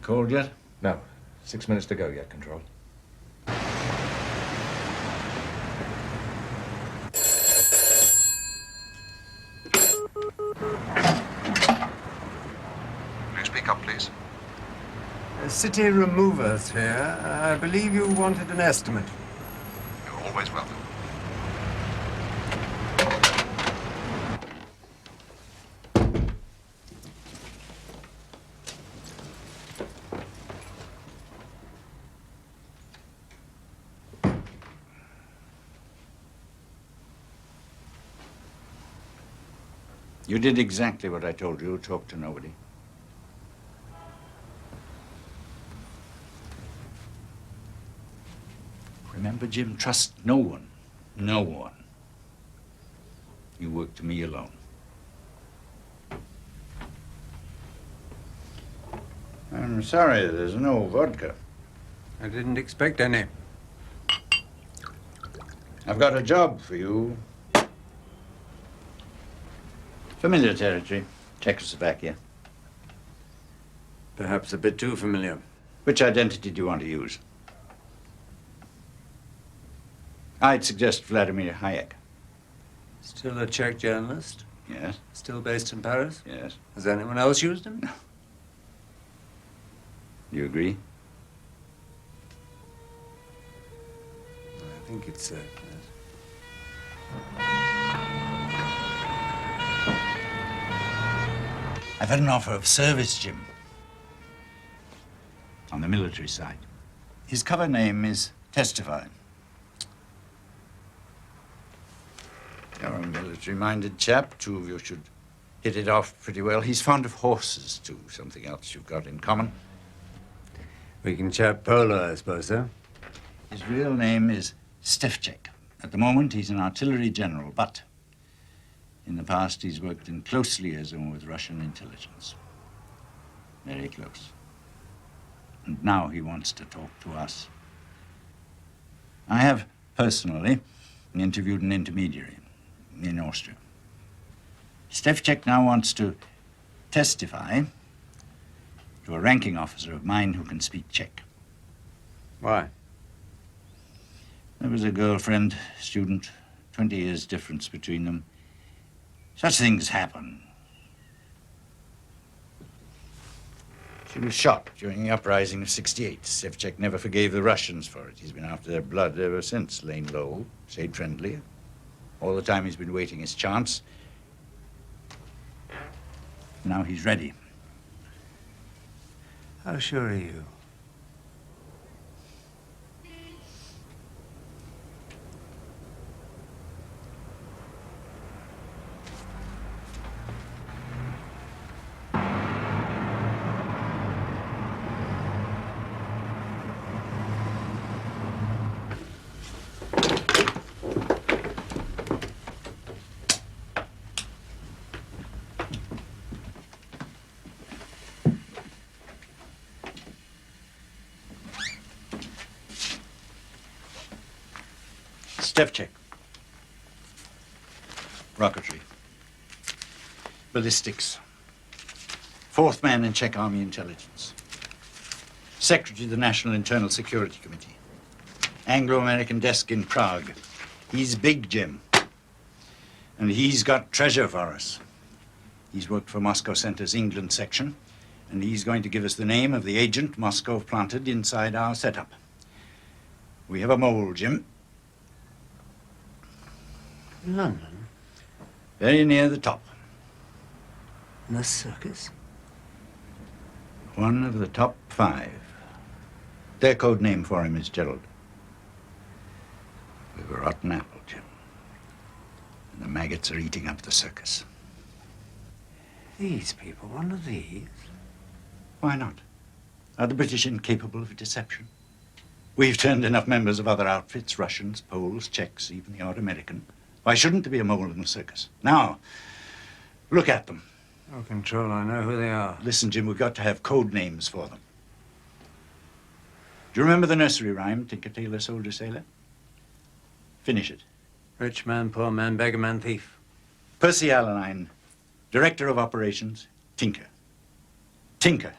Cold yet? No. 6 minutes to go yet, Control. Will you speak up, please? City removers here. I believe you wanted an estimate. You're always welcome. You did exactly what I told you. Talk to nobody. Remember, Jim, trust no one. No one. You work to me alone. I'm sorry, there's no vodka. I didn't expect any. I've got a job for you. Familiar territory, Czechoslovakia. Perhaps a bit too familiar. Which identity do you want to use? I'd suggest Vladimir Hayek. Still a Czech journalist? Yes. Still based in Paris? Yes. Has anyone else used him? No. You agree? I think it's yes. I've had an offer of service, Jim. On the military side. His cover name is Testify. You're a military-minded chap. Two of you should hit it off pretty well. He's fond of horses, too. Something else you've got in common. We can chat polo, I suppose, sir. His real name is Stefchek. At the moment, he's an artillery general, but in the past, he's worked in close liaison with Russian intelligence. Very close. And now he wants to talk to us. I have, personally, interviewed an intermediary in Austria. Stefchek now wants to testify to a ranking officer of mine who can speak Czech. Why? There was a girlfriend, student, 20 years difference between them. Such things happen. She was shot during the uprising of '68. Stefchek never forgave the Russians for it. He's been after their blood ever since, lain low, stayed friendly. All the time he's been waiting his chance. Now he's ready. How sure are you? Stefchek. Rocketry. Ballistics. Fourth man in Czech Army intelligence. Secretary of the National Internal Security Committee. Anglo-American desk in Prague. He's big, Jim. And he's got treasure for us. He's worked for Moscow Center's England section, and he's going to give us the name of the agent Moscow planted inside our setup. We have a mole, Jim. London? Very near the top. In a circus? One of the top 5. Their code name for him is Gerald. We've a rotten apple, Jim. And the maggots are eating up the circus. These people, one of these? Why not? Are the British incapable of deception? We've turned enough members of other outfits, Russians, Poles, Czechs, even the odd American. Why shouldn't there be a mole in the circus? Now, look at them. Oh, Control, I know who they are. Listen, Jim, we've got to have code names for them. Do you remember the nursery rhyme, Tinker, Tailor, Soldier, Sailor? Finish it. Rich man, poor man, beggar man, thief. Percy Allenine, Director of Operations, Tinker. Tinker.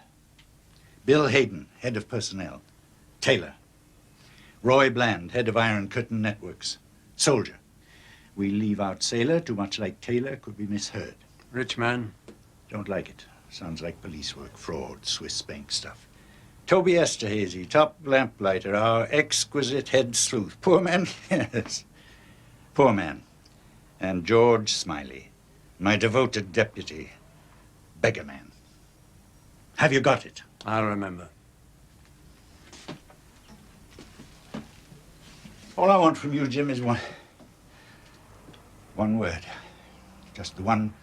Bill Hayden, head of personnel. Tailor. Roy Bland, head of Iron Curtain Networks. Soldier. We leave out sailor. Too much like Tailor could be misheard. Rich man. Don't like it. Sounds like police work, fraud, Swiss bank stuff. Toby Esterhazy, top lamplighter, our exquisite head sleuth. Poor man? Yes. Poor man. And George Smiley, my devoted deputy, beggar man. Have you got it? I'll remember. All I want from you, Jim, is one word. Just the one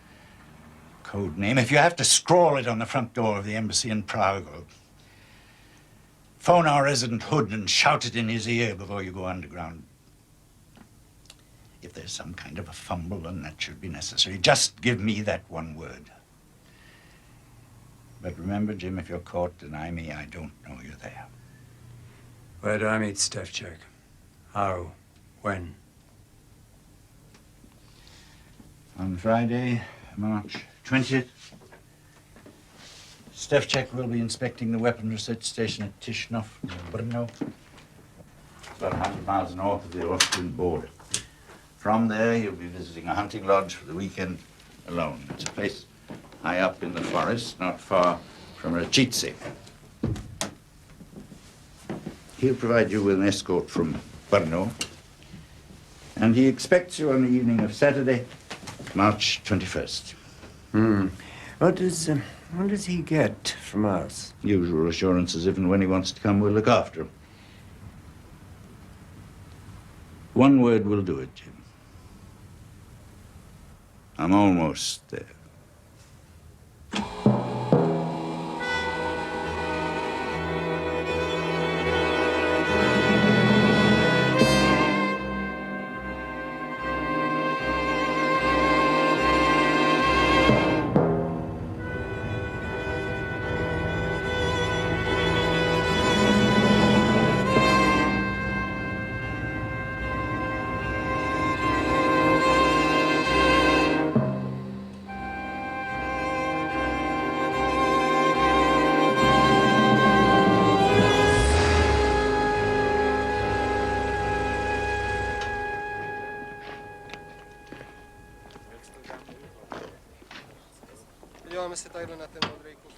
code name. If you have to scrawl it on the front door of the embassy in Prague, or phone our resident Hood and shout it in his ear before you go underground. If there's some kind of a fumble, then that should be necessary. Just give me that one word. But remember, Jim, if you're caught, deny me. I don't know you're there. Where do I meet Stefchek? How? When? On Friday, March 20th. Stefchek will be inspecting the weapon research station at Tishnov, near Brno. It's about 100 miles north of the Austrian border. From there, he'll be visiting a hunting lodge for the weekend alone. It's a place high up in the forest, not far from Rachitse. He'll provide you with an escort from Brno, and he expects you on the evening of Saturday, March 21st. What does he get from us? Usual assurances. If and when he wants to come, we'll look after him. One word will do it, Jim. I'm almost there. Podíváme se tadyhle na ten modrý kus.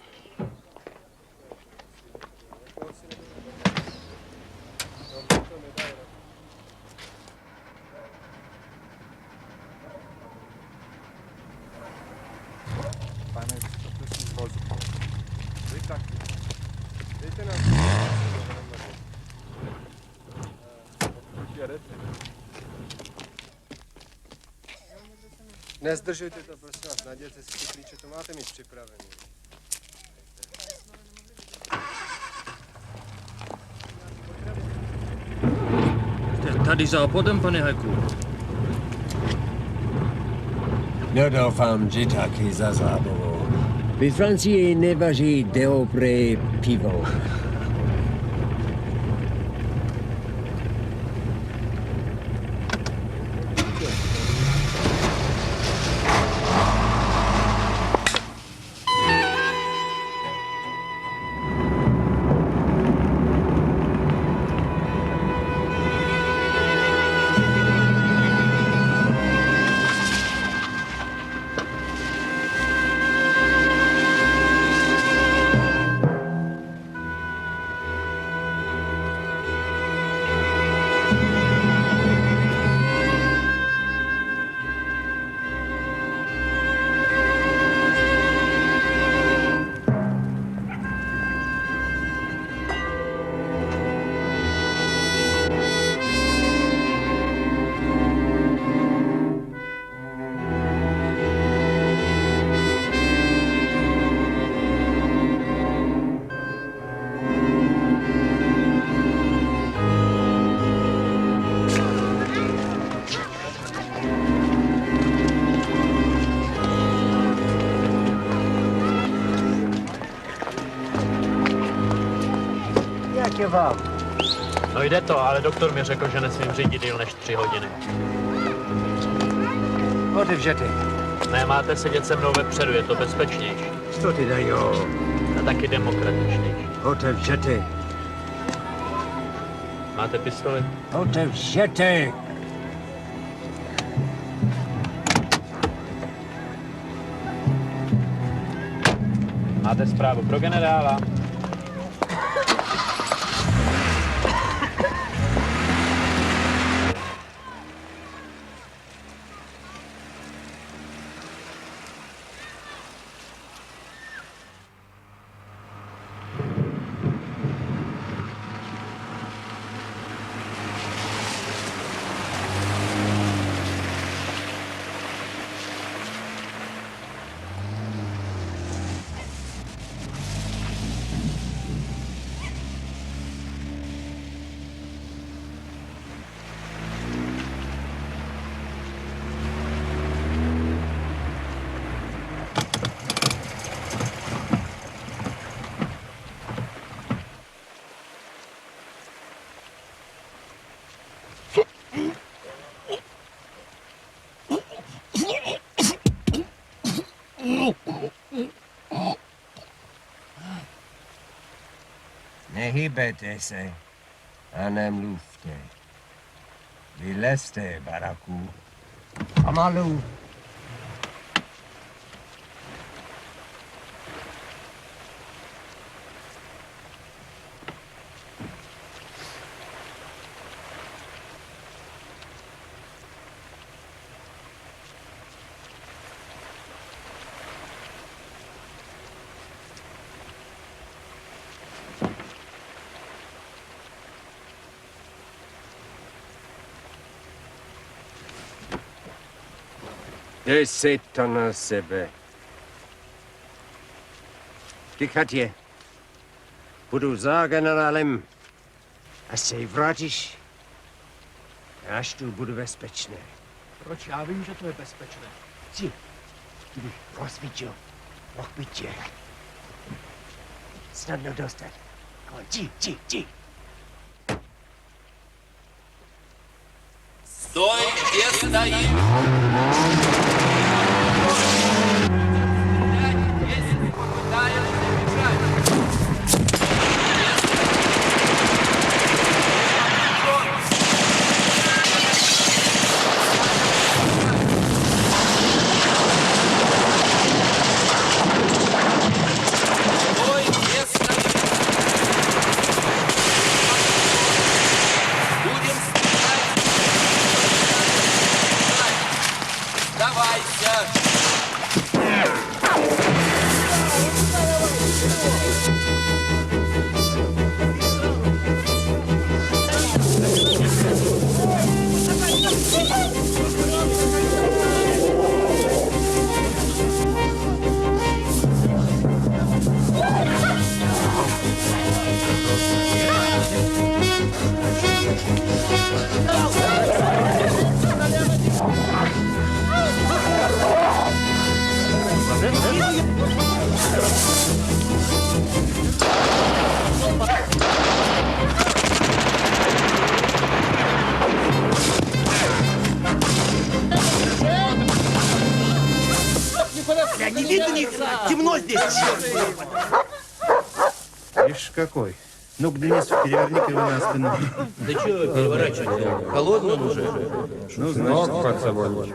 Pane, prosím z vozu. Vy taky. Dejte nám. Nezdržujte to, prosím vás, nadělte si ty klíče, to máte mít připravený. Jste tady za obchodem, pane Heku? Nedoufám, že taky za zábavou. Ve Francii nevaří dobré pivo. Jak je vám? No jde to, ale doktor mi řekl, že nesmím řídit díl než 3 hodiny. Otevřete. Nemáte sedět se mnou vepředu, je to bezpečnější. Co ty dají? taky demokratičtější. Otevřete. Máte pistoli? Otevřete. Máte zprávu pro generála? Nehybete se a nemluvte. Vylezte, baraku. Pomalu. Dej si to na sebe. Ty, Katě, budu za generálem a se vrátíš, až tu budu bezpečné. Proč? Já vím, že to je bezpečné. Ti, kdybych rozvítil, mohl by tě snadno dostat. Ti. Стой, где стоишь! Если попытаешься бежать. Стой, где стоишь! Будем стрелять! Сдавайся! Я не видно них! Темно здесь! Ишь какой. Ну-ка, Денис, переверни-ка его на спину. Да чего переворачивать? Холодно он уже. Ну, значит, под собой.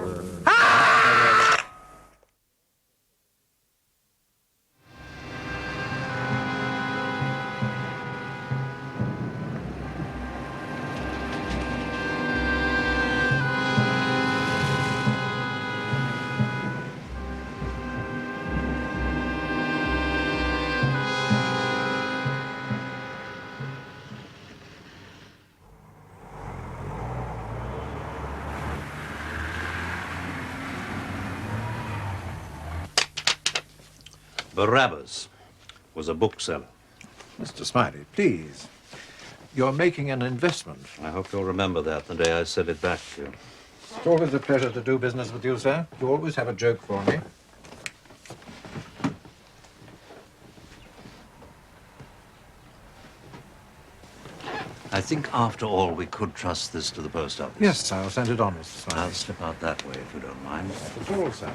Barabbas was a bookseller. Mr. Smiley, please. You're making an investment. I hope you'll remember that the day I sell it back to you. It's always a pleasure to do business with you, sir. You always have a joke for me. I think, after all, we could trust this to the post office. Yes, I'll send it on, Mr. Smiley. I'll slip out that way, if you don't mind. Not at all, sir.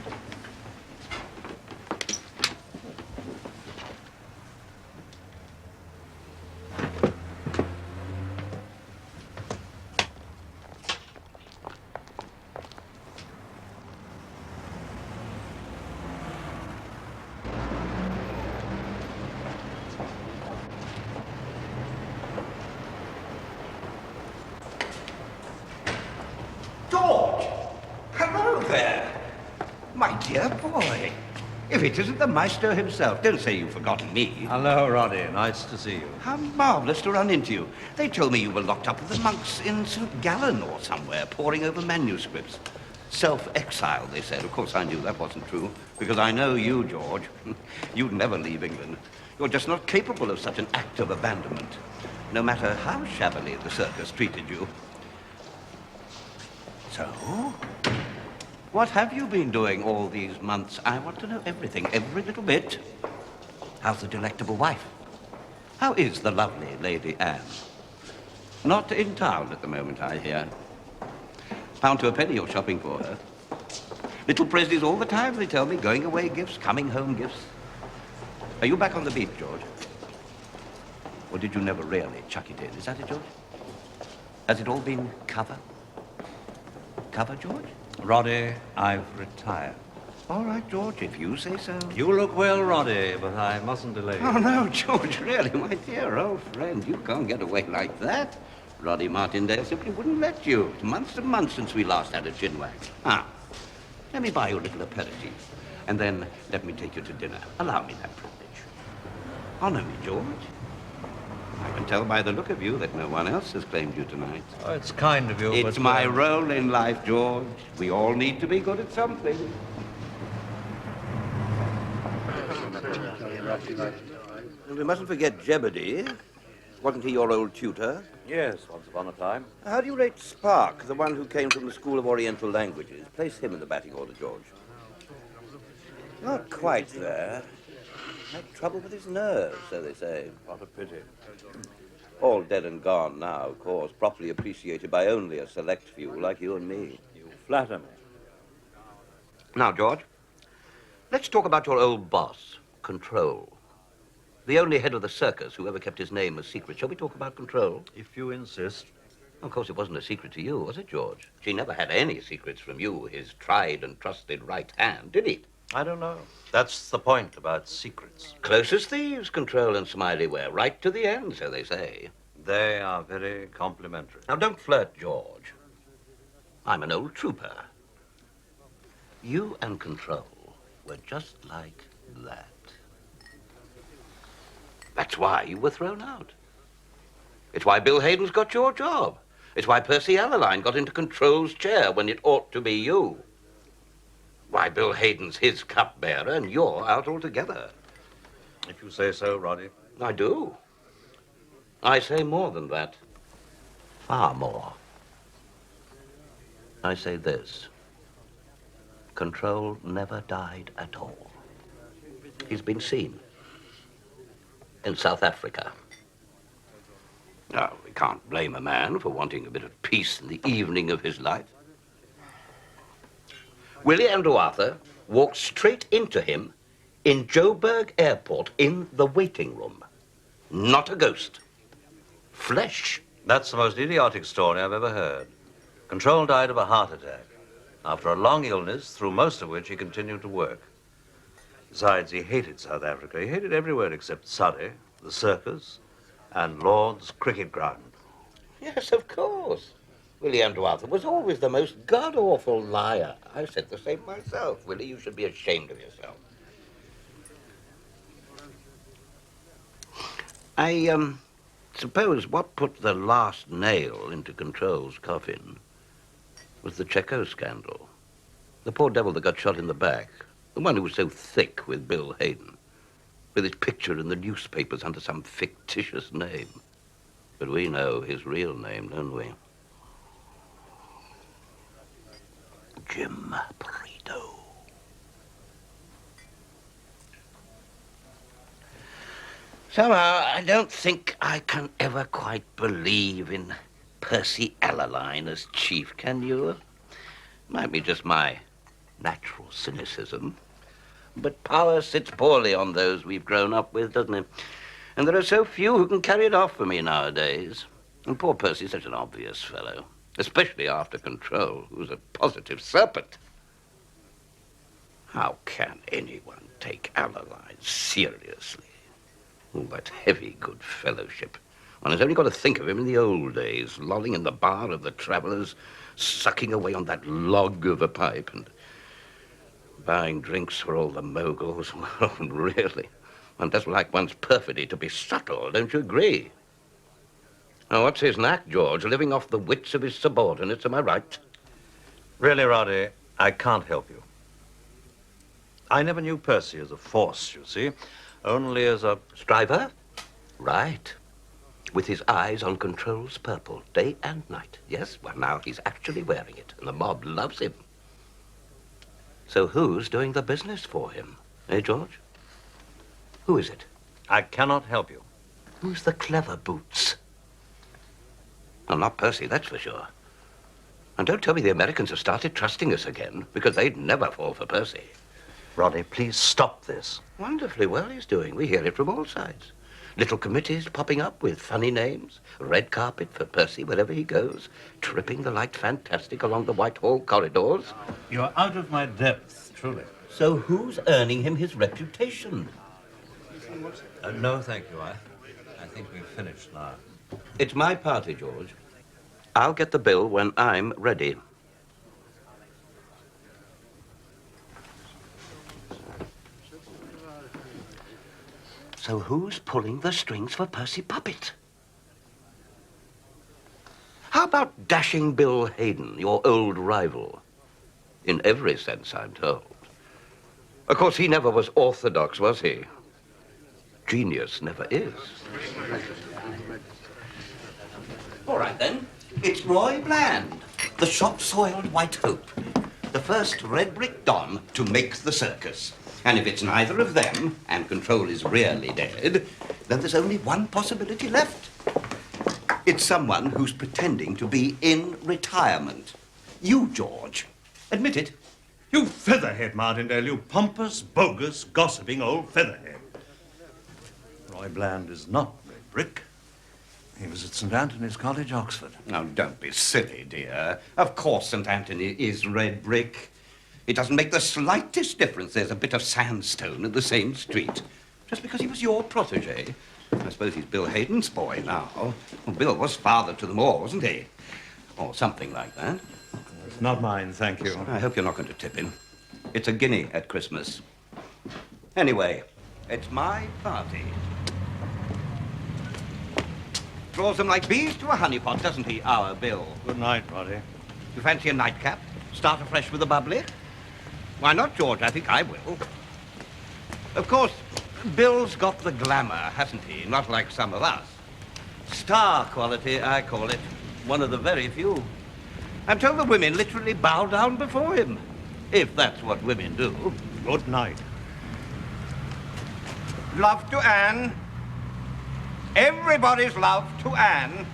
If it isn't the Maestro himself, don't say you've forgotten me. Hello, Roddy. Nice to see you. How marvellous to run into you. They told me you were locked up with the monks in St. Gallen or somewhere, poring over manuscripts. Self-exile, they said. Of course, I knew that wasn't true, because I know you, George. You'd never leave England. You're just not capable of such an act of abandonment, no matter how shabbily the circus treated you. So, what have you been doing all these months? I want to know everything, every little bit. How's the delectable wife? How is the lovely Lady Anne? Not in town at the moment, I hear. Pound to a penny you're shopping for her. Little presents all the time, they tell me. Going away gifts, coming home gifts. Are you back on the beat, George? Or did you never really chuck it in? Is that it, George? Has it all been cover? Cover, George? Roddy, I've retired. All right, George, if you say so. You look well, Roddy, but I mustn't delay you. Oh, no, George, really, my dear old friend, you can't get away like that. Roddy Martindale simply wouldn't let you. It's months and months since we last had a chinwag. Ah, let me buy you a little aperitif, and then let me take you to dinner. Allow me that privilege. Honor me, George. I can tell by the look of you that no one else has claimed you tonight. Oh, it's kind of you, It's my role in life, George. We all need to be good at something. And we mustn't forget Jebediah. Wasn't he your old tutor? Yes, once upon a time. How do you rate Spark, the one who came from the School of Oriental Languages? Place him in the batting order, George. Not quite there. Had trouble with his nerves, so they say. What a pity. All dead and gone now, of course, properly appreciated by only a select few like you and me. You flatter me. Now, George, let's talk about your old boss, Control. The only head of the circus who ever kept his name a secret. Shall we talk about Control? If you insist. Of course, it wasn't a secret to you, was it, George? She never had any secrets from you, his tried and trusted right hand, did he? I don't know. That's the point about secrets. Close as thieves, Control and Smiley were, right to the end, so they say. They are very complimentary. Now, don't flirt, George. I'm an old trooper. You and Control were just like that. That's why you were thrown out. It's why Bill Hayden's got your job. It's why Percy Allaline got into Control's chair when it ought to be you. Why Bill Hayden's his cupbearer and you're out altogether. If you say so, Roddy. I do. I say more than that. Far more. I say this. Control never died at all. He's been seen in South Africa. Now, we can't blame a man for wanting a bit of peace in the evening of his life. Willie Andrew Arthur walked straight into him in Joburg Airport in the waiting room. Not a ghost. Flesh. That's the most idiotic story I've ever heard. Control died of a heart attack after a long illness, through most of which he continued to work. Besides, he hated South Africa. He hated everywhere except Surrey, the circus, and Lord's cricket ground. Yes, of course. Willie Andrew Arthur was always the most god-awful liar. I said the same myself. Willie, you should be ashamed of yourself. I suppose what put the last nail into Control's coffin was the Checo scandal. The poor devil that got shot in the back. The one who was so thick with Bill Hayden, with his picture in the newspapers under some fictitious name. But we know his real name, don't we? Jim Predo. Somehow, I don't think I can ever quite believe in Percy Allaline as chief, can you? Might be just my natural cynicism. But power sits poorly on those we've grown up with, doesn't it? And there are so few who can carry it off for me nowadays. And poor Percy's such an obvious fellow, especially after Control, who's a positive serpent. How can anyone take Allaline seriously? Oh, that heavy good fellowship. One has only got to think of him in the old days, lolling in the bar of the Travellers, sucking away on that log of a pipe, and Buying drinks for all the moguls. Well, really. One doesn't like one's perfidy to be subtle, don't you agree? Now, what's his knack, George? Living off the wits of his subordinates, am I right? Really, Roddy, I can't help you. I never knew Percy as a force, you see, only as a... Striver? Right. With his eyes on Control's purple, day and night. Yes, well, now he's actually wearing it, and the mob loves him. So who's doing the business for him? Eh, George? Who is it? I cannot help you. Who's the clever boots? Well, not Percy, that's for sure. And don't tell me the Americans have started trusting us again, because they'd never fall for Percy. Roddy, please stop this. Wonderfully well he's doing. We hear it from all sides. Little committees popping up with funny names. Red carpet for Percy wherever he goes. Tripping the light fantastic along the Whitehall corridors. You're out of my depth, truly. So who's earning him his reputation? No, thank you. I think we've finished now. It's my party, George. I'll get the bill when I'm ready. So who's pulling the strings for Percy Puppet? How about dashing Bill Hayden, your old rival? In every sense, I'm told. Of course, he never was orthodox, was he? Genius never is. All right, then. It's Roy Bland, the shop-soiled White Hope, the first red brick don to make the circus. And if it's neither of them, and Control is really dead, then there's only one possibility left. It's someone who's pretending to be in retirement. You, George. Admit it. You featherhead, Martindale, you pompous, bogus, gossiping old featherhead. Roy Bland is not red brick. He was at St. Anthony's College, Oxford. Now, don't be silly, dear. Of course St. Anthony is red brick. It doesn't make the slightest difference there's a bit of sandstone in the same street. Just because he was your protege. I suppose he's Bill Hayden's boy now. Well, Bill was father to them all, wasn't he? Or something like that. It's not mine, thank you. I hope you're not going to tip him. It's a guinea at Christmas. Anyway, it's my party. Draws them like bees to a honeypot, doesn't he, our Bill? Good night, Roddy. You fancy a nightcap? Start afresh with a bubbly? Why not, George? I think I will. Of course, Bill's got the glamour, hasn't he? Not like some of us. Star quality, I call it. One of the very few. I'm told the women literally bow down before him. If that's what women do. Good night. Love to Anne. Everybody's love to Anne.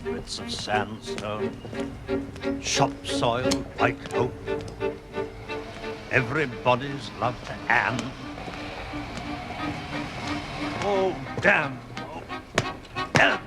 Bits of sandstone, shop soil, White Hope. Everybody's love to Anne. Oh, damn. Oh, damn.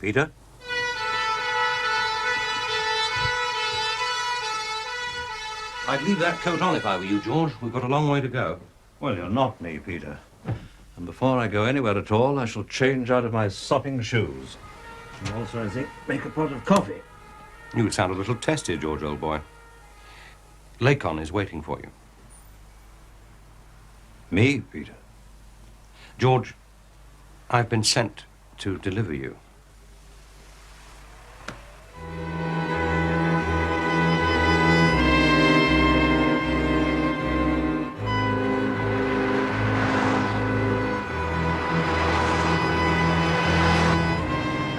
Peter. I'd leave that coat on if I were you, George. We've got a long way to go. Well, you're not me, Peter. And before I go anywhere at all, I shall change out of my sopping shoes. And also, I think, make a pot of coffee. You sound a little testy, George, old boy. Lacon is waiting for you. Me, Peter? George, I've been sent to deliver you.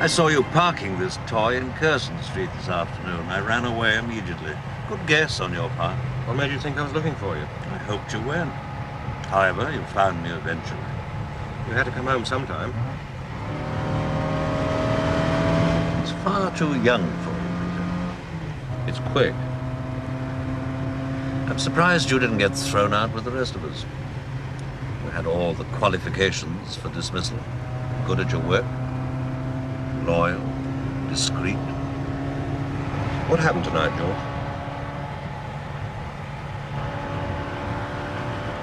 I saw you parking this toy in Curzon Street this afternoon. I ran away immediately. Good guess on your part. What made you think I was looking for you? I hoped you weren't. However, you found me eventually. You had to come home sometime. It's far too young for you, Peter. It's quick. I'm surprised you didn't get thrown out with the rest of us. You had all the qualifications for dismissal. Good at your work. Loyal, discreet. What happened tonight, George?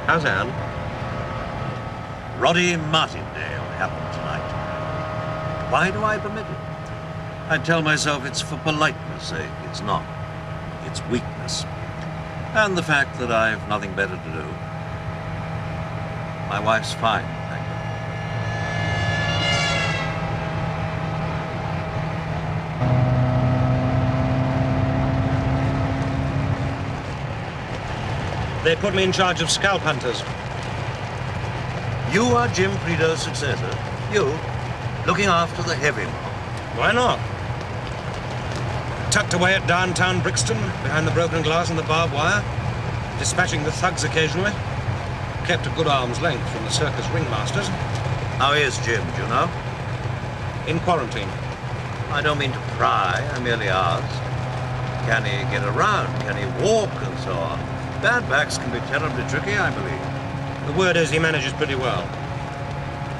How's Anne? Roddy Martindale happened tonight. Why do I permit it? I tell myself it's for politeness' sake. It's not. It's weakness. And the fact that I've nothing better to do. My wife's fine, thank you. They put me in charge of scalp hunters. You are Jim Prideaux's successor. You, looking after the heavy mob. Why not? Tucked away at downtown Brixton, behind the broken glass and the barbed wire, dispatching the thugs occasionally, kept a good arm's length from the circus ringmasters. How is Jim, do you know? In quarantine. I don't mean to pry, I merely ask. Can he get around? Can he walk and so on? Bad backs can be terribly tricky, I believe. The word is he manages pretty well.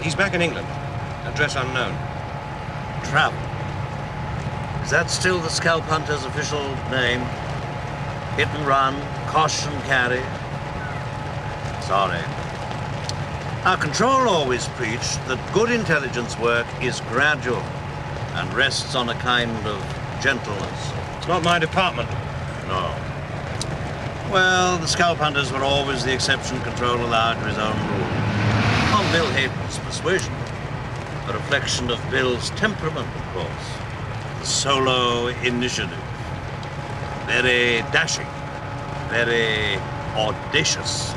He's back in England. Address unknown. Travel. Is that still the scalp hunter's official name? Hit and run, caution carry? Sorry. Our control always preached that good intelligence work is gradual and rests on a kind of gentleness. It's not my department. No. Well, the scalp hunters were always the exception Control allowed to his own rule. On Bill Hayden's persuasion. A reflection of Bill's temperament, of course. The solo initiative. Very dashing. Very audacious.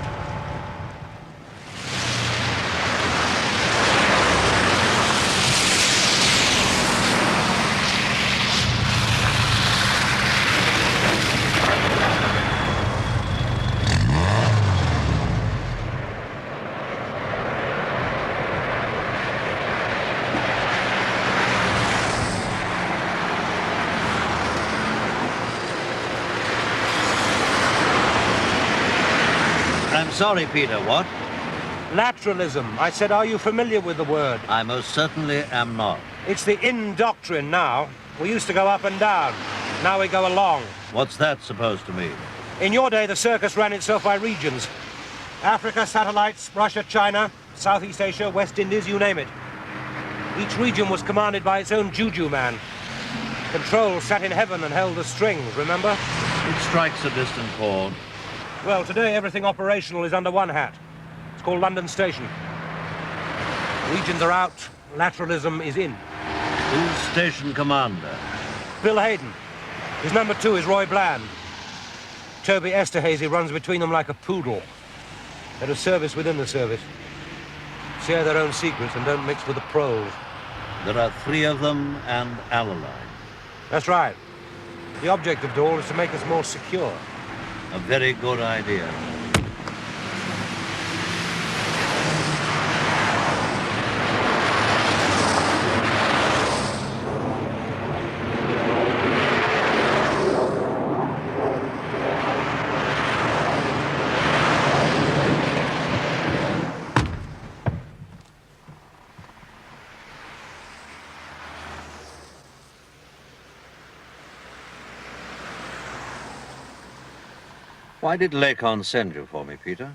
I'm sorry, Peter, what? Lateralism. I said, are you familiar with the word? I most certainly am not. It's the in doctrine now. We used to go up and down. Now we go along. What's that supposed to mean? In your day, the circus ran itself by regions. Africa, satellites, Russia, China, Southeast Asia, West Indies, you name it. Each region was commanded by its own juju man. Control sat in heaven and held the strings, remember? It strikes a distant chord. Well, today everything operational is under one hat. It's called London Station. Regions are out, lateralism is in. Who's station commander? Bill Hayden. His number 2 is Roy Bland. Toby Esterhazy runs between them like a poodle. They're a service within the service. Share their own secrets and don't mix with the pros. There are 3 of them and Alaline. That's right. The object of it all is to make us more secure. A very good idea. Why did Lacon send you for me, Peter?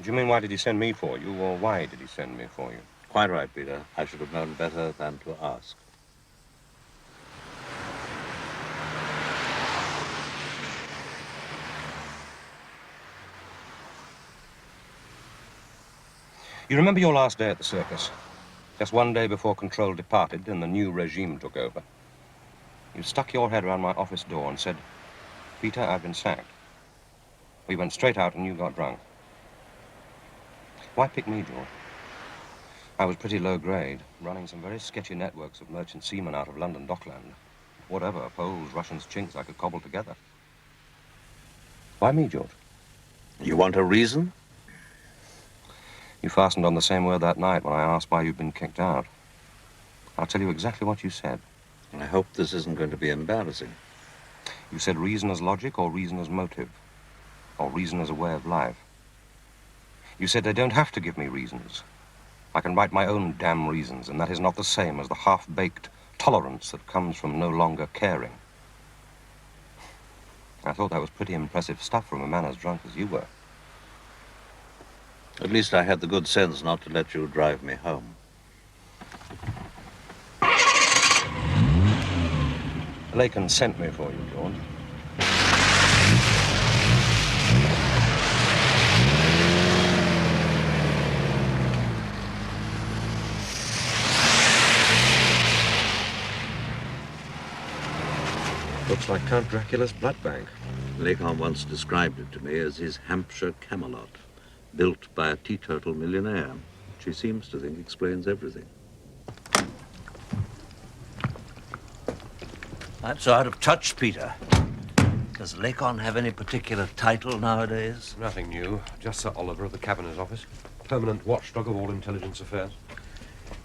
Do you mean why did he send me for you, or why did he send me for you? Quite right, Peter. I should have known better than to ask. You remember your last day at the circus? Just one day before control departed and the new regime took over. You stuck your head around my office door and said, "Peter, I've been sacked." We went straight out and you got drunk. Why pick me, George? I was pretty low grade, running some very sketchy networks of merchant seamen out of London Dockland. Whatever, Poles, Russians, Chinks I could cobble together. Why me, George? You want a reason? You fastened on the same word that night when I asked why you'd been kicked out. I'll tell you exactly what you said. I hope this isn't going to be embarrassing. You said reason as logic or reason as motive, or reason as a way of life. You said they don't have to give me reasons. I can write my own damn reasons, and that is not the same as the half-baked tolerance that comes from no longer caring. I thought that was pretty impressive stuff from a man as drunk as you were. At least I had the good sense not to let you drive me home. Lacon sent me for you, George. Looks like Count Dracula's blood bank. Lacon once described it to me as his Hampshire Camelot, built by a teetotal millionaire, which he seems to think explains everything. That's out of touch, Peter. Does Lacon have any particular title nowadays? Nothing new. Just Sir Oliver of the Cabinet Office. Permanent watchdog of all intelligence affairs.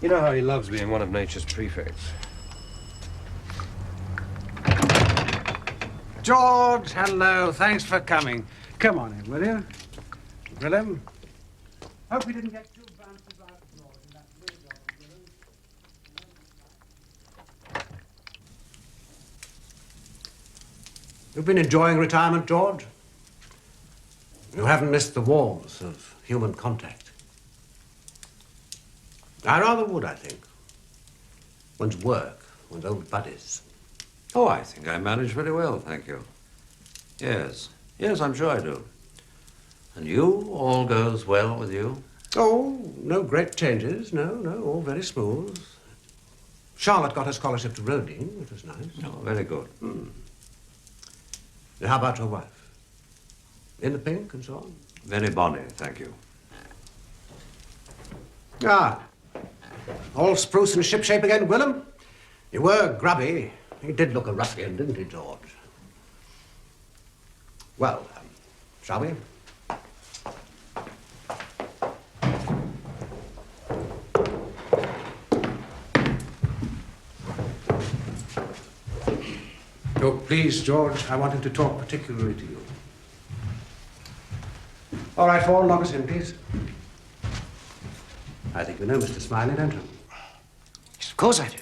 You know how he loves being one of nature's prefects. George, hello. Thanks for coming. Come on in, will you? Willem? Hope we didn't get too bouncy about George in that blue dog, Willem. You've been enjoying retirement, George? You haven't missed the warmth of human contact. I rather would, I think. One's work, one's old buddies. Oh, I think I manage very well, thank you. Yes. Yes, I'm sure I do. And you? All goes well with you? Oh, no great changes. No, all very smooth. Charlotte got her scholarship to Roding, which was nice. Oh, very good. How about your wife? In the pink and so on? Very bonny, thank you. Ah, all spruce and shipshape again, Willem? You were grubby. He did look a ruffian, didn't he, George? Well, shall we? Oh, please, George, I wanted to talk particularly to you. All right, all log us in, please. I think you know Mr. Smiley, don't you? Yes, of course I do.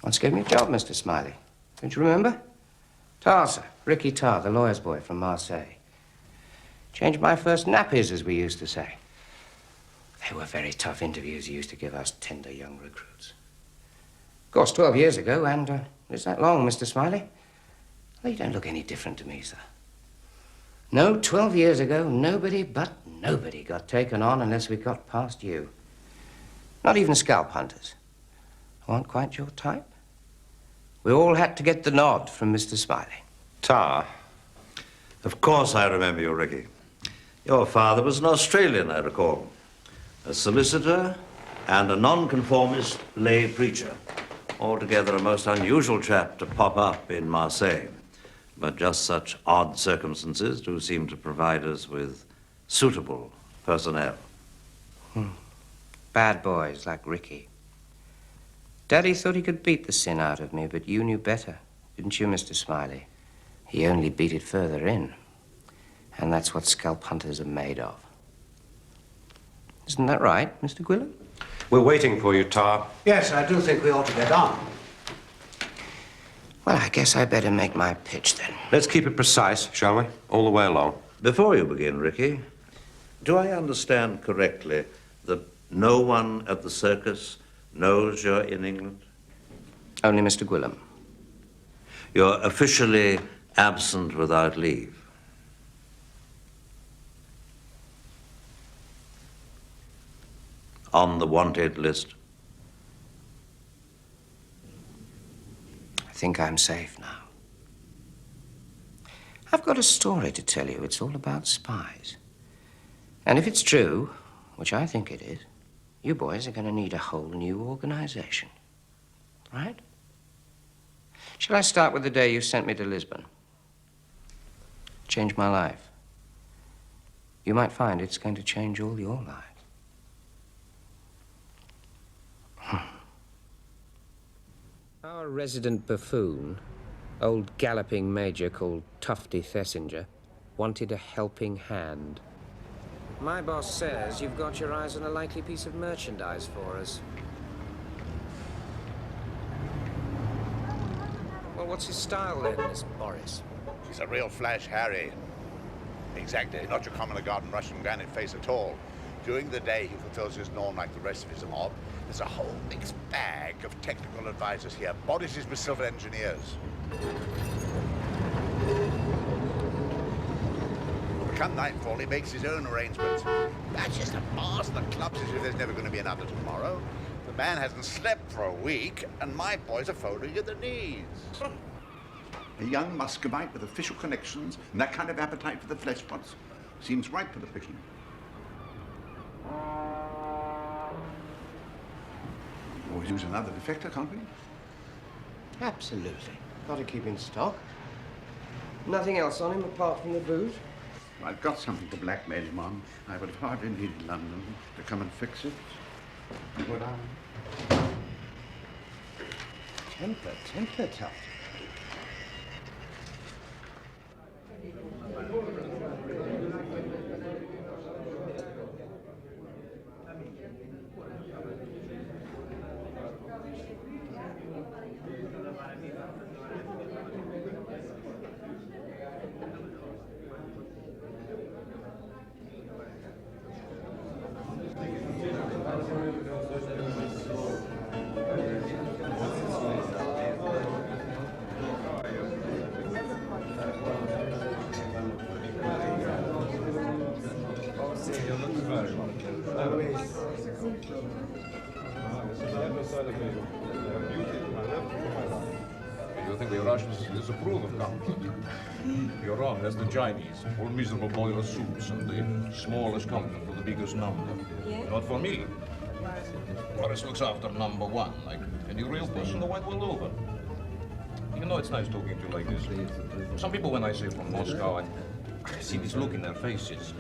Once gave me a job, Mr. Smiley. Don't you remember? Tar, sir. Ricky Tar, the lawyer's boy from Marseille. Changed my first nappies, as we used to say. They were very tough interviews he used to give us tender young recruits. Of course, 12 years ago, and is that long, Mr. Smiley? Well, you don't look any different to me, sir. No, 12 years ago, nobody got taken on unless we got past you. Not even scalp hunters. Aren't quite your type? We all had to get the nod from Mr. Smiley. Tar. Of course I remember you, Ricky. Your father was an Australian, I recall. A solicitor and a nonconformist lay preacher. Altogether a most unusual chap to pop up in Marseille. But just such odd circumstances do seem to provide us with suitable personnel. Bad boys like Ricky. Daddy thought he could beat the sin out of me, but you knew better, didn't you, Mr. Smiley? He only beat it further in. And that's what scalp hunters are made of. Isn't that right, Mr. Gwilym? We're waiting for you, Tar. Yes, I do think we ought to get on. Well, I guess I better make my pitch then. Let's keep it precise, shall we? All the way along. Before you begin, Ricky, do I understand correctly that no one at the circus knows you're in England? Only Mr. Gwilym. You're officially absent without leave. On the wanted list. I think I'm safe now. I've got a story to tell you. It's all about spies. And if it's true, which I think it is, you boys are going to need a whole new organization. Right? Shall I start with the day you sent me to Lisbon? Changed my life. You might find it's going to change all your lives. Our resident buffoon, old galloping major called Tufty Thesinger, wanted a helping hand. My boss says you've got your eyes on a likely piece of merchandise for us. Well, what's his style then, Miss Boris? He's a real flash Harry. Exactly, not your common garden Russian granite face at all. During the day, he fulfills his norm like the rest of his mob. There's a whole mixed bag of technical advisors here. Bodices with civil engineers. Come nightfall, he makes his own arrangements. That's just a farce. The club says there's never going to be another tomorrow. The man hasn't slept for a week, and my boys are folding at the knees. A young Muscovite with official connections and that kind of appetite for the flesh pots seems ripe for the picking. Always use another defector, can't we? Absolutely. Got to keep in stock. Nothing else on him apart from the booze? I've got something to blackmail him on. I would have hardly needed London to come and fix it. Would I? Temper, tough. You think the Russians disapprove of comfort? You're wrong. That's the Chinese. All miserable boiler suits and the smallest comfort for the biggest number. Yeah? Not for me. Boris looks after number one, like any real person the white world over. You know, it's nice talking to you like this. Some people, when I say from Moscow, I see this look in their faces.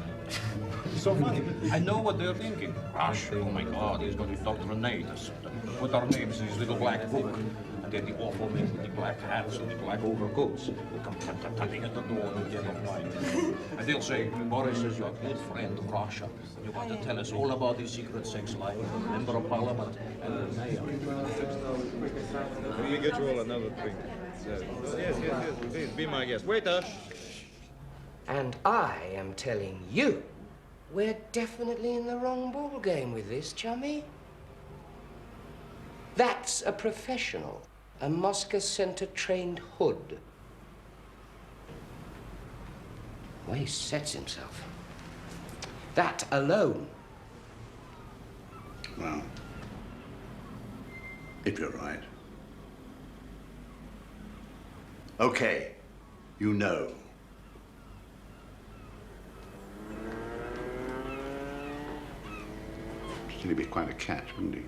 It's so funny. I know what they're thinking. Russia, oh my God, he's going to indoctrinate us. Put our names in his little black book. And then the awful men with the black hats and the black overcoats will come tapping at the door and get on light. And they'll say, Boris is your good friend, Russia. You want to tell us all about his secret sex life, member of parliament, and the mayor. Let me get you all another drink. Yes, please, be my guest. Waiter! And I am telling you, we're definitely in the wrong ball game with this, chummy. That's a professional, a Moscow Center trained hood. The way he sets himself. That alone. Well, if you're right. Okay, you know. He'd be quite a catch, wouldn't he?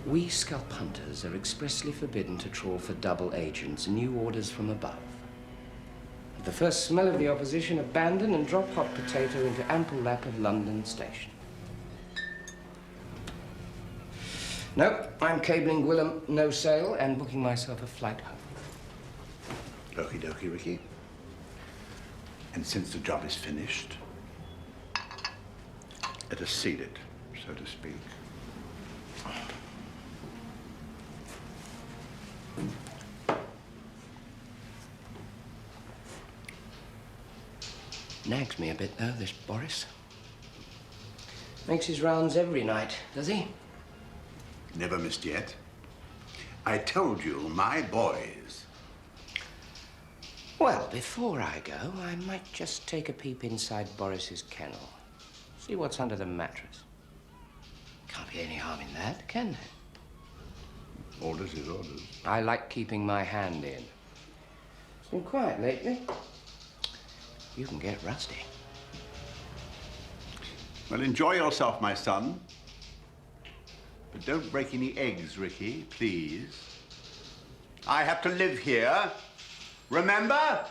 We scalp hunters are expressly forbidden to trawl for double agents, new orders from above. At the first smell of the opposition, abandon and drop hot potato into ample lap of London Station. Nope, I'm cabling Gwilym no sail and booking myself a flight home. Okie dokie, Ricky. And since the job is finished, let us seal it, so to speak. Nags me a bit, though, this Boris. Makes his rounds every night, does he? Never missed yet. I told you, my boys. Well, before I go, I might just take a peep inside Boris's kennel. See what's under the mattress. Can't be any harm in that, can there? Orders is orders. I like keeping my hand in. It's been quiet lately. You can get rusty. Well, enjoy yourself, my son. But don't break any eggs, Ricky, please. I have to live here. Remember?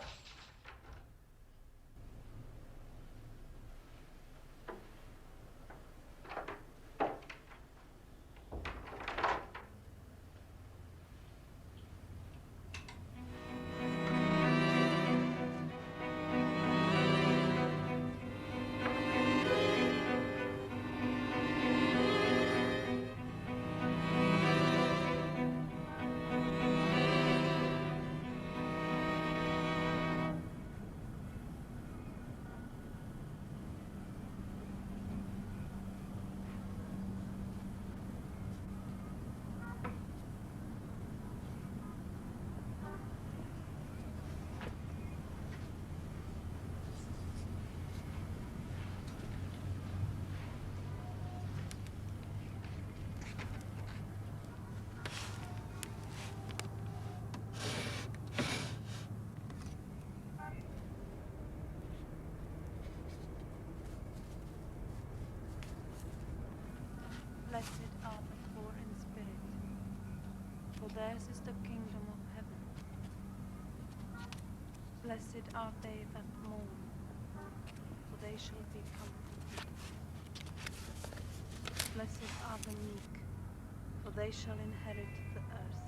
Blessed are the poor in spirit, for theirs is the kingdom of heaven. Blessed are they that mourn, for they shall be comforted. Blessed are the meek, for they shall inherit the earth.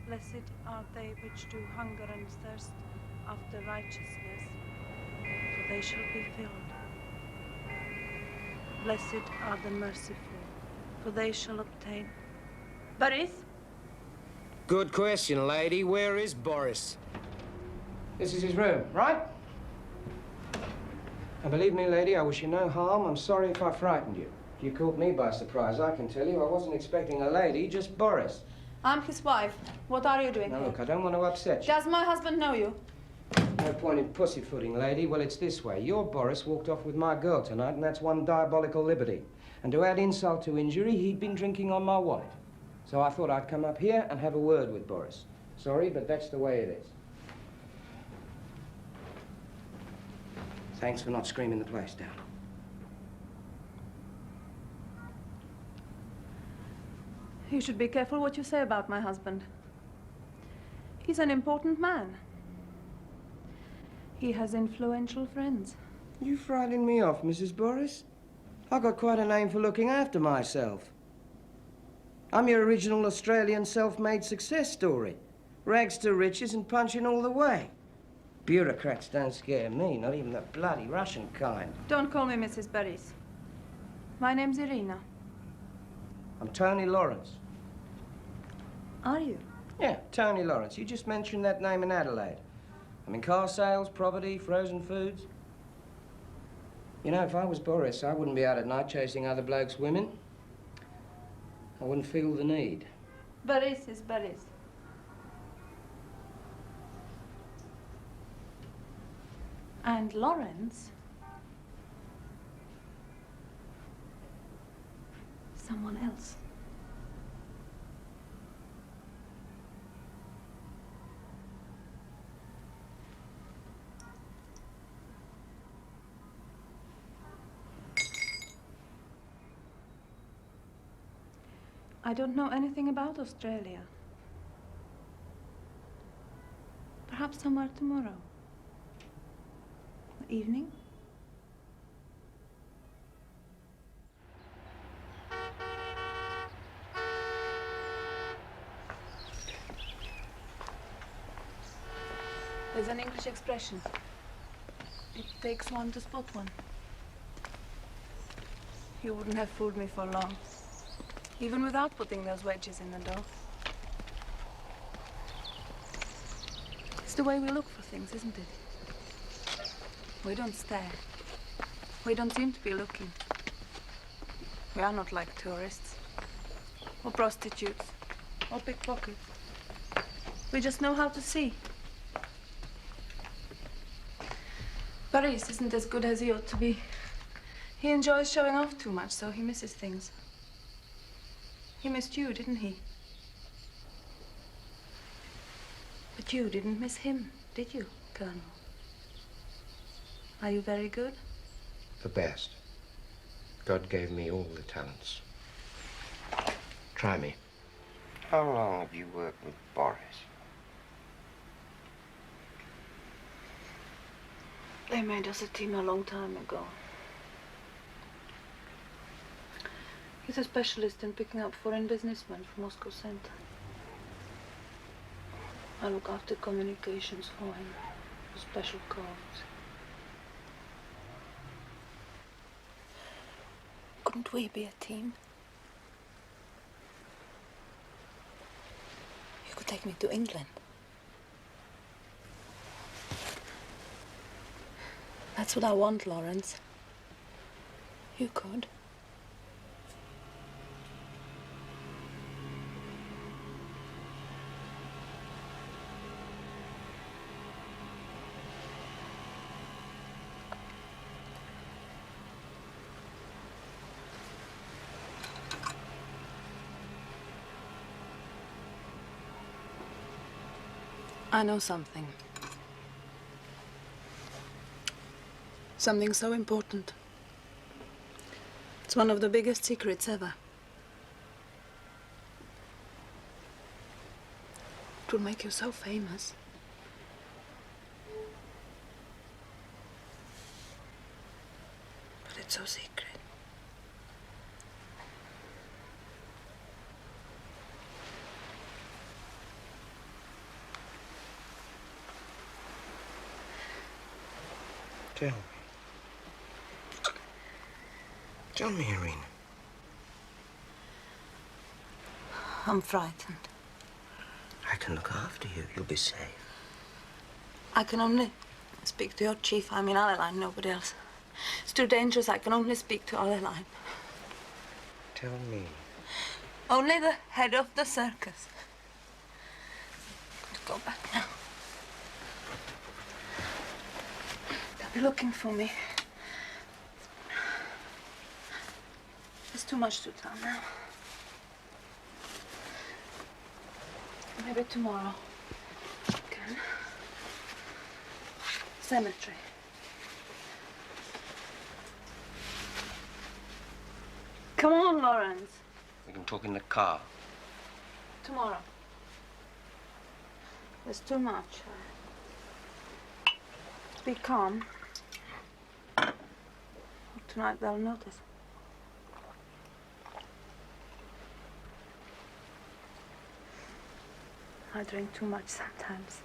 Blessed are they which do hunger and thirst after righteousness, for they shall be filled. Blessed are the merciful, for they shall obtain. Boris? Good question, lady. Where is Boris? This is his room, right? And believe me, lady, I wish you no harm. I'm sorry if I frightened you. You caught me by surprise, I can tell you. I wasn't expecting a lady, just Boris. I'm his wife. What are you doing Now, here? look, I don't want to upset you. Does my husband know you? No point in pussyfooting, lady. Well, it's this way. Your Boris walked off with my girl tonight, and that's one diabolical liberty. And to add insult to injury, he'd been drinking on my wife. So I thought I'd come up here and have a word with Boris. Sorry, but that's the way it is. Thanks for not screaming the place down. You should be careful what you say about my husband. He's an important man. He has influential friends. You frightened me off, Mrs. Boris. I got quite a name for looking after myself. I'm your original Australian self-made success story. Rags to riches and punching all the way. Bureaucrats don't scare me, not even the bloody Russian kind. Don't call me Mrs. Boris. My name's Irina. I'm Tony Lawrence. Are you? Yeah, Tony Lawrence. You just mentioned that name in Adelaide. I'm in car sales, property, frozen foods. You know, if I was Boris, I wouldn't be out at night chasing other blokes' women. I wouldn't feel the need. Boris is Boris. And Lawrence? Someone else. I don't know anything about Australia. Perhaps somewhere tomorrow. Evening? There's an English expression. It takes one to spot one. You wouldn't have fooled me for long. Even without putting those wedges in the door. It's the way we look for things, isn't it? We don't stare. We don't seem to be looking. We are not like tourists, or prostitutes, or pickpockets. We just know how to see. Paris isn't as good as he ought to be. He enjoys showing off too much, so he misses things. He missed you, didn't he? But you didn't miss him, did you, Colonel? Are you very good? The best. God gave me all the talents. Try me. How long have you worked with Boris? They made us a team a long time ago. He's a specialist in picking up foreign businessmen from Moscow Center. I look after communications for him, for special codes. Couldn't we be a team? You could take me to England. That's what I want, Lawrence. You could. I know something. Something so important. It's one of the biggest secrets ever. It will make you so famous. But it's so secret. Tell me. Tell me, Irene. I'm frightened. I can look after you. You'll be safe. I can only speak to your chief. I mean, Adeline, nobody else. It's too dangerous. I can only speak to Adeline. Tell me. Only the head of the circus. To go back now. They'll be looking for me. There's too much to tell now. Maybe tomorrow. Again. Cemetery. Come on, Lawrence. We can talk in the car. Tomorrow. There's too much. Be calm. Tonight they'll notice. I drink too much sometimes.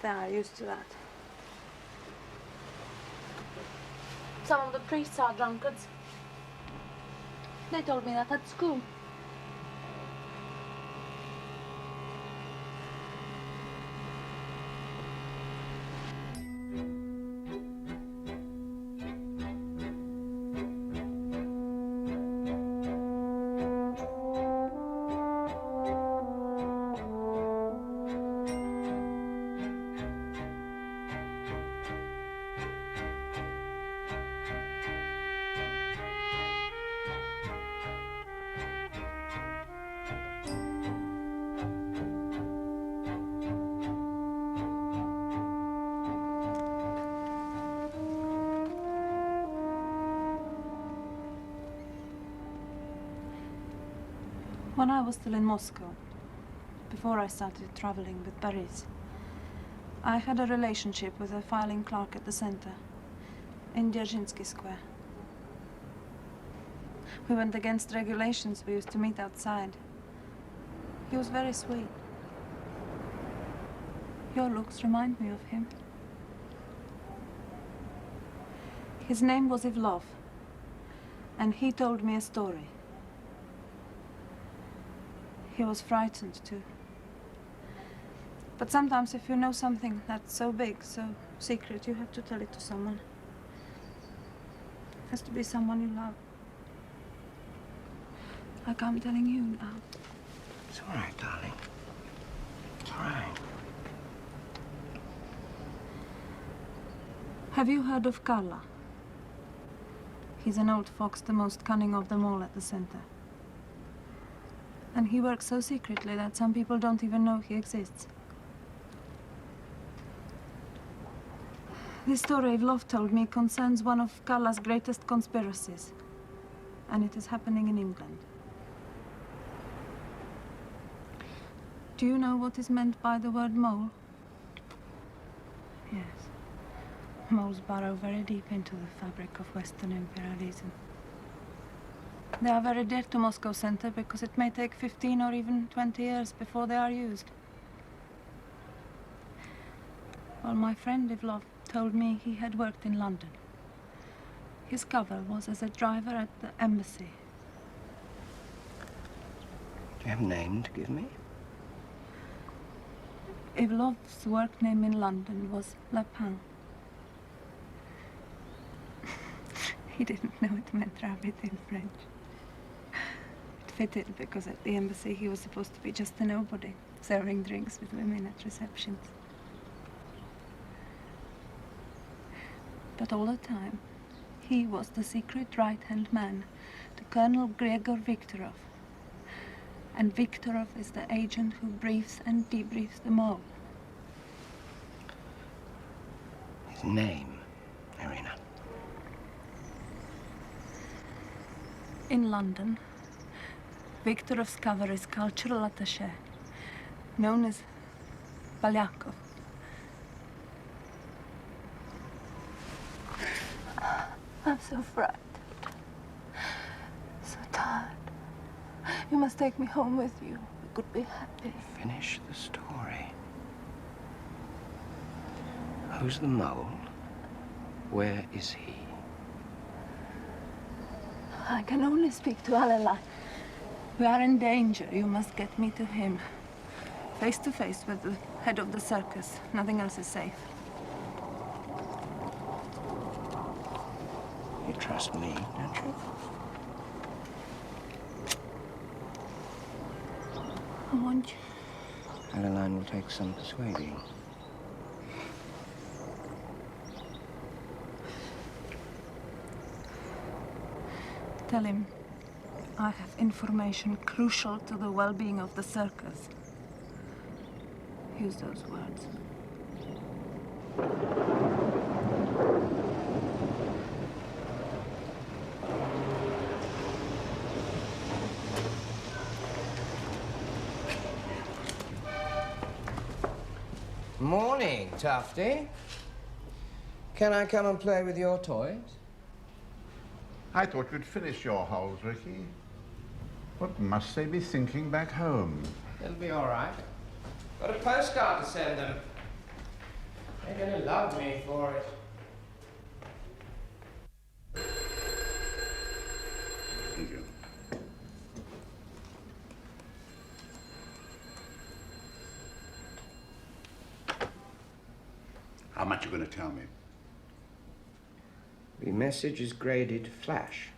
They are used to that. Some of the priests are drunkards. They told me that at school. When I was still in Moscow, before I started traveling with Paris, I had a relationship with a filing clerk at the center, in Dzerzhinsky Square. We went against regulations. We used to meet outside. He was very sweet. Your looks remind me of him. His name was Ivlov, and he told me a story. He was frightened, too. But sometimes if you know something that's so big, so secret, you have to tell it to someone. It has to be someone you love. Like I'm telling you now. It's all right, darling. It's all right. Have you heard of Carla? He's an old fox, the most cunning of them all at the center. And he works so secretly that some people don't even know he exists. The story Ivlov told me concerns one of Carla's greatest conspiracies. And it is happening in England. Do you know what is meant by the word mole? Yes. Moles burrow very deep into the fabric of Western imperialism. They are very dear to Moscow Center because it may take 15 or even 20 years before they are used. Well, my friend Ivlov told me he had worked in London. His cover was as a driver at the embassy. Do you have a name to give me? Ivlov's work name in London was Lapin. He didn't know it meant rabbit in French. It fitted because at the embassy he was supposed to be just a nobody, serving drinks with women at receptions. But all the time, he was the secret right-hand man to Colonel Gregor Viktorov. And Viktorov is the agent who briefs and debriefs them all. His name, Irina. In London, Viktorov's cover is cultural attaché, known as Polyakov. I'm so frightened, so tired. You must take me home with you. We could be happy. Finish the story. Who's the mole? Where is he? I can only speak to Alelai. We are in danger. You must get me to him. Face to face with the head of the circus. Nothing else is safe. You trust me, don't you? I want you. Adeline will take some persuading. Tell him I have information crucial to the well-being of the circus. Use those words. Morning, Tufty. Can I come and play with your toys? I thought you'd finish your holes, Ricky. What must they be thinking back home? They'll be all right. Got a postcard to send them. They're gonna love me for it. Thank you. How much you going to tell me? The message is graded flash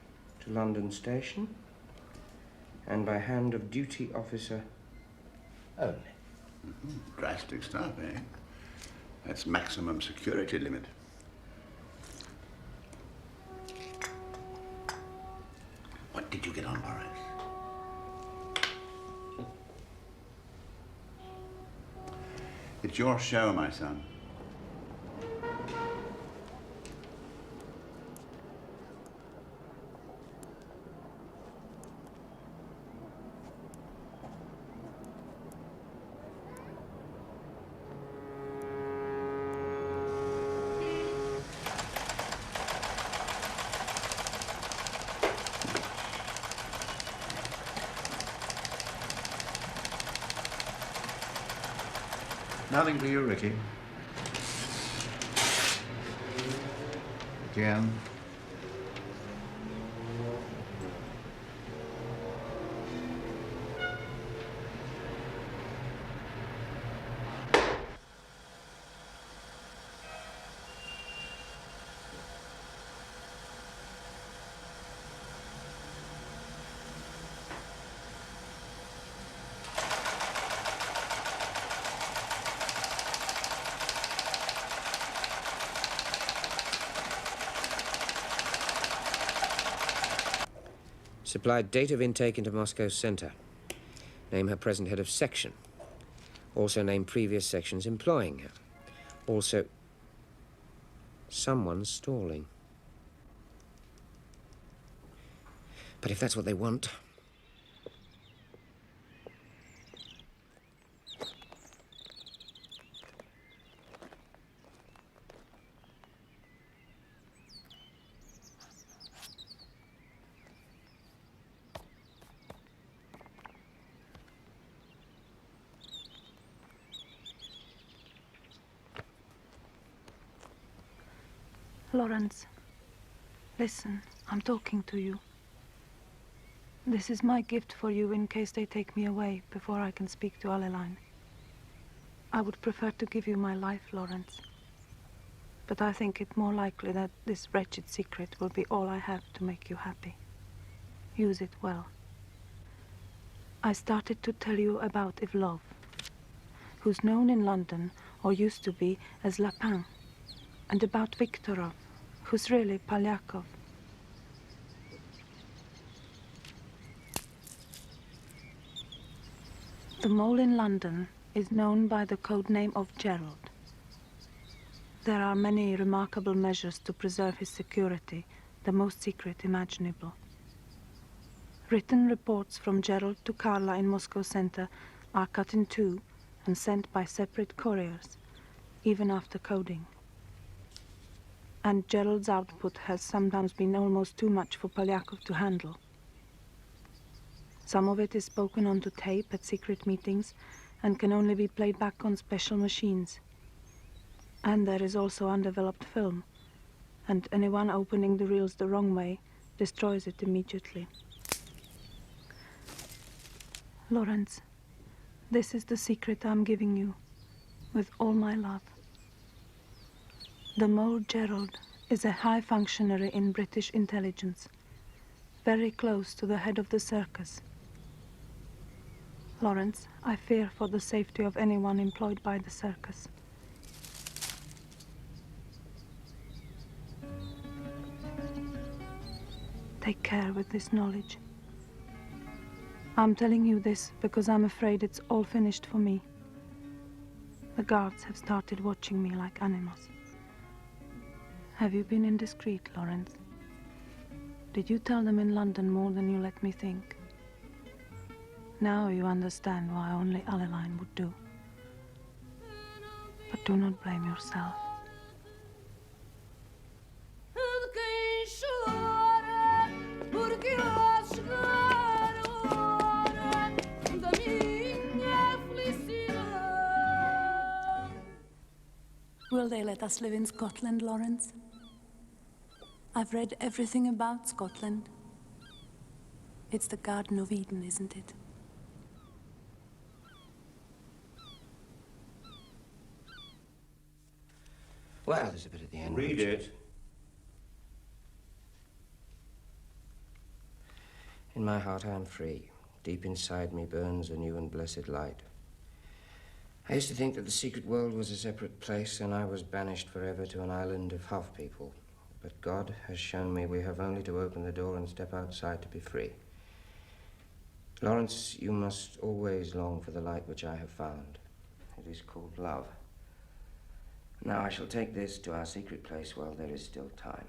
to London Station and by hand of duty officer only. Drastic stuff, eh? That's maximum security limit. What did you get on Boris? It's your show, my son. Nothing for you, Ricky. Again. Supplied date of intake into Moscow Center. Name her present head of section. Also name previous sections employing her. Also... someone's stalling. But if that's what they want... Lawrence, listen, I'm talking to you. This is my gift for you in case they take me away before I can speak to Alleline. I would prefer to give you my life, Lawrence. But I think it more likely that this wretched secret will be all I have to make you happy. Use it well. I started to tell you about Ivlov, who's known in London, or used to be, as Lapin, and about Viktorov, who's really Polyakov. The mole in London is known by the code name of Gerald. There are many remarkable measures to preserve his security, the most secret imaginable. Written reports from Gerald to Carla in Moscow Center are cut in two and sent by separate couriers, even after coding. And Gerald's output has sometimes been almost too much for Polyakov to handle. Some of it is spoken onto tape at secret meetings and can only be played back on special machines. And there is also undeveloped film, and anyone opening the reels the wrong way destroys it immediately. Lawrence, this is the secret I'm giving you, with all my love. The mole Gerald is a high functionary in British intelligence, very close to the head of the circus. Lawrence, I fear for the safety of anyone employed by the circus. Take care with this knowledge. I'm telling you this because I'm afraid it's all finished for me. The guards have started watching me like animals. Have you been indiscreet, Lawrence? Did you tell them in London more than you let me think? Now you understand why only Alleline would do. But do not blame yourself. Will they let us live in Scotland, Lawrence? I've read everything about Scotland. It's the Garden of Eden, isn't it? Well, there's a bit at the end. Read it. In my heart I am free. Deep inside me burns a new and blessed light. I used to think that the secret world was a separate place and I was banished forever to an island of half people. But God has shown me we have only to open the door and step outside to be free. Lawrence, you must always long for the light which I have found. It is called love. Now I shall take this to our secret place while there is still time.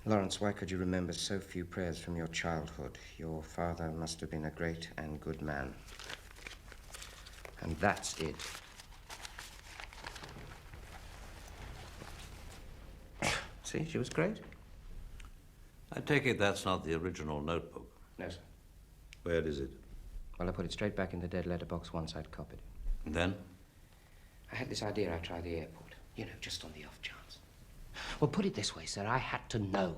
Lawrence, why could you remember so few prayers from your childhood? Your father must have been a great and good man. And that's it. See, she was great. I take it that's not the original notebook. No, sir. Where is it? Well, I put it straight back in the dead letter box once I'd copied it. And then? I had this idea I'd try the airport. You know, just on the off chance. Well, put it this way, sir, I had to know.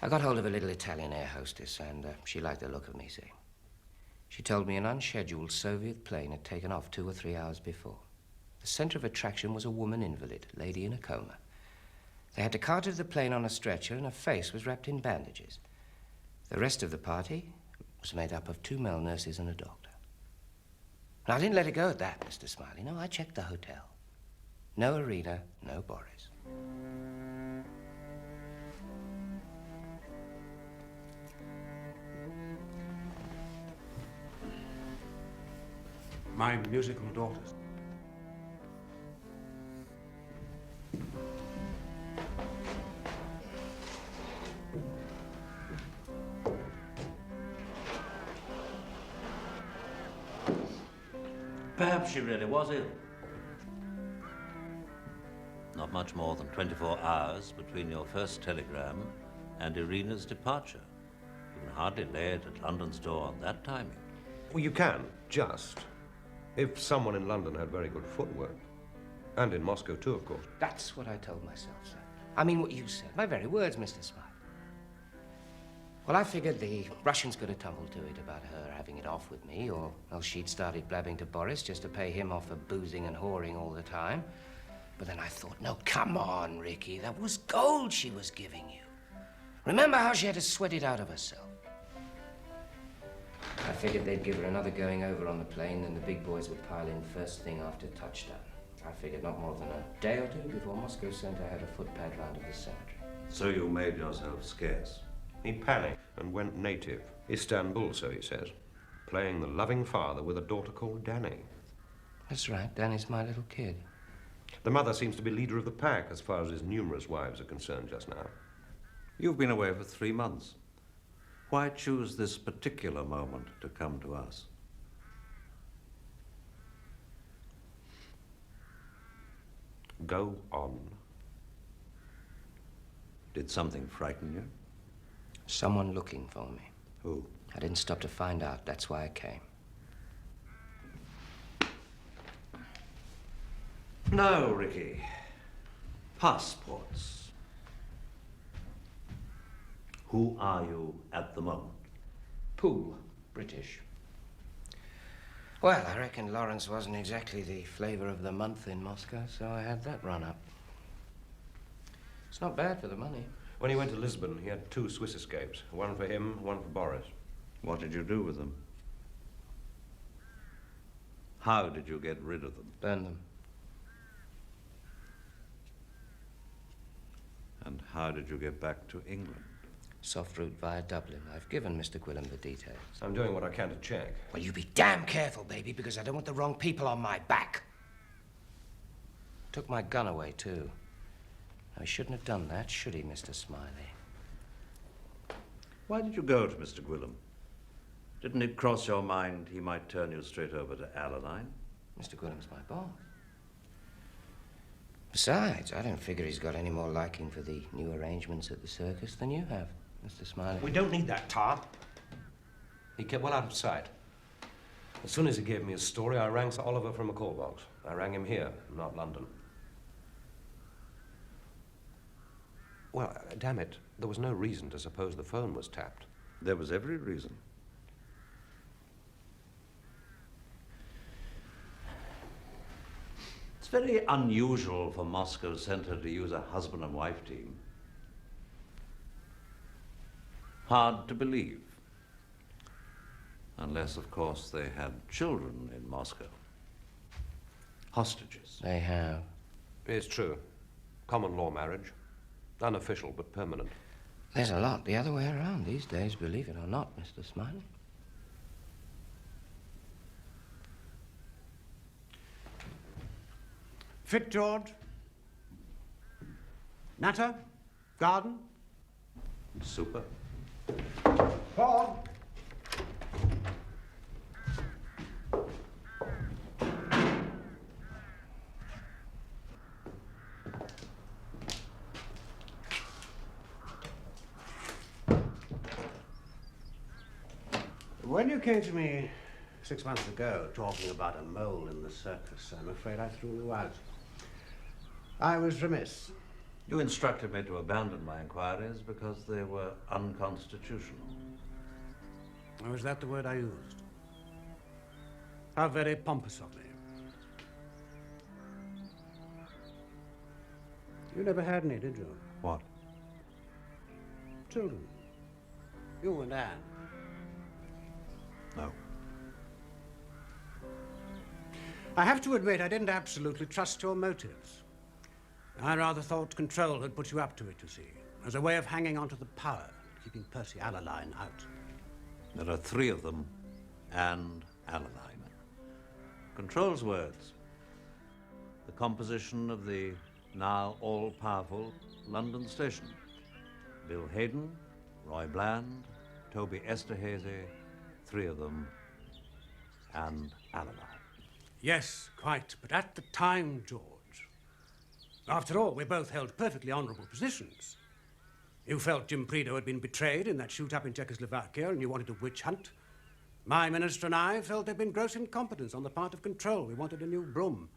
I got hold of a little Italian air hostess, and she liked the look of me, see. She told me an unscheduled Soviet plane had taken off 2 or 3 hours before. The center of attraction was a woman invalid, a lady in a coma. They had to cart her to the plane on a stretcher, and her face was wrapped in bandages. The rest of the party was made up of 2 male nurses and a doctor. And I didn't let it go at that, Mr. Smiley. No, I checked the hotel. No arena, no Boris. My musical daughters. Perhaps she really was ill. Not much more than 24 hours between your first telegram and Irina's departure. You can hardly lay it at London's door on that timing. Well, you can, just. If someone in London had very good footwork. And in Moscow, too, of course. That's what I told myself, sir. I mean what you said. My very words, Mr. Smiley. Well, I figured the Russians could have tumbled to it about her having it off with me, or else she'd started blabbing to Boris just to pay him off for boozing and whoring all the time. But then I thought, no, come on, Ricky. That was gold she was giving you. Remember how she had to sweat it out of herself? I figured they'd give her another going over on the plane, then the big boys would pile in first thing after touchdown. I figured not more than a day or two before Moscow sent her had a footpad round of the cemetery. So you made yourself scarce. He panicked and went native. Istanbul, so he says. Playing the loving father with a daughter called Danny. That's right, Danny's my little kid. The mother seems to be leader of the pack as far as his numerous wives are concerned just now. You've been away for 3 months. Why choose this particular moment to come to us? Go on. Did something frighten you? Someone looking for me. Who? I didn't stop to find out. That's why I came. No, Ricky. Passports. Who are you at the moment? Pooh, British. Well, I reckon Lawrence wasn't exactly the flavor of the month in Moscow, so I had that run up. It's not bad for the money. When he went to Lisbon, he had 2 Swiss escapes. One for him, one for Boris. What did you do with them? How did you get rid of them? Burn them. And how did you get back to England? Soft route via Dublin. I've given Mr. Quillam the details. I'm doing what I can to check. Well, you be damn careful, baby, because I don't want the wrong people on my back. Took my gun away, too. Now, he shouldn't have done that, should he, Mr. Smiley? Why did you go to Mr. Quillam? Didn't it cross your mind he might turn you straight over to Alaline? Mr. Quillam's my boss. Besides, I don't figure he's got any more liking for the new arrangements at the circus than you have, Mr. Smiley. We don't need that, Tar. He kept well out of sight. As soon as he gave me his story, I rang Sir Oliver from a call box. I rang him here, not London. Well, damn it, there was no reason to suppose the phone was tapped. There was every reason. It's very unusual for Moscow Center to use a husband and wife team. Hard to believe. Unless, of course, they had children in Moscow. Hostages. They have. It's true. Common law marriage. Unofficial, but permanent. There's a lot the other way around these days, believe it or not, Mr. Smiley. Fit, George? Natter? Garden? Super. Paul? When you came to me 6 months ago talking about a mole in the circus, I'm afraid I threw you out. I was remiss. You instructed me to abandon my inquiries because they were unconstitutional. Oh, is that the word I used? How very pompous of me. You never had any, did you? What? Children. You and Anne. No. I have to admit I didn't absolutely trust your motives. I rather thought Control had put you up to it, you see, as a way of hanging on to the power, keeping Percy Alaline out. There are 3 of them, and Alaline. Control's words. The composition of the now all-powerful London station. Bill Hayden, Roy Bland, Toby Esterhazy, 3 of them, and Alaline. Yes, quite, but at the time, George. After all, we both held perfectly honourable positions. You felt Jim Prideaux had been betrayed in that shoot-up in Czechoslovakia and you wanted a witch hunt. My minister and I felt there'd been gross incompetence on the part of Control. We wanted a new broom.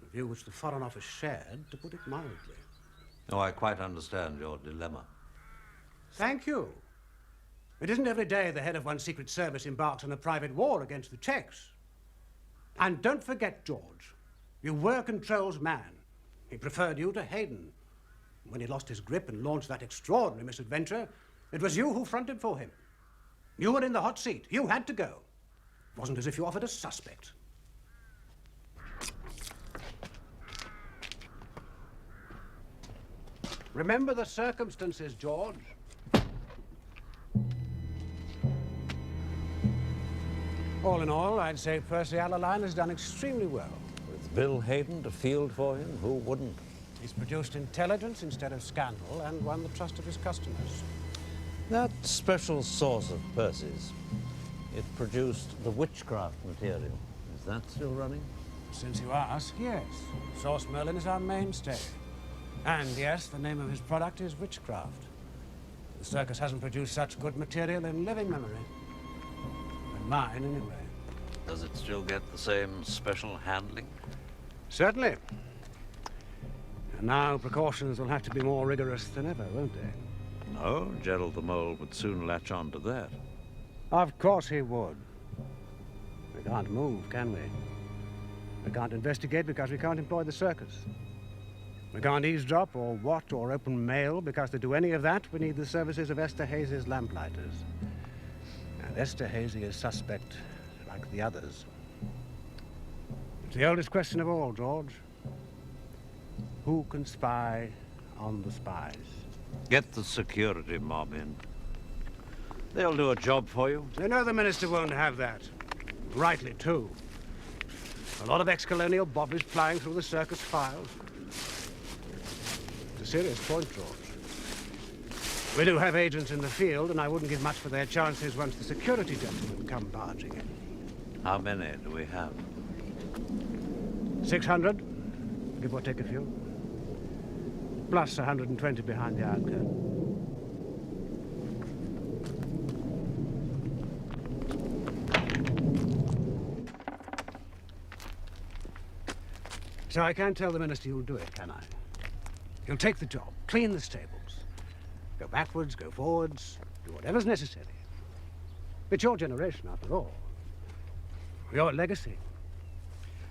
A view which the Foreign Office shared, to put it mildly. Oh, I quite understand your dilemma. Thank you. It isn't every day the head of one's secret service embarks on a private war against the Czechs. And don't forget, George, you were Control's man. He preferred you to Hayden. When he lost his grip and launched that extraordinary misadventure, it was you who fronted for him. You were in the hot seat. You had to go. It wasn't as if you offered a suspect. Remember the circumstances, George. All in all, I'd say Percy Alaline has done extremely well. With Bill Hayden to field for him, who wouldn't? He's produced intelligence instead of scandal and won the trust of his customers. That special sauce of Percy's, it produced the witchcraft material. Is that still running? Since you ask, yes. Sauce Merlin is our mainstay. And yes, the name of his product is witchcraft. The circus hasn't produced such good material in living memory. And mine, anyway. Does it still get the same special handling? Certainly. And now precautions will have to be more rigorous than ever, won't they? No, Gerald the Mole would soon latch on to that. Of course he would. We can't move, can we? We can't investigate because we can't employ the circus. We can't eavesdrop or watch or open mail because to do any of that, we need the services of Esterhazy's lamplighters. And Esterhazy is suspect like the others. It's the oldest question of all, George. Who can spy on the spies? Get the security mob in. They'll do a job for you. You know the minister won't have that. Rightly, too. A lot of ex-colonial bobbies flying through the circus files. It's a serious point, George. We do have agents in the field, and I wouldn't give much for their chances once the security gentlemen come barging in. How many do we have? 600, give or take a few. Plus 120 behind the Iron Curtain. So I can't tell the minister you'll do it, can I? You'll take the job, clean the stables. Go backwards, go forwards, do whatever's necessary. It's your generation, after all. Your legacy.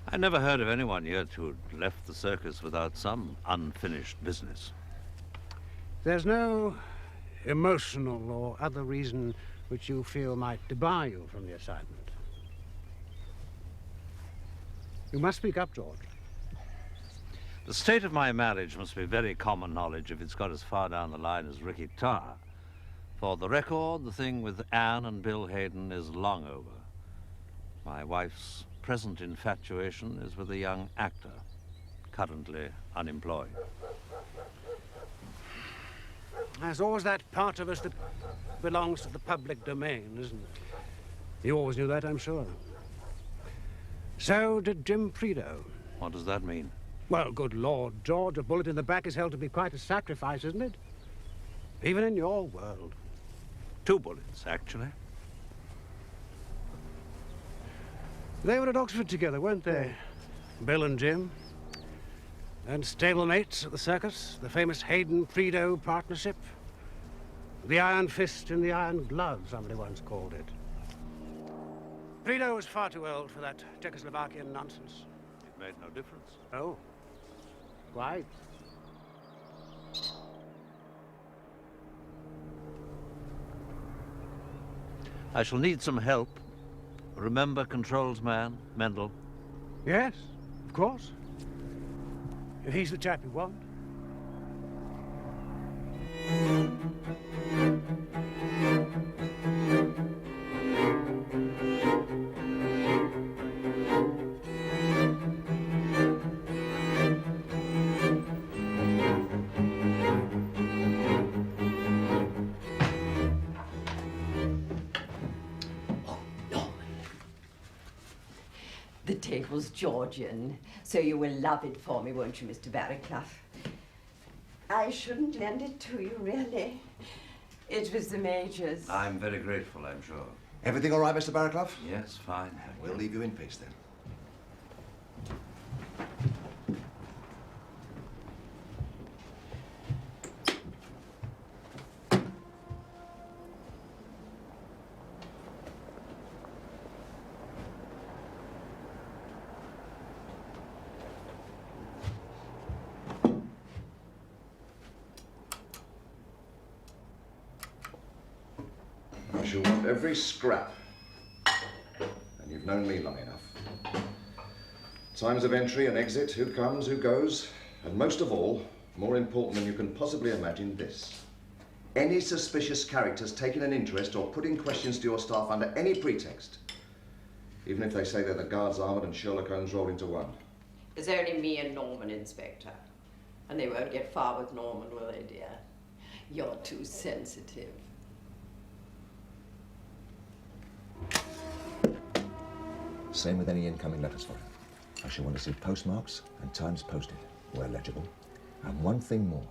I never heard of anyone yet who'd left the circus without some unfinished business. There's no emotional or other reason which you feel might debar you from the assignment. You must speak up, George. The state of my marriage must be very common knowledge if it's got as far down the line as Ricky Tarr. For the record, the thing with Anne and Bill Hayden is long over. My wife's present infatuation is with a young actor, currently unemployed. There's always that part of us that belongs to the public domain, isn't it? You always knew that, I'm sure. So did Jim Prideaux. What does that mean? Well, good Lord, George, a bullet in the back is held to be quite a sacrifice, isn't it? Even in your world. 2 bullets, actually. They were at Oxford together, weren't they? Bill and Jim. And stablemates at the circus, the famous Hayden-Prideaux partnership. The iron fist in the iron glove, somebody once called it. Prideaux was far too old for that Czechoslovakian nonsense. It made no difference. Oh, quite. I shall need some help. Remember Control's man, Mendel? Yes, of course. If he's the chap you want. The table's Georgian, so you will love it for me, won't you, Mr. Barraclough? I shouldn't lend it to you, really. It was the Major's. I'm very grateful, I'm sure. Everything all right, Mr. Barraclough? Yes, fine. We'll leave you in peace, then. I shall want every scrap. And you've known me long enough. Times of entry and exit, who comes, who goes, and most of all, more important than you can possibly imagine, this. Any suspicious characters taking an interest or putting questions to your staff under any pretext. Even if they say they're the Guards Armoured and Sherlock Holmes rolled into one. There's only me and Norman, Inspector. And they won't get far with Norman, will they, dear? You're too sensitive. Same with any incoming letters for him. I shall want to see postmarks and times posted, where legible. And one thing more.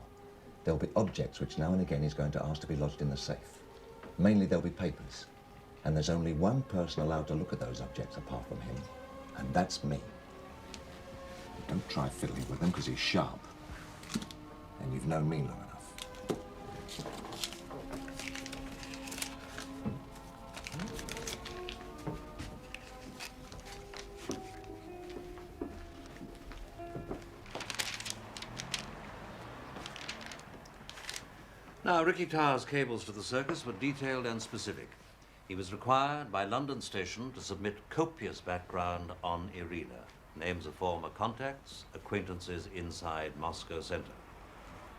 There'll be objects which now and again he's going to ask to be lodged in the safe. Mainly there'll be papers. And there's only one person allowed to look at those objects apart from him, and that's me. Don't try fiddling with him, because he's sharp. And you've known me long enough. Now, Ricky Tarr's cables to the circus were detailed and specific. He was required by London Station to submit copious background on Irina, names of former contacts, acquaintances inside Moscow Center.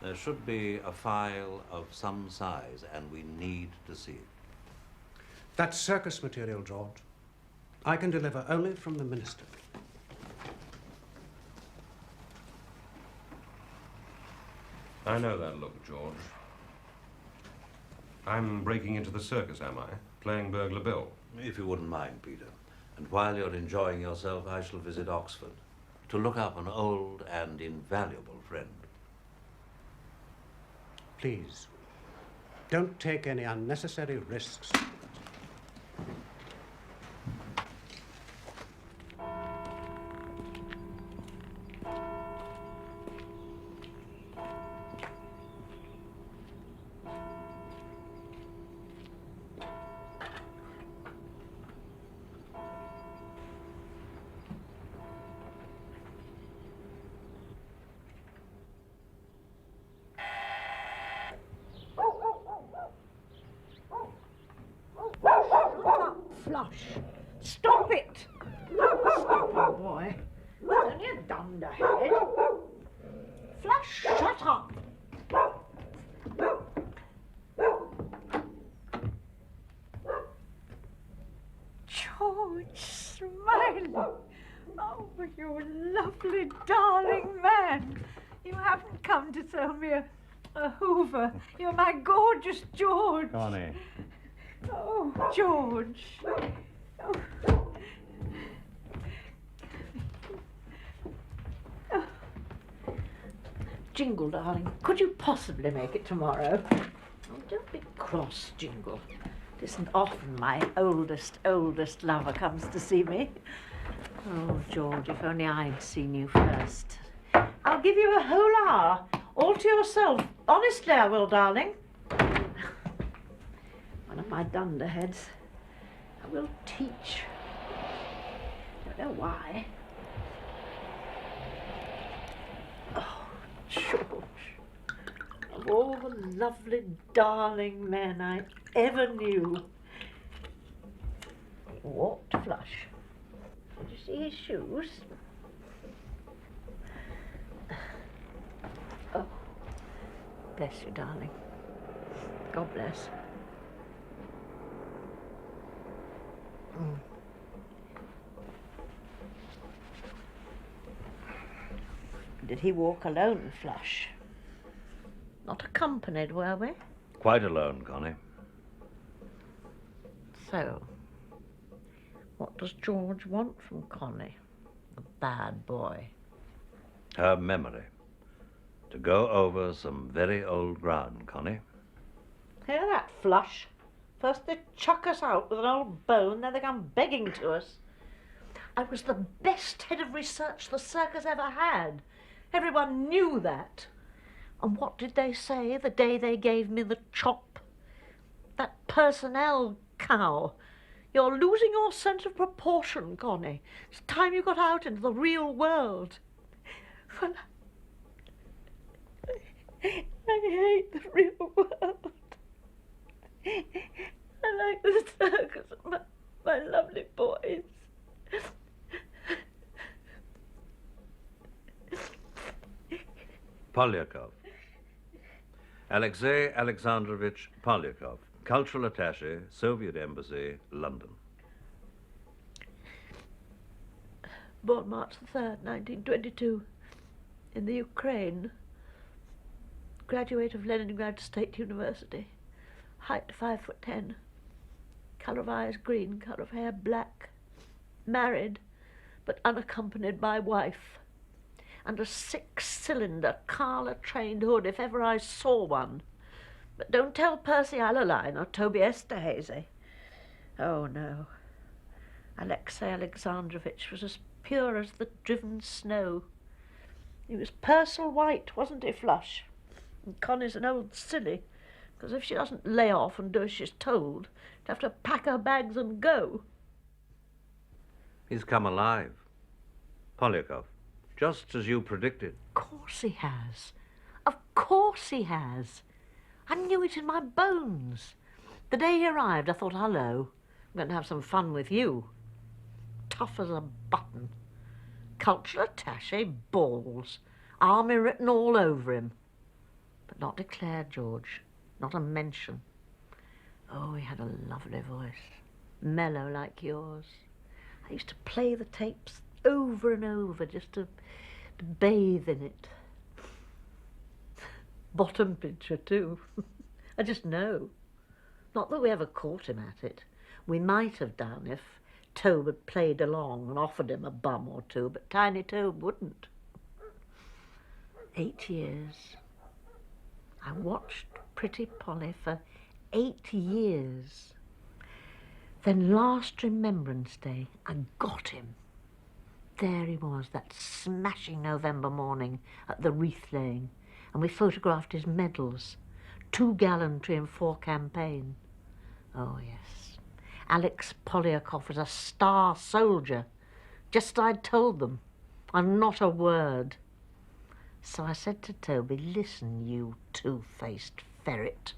There should be a file of some size, and we need to see it. That's circus material, George. I can deliver only from the Minister. I know that look, George. I'm breaking into the circus, am I? Playing burglar Bill? If you wouldn't mind, Peter. And while you're enjoying yourself, I shall visit Oxford to look up an old and invaluable friend. Please, don't take any unnecessary risks. Flush. Stop it! Stop, old boy. It's only a dunderhead. Flush, shut up. George Smiley. Oh, you lovely, darling man. You haven't come to sell me a Hoover. You're my gorgeous George. Connie. Oh, George. Oh. Oh. Jingle, darling, could you possibly make it tomorrow? Oh, don't be cross, Jingle. It isn't often my oldest lover comes to see me. Oh, George, if only I'd seen you first. I'll give you a whole hour, all to yourself. Honestly, I will, darling. One of my dunderheads. I will teach. Don't know why. Oh, George. Of all the lovely, darling men I ever knew. He walked flush. Did you see his shoes? Bless you, darling. God bless. Did he walk alone, Flush? Not accompanied, were we? Quite alone, Connie. So, what does George want from Connie, the bad boy? Her memory. To go over some very old ground, Connie. Hear that, Flush? First they chuck us out with an old bone, then they come begging to us. I was the best head of research the circus ever had. Everyone knew that. And what did they say the day they gave me the chop? That personnel cow. You're losing your sense of proportion, Connie. It's time you got out into the real world. Well, I hate the real world. I like the circus and my lovely boys. Polyakov. Alexei Alexandrovich Polyakov, Cultural Attaché, Soviet Embassy, London. Born March the 3rd, 1922, in the Ukraine. Graduate of Leningrad State University. Height 5'10". Colour of eyes green, colour of hair black. Married, but unaccompanied by wife. And a 6-cylinder Carla-trained hood, if ever I saw one. But don't tell Percy Alaline or Toby Esterhazy. Oh, no. Alexei Alexandrovich was as pure as the driven snow. He was Purcell White, wasn't he, Flush? And Connie's an old silly, because if she doesn't lay off and do as she's told, she'd have to pack her bags and go. He's come alive. Polyakov, just as you predicted. Of course he has. Of course he has. I knew it in my bones. The day he arrived, I thought, hello, I'm going to have some fun with you. Tough as a button. Cultural attaché, balls. Army written all over him. But not declared, George. Not a mention. Oh, he had a lovely voice. Mellow like yours. I used to play the tapes over and over just to bathe in it. Bottom picture, too. I just know. Not that we ever caught him at it. We might have done if Tobe had played along and offered him a bum or two, but Tiny Tobe wouldn't. 8 years. I watched Pretty Polly for 8 years. Then last Remembrance Day, I got him. There he was, that smashing November morning at the wreath laying, and we photographed his medals. 2 gallantry and 4 campaign. Oh, yes. Alex Polyakov was a star soldier. Just as I'd told them, and not a word. So I said to Toby, listen, you two-faced ferret.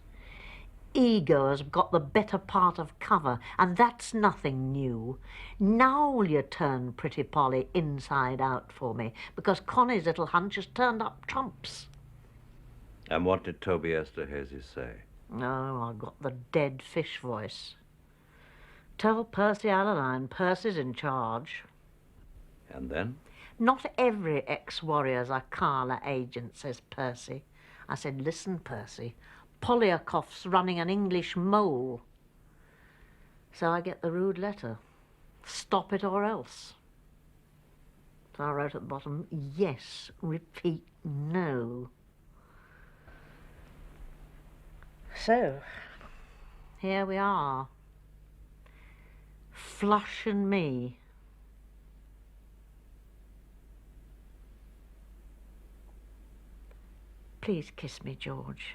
Ego has got the better part of cover, and that's nothing new. Now will you turn Pretty Polly inside out for me, because Connie's little hunch has turned up trumps. And what did Toby Esterhazy say? Oh, I got the dead fish voice. Tell Percy Alaline, Percy's in charge. And then? Not every ex-warrior's a Carla agent, says Percy. I said, listen, Percy, Polyakov's running an English mole. So I get the rude letter. Stop it or else. So I wrote at the bottom, yes, repeat, no. So, here we are. Flush and me. Please kiss me, George.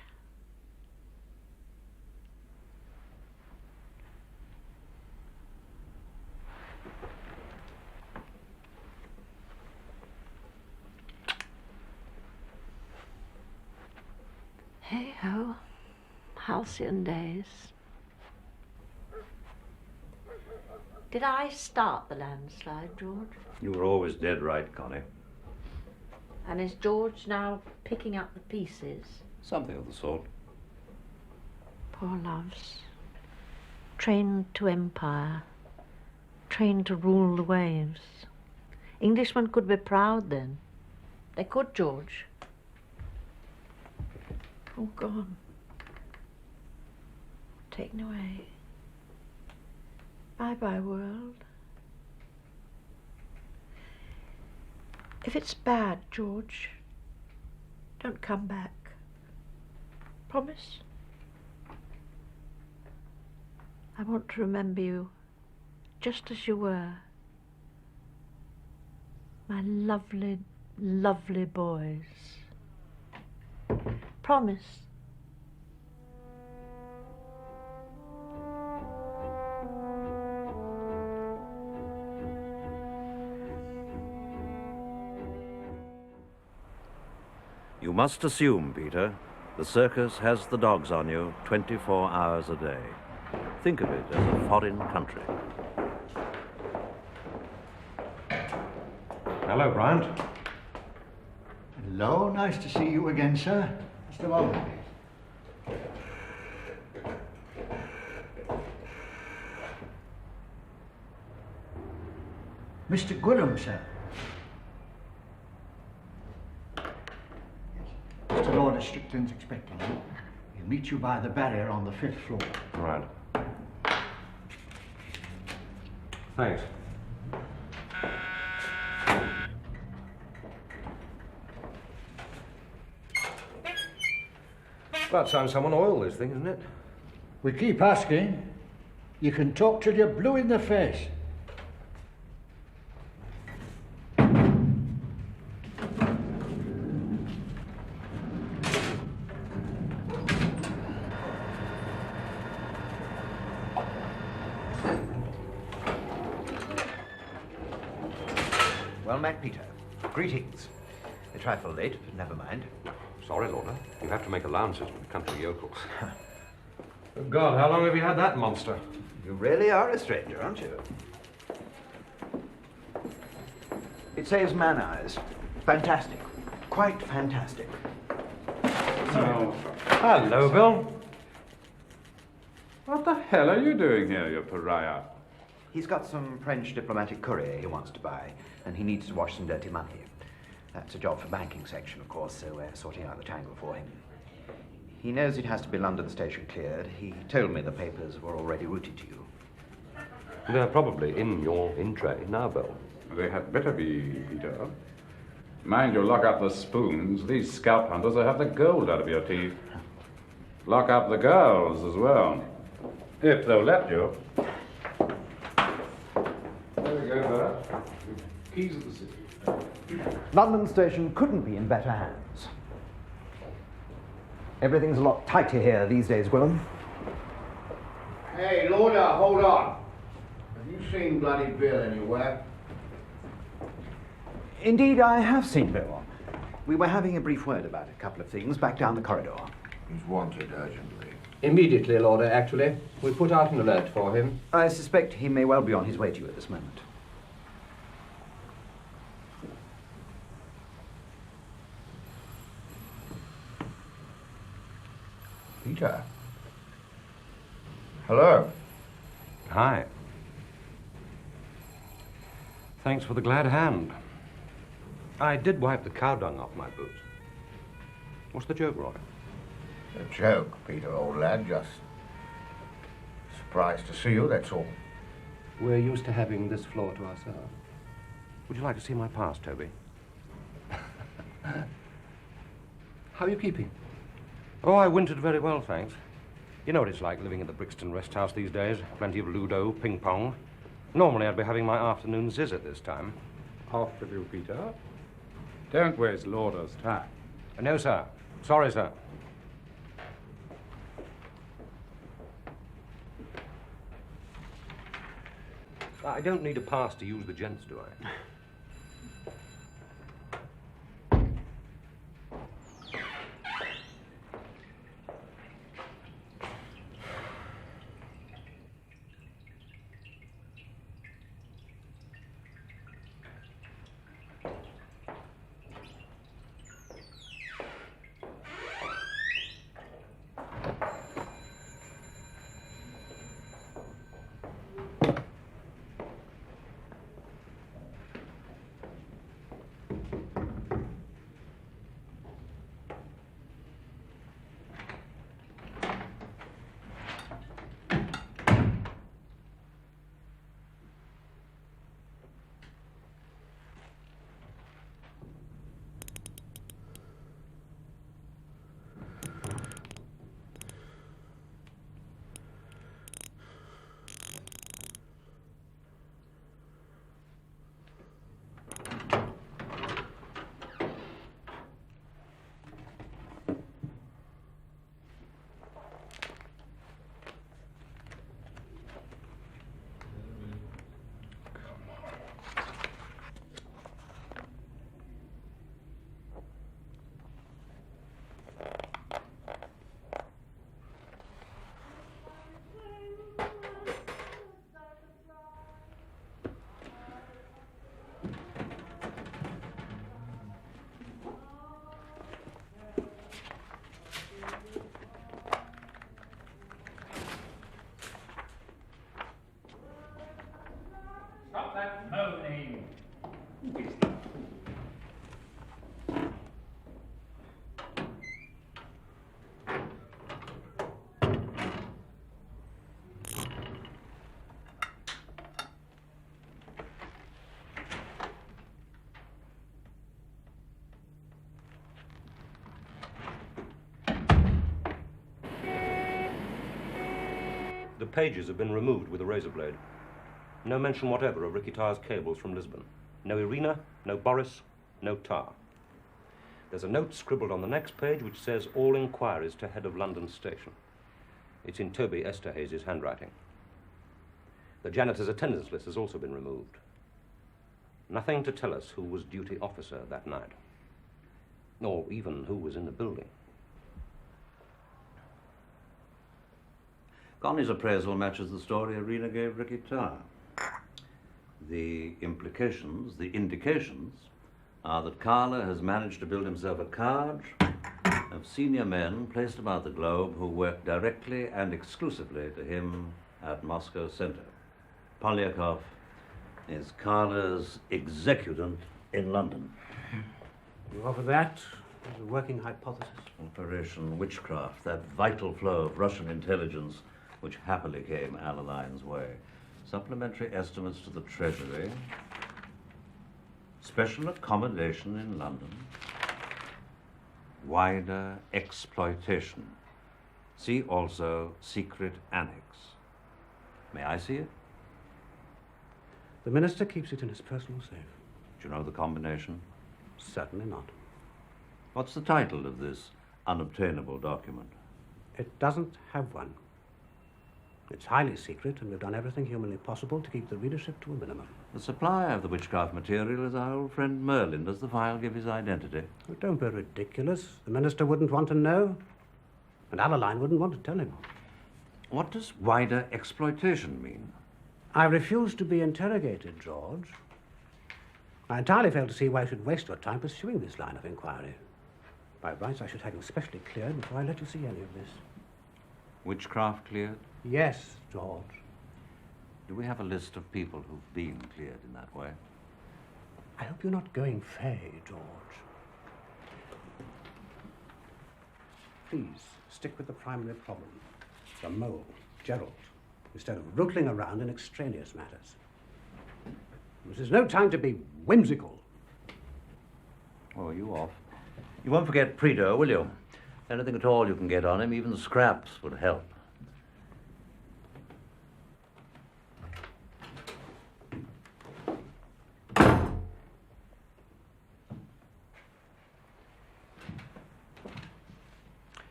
Hey-ho, halcyon days. Did I start the landslide, George? You were always dead right, Connie. And is George now picking up the pieces? Something of the sort. Poor loves. Trained to empire. Trained to rule the waves. Englishmen could be proud then. They could, George. All gone. Taken away. Bye-bye, world. If it's bad, George, don't come back. Promise? I want to remember you just as you were. My lovely, lovely boys. Promise. You must assume, Peter, the circus has the dogs on you 24 hours a day. Think of it as a foreign country. Hello, Bryant. Hello, nice to see you again, sir. Just a moment. Mr. Gwilym, sir. Mr. Lord Strickland's expecting you. He'll meet you by the barrier on the 5th floor. Right. Thanks. About time someone oiled this thing, isn't it? We keep asking. You can talk till you're blue in the face. Well met, Peter. Greetings. A trifle late, but never mind. Sorry, Lorna. You have to make allowances for the country yokels. Good God, how long have you had that monster? You really are a stranger, aren't you? It saves man eyes. Fantastic. Quite fantastic. Oh. Hello, Bill. What the hell are you doing here, you pariah? He's got some French diplomatic courier he wants to buy, and he needs to wash some dirty money. That's a job for banking section, of course, so we're sorting out the tangle for him. He knows it has to be London station cleared. He told me the papers were already routed to you. They're probably in your in-tray now, Bill. They had better be, Peter. Mind you, lock up the spoons. These scalp hunters will have the gold out of your teeth. Lock up the girls as well, if they'll let you. There we go, Bert. Keys of the city. London station couldn't be in better hands. Everything's a lot tighter here these days, Gwilym. Hey, Lorda, hold on. Have you seen Bloody Bill anywhere? Indeed, I have seen Bill. We were having a brief word about a couple of things back down the corridor. He's wanted urgently. Immediately, Lorda, actually. We put out an alert for him. I suspect he may well be on his way to you at this moment. Peter? Hello. Hi. Thanks for the glad hand. I did wipe the cow dung off my boots. What's the joke, Roy? A joke, Peter, old lad. Just surprised to see you, that's all. We're used to having this floor to ourselves. Would you like to see my past, Toby? How are you keeping? Oh, I wintered very well, thanks. You know what it's like living at the Brixton Rest House these days. Plenty of Ludo, ping-pong. Normally I'd be having my afternoon ziz at this time. Off with you, Peter. Don't waste Lauder's time. No, sir. Sorry, sir. I don't need a pass to use the gents, do I? The pages have been removed with a razor blade. No mention whatever of Ricky Tar's cables from Lisbon. No Irina, no Boris, no Tar. There's a note scribbled on the next page which says all inquiries to head of London station. It's in Toby Esterhazy's handwriting. The janitor's attendance list has also been removed. Nothing to tell us who was duty officer that night, or even who was in the building. Connie's appraisal matches the story Irina gave Ricky Tar. The implications, the indications, are that Carla has managed to build himself a cadre of senior men placed about the globe who work directly and exclusively to him at Moscow Center. Polyakov is Carla's executant in London. You offer that as a working hypothesis? Operation Witchcraft, that vital flow of Russian intelligence which happily came Alaline's way. Supplementary estimates to the Treasury, special accommodation in London, wider exploitation. See also secret annex. May I see it? The minister keeps it in his personal safe. Do you know the combination? Certainly not. What's the title of this unobtainable document? It doesn't have one. It's highly secret, and we've done everything humanly possible to keep the readership to a minimum. The supplier of the witchcraft material is our old friend Merlin. Does the file give his identity? Oh, don't be ridiculous. The minister wouldn't want to know, and Alaline wouldn't want to tell him. What does wider exploitation mean? I refuse to be interrogated, George. I entirely fail to see why I should waste your time pursuing this line of inquiry. By rights, I should have you specially cleared before I let you see any of this. Witchcraft cleared? Yes, George. Do we have a list of people who've been cleared in that way? I hope you're not going fey, George. Please, stick with the primary problem. The mole, Gerald, instead of rootling around in extraneous matters. This is no time to be whimsical. Oh, you off. You won't forget Preto, will you? Anything at all you can get on him, even scraps would help.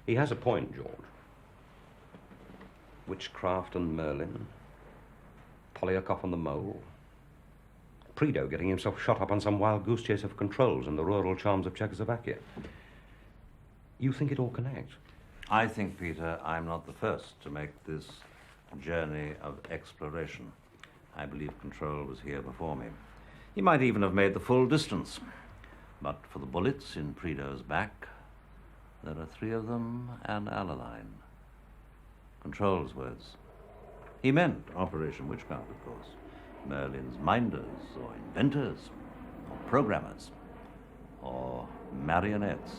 He has a point, George. Witchcraft and Merlin, Polyakov and the mole, Preto getting himself shot up on some wild goose chase of controls in the rural charms of Czechoslovakia. You think it all connects? I think, Peter, I'm not the first to make this journey of exploration. I believe Control was here before me. He might even have made the full distance. But for the bullets in Preto's back, there are 3 of them and Alaline. Control's words. He meant Operation Witchcraft, of course. Merlin's minders, or inventors, or programmers, or marionettes,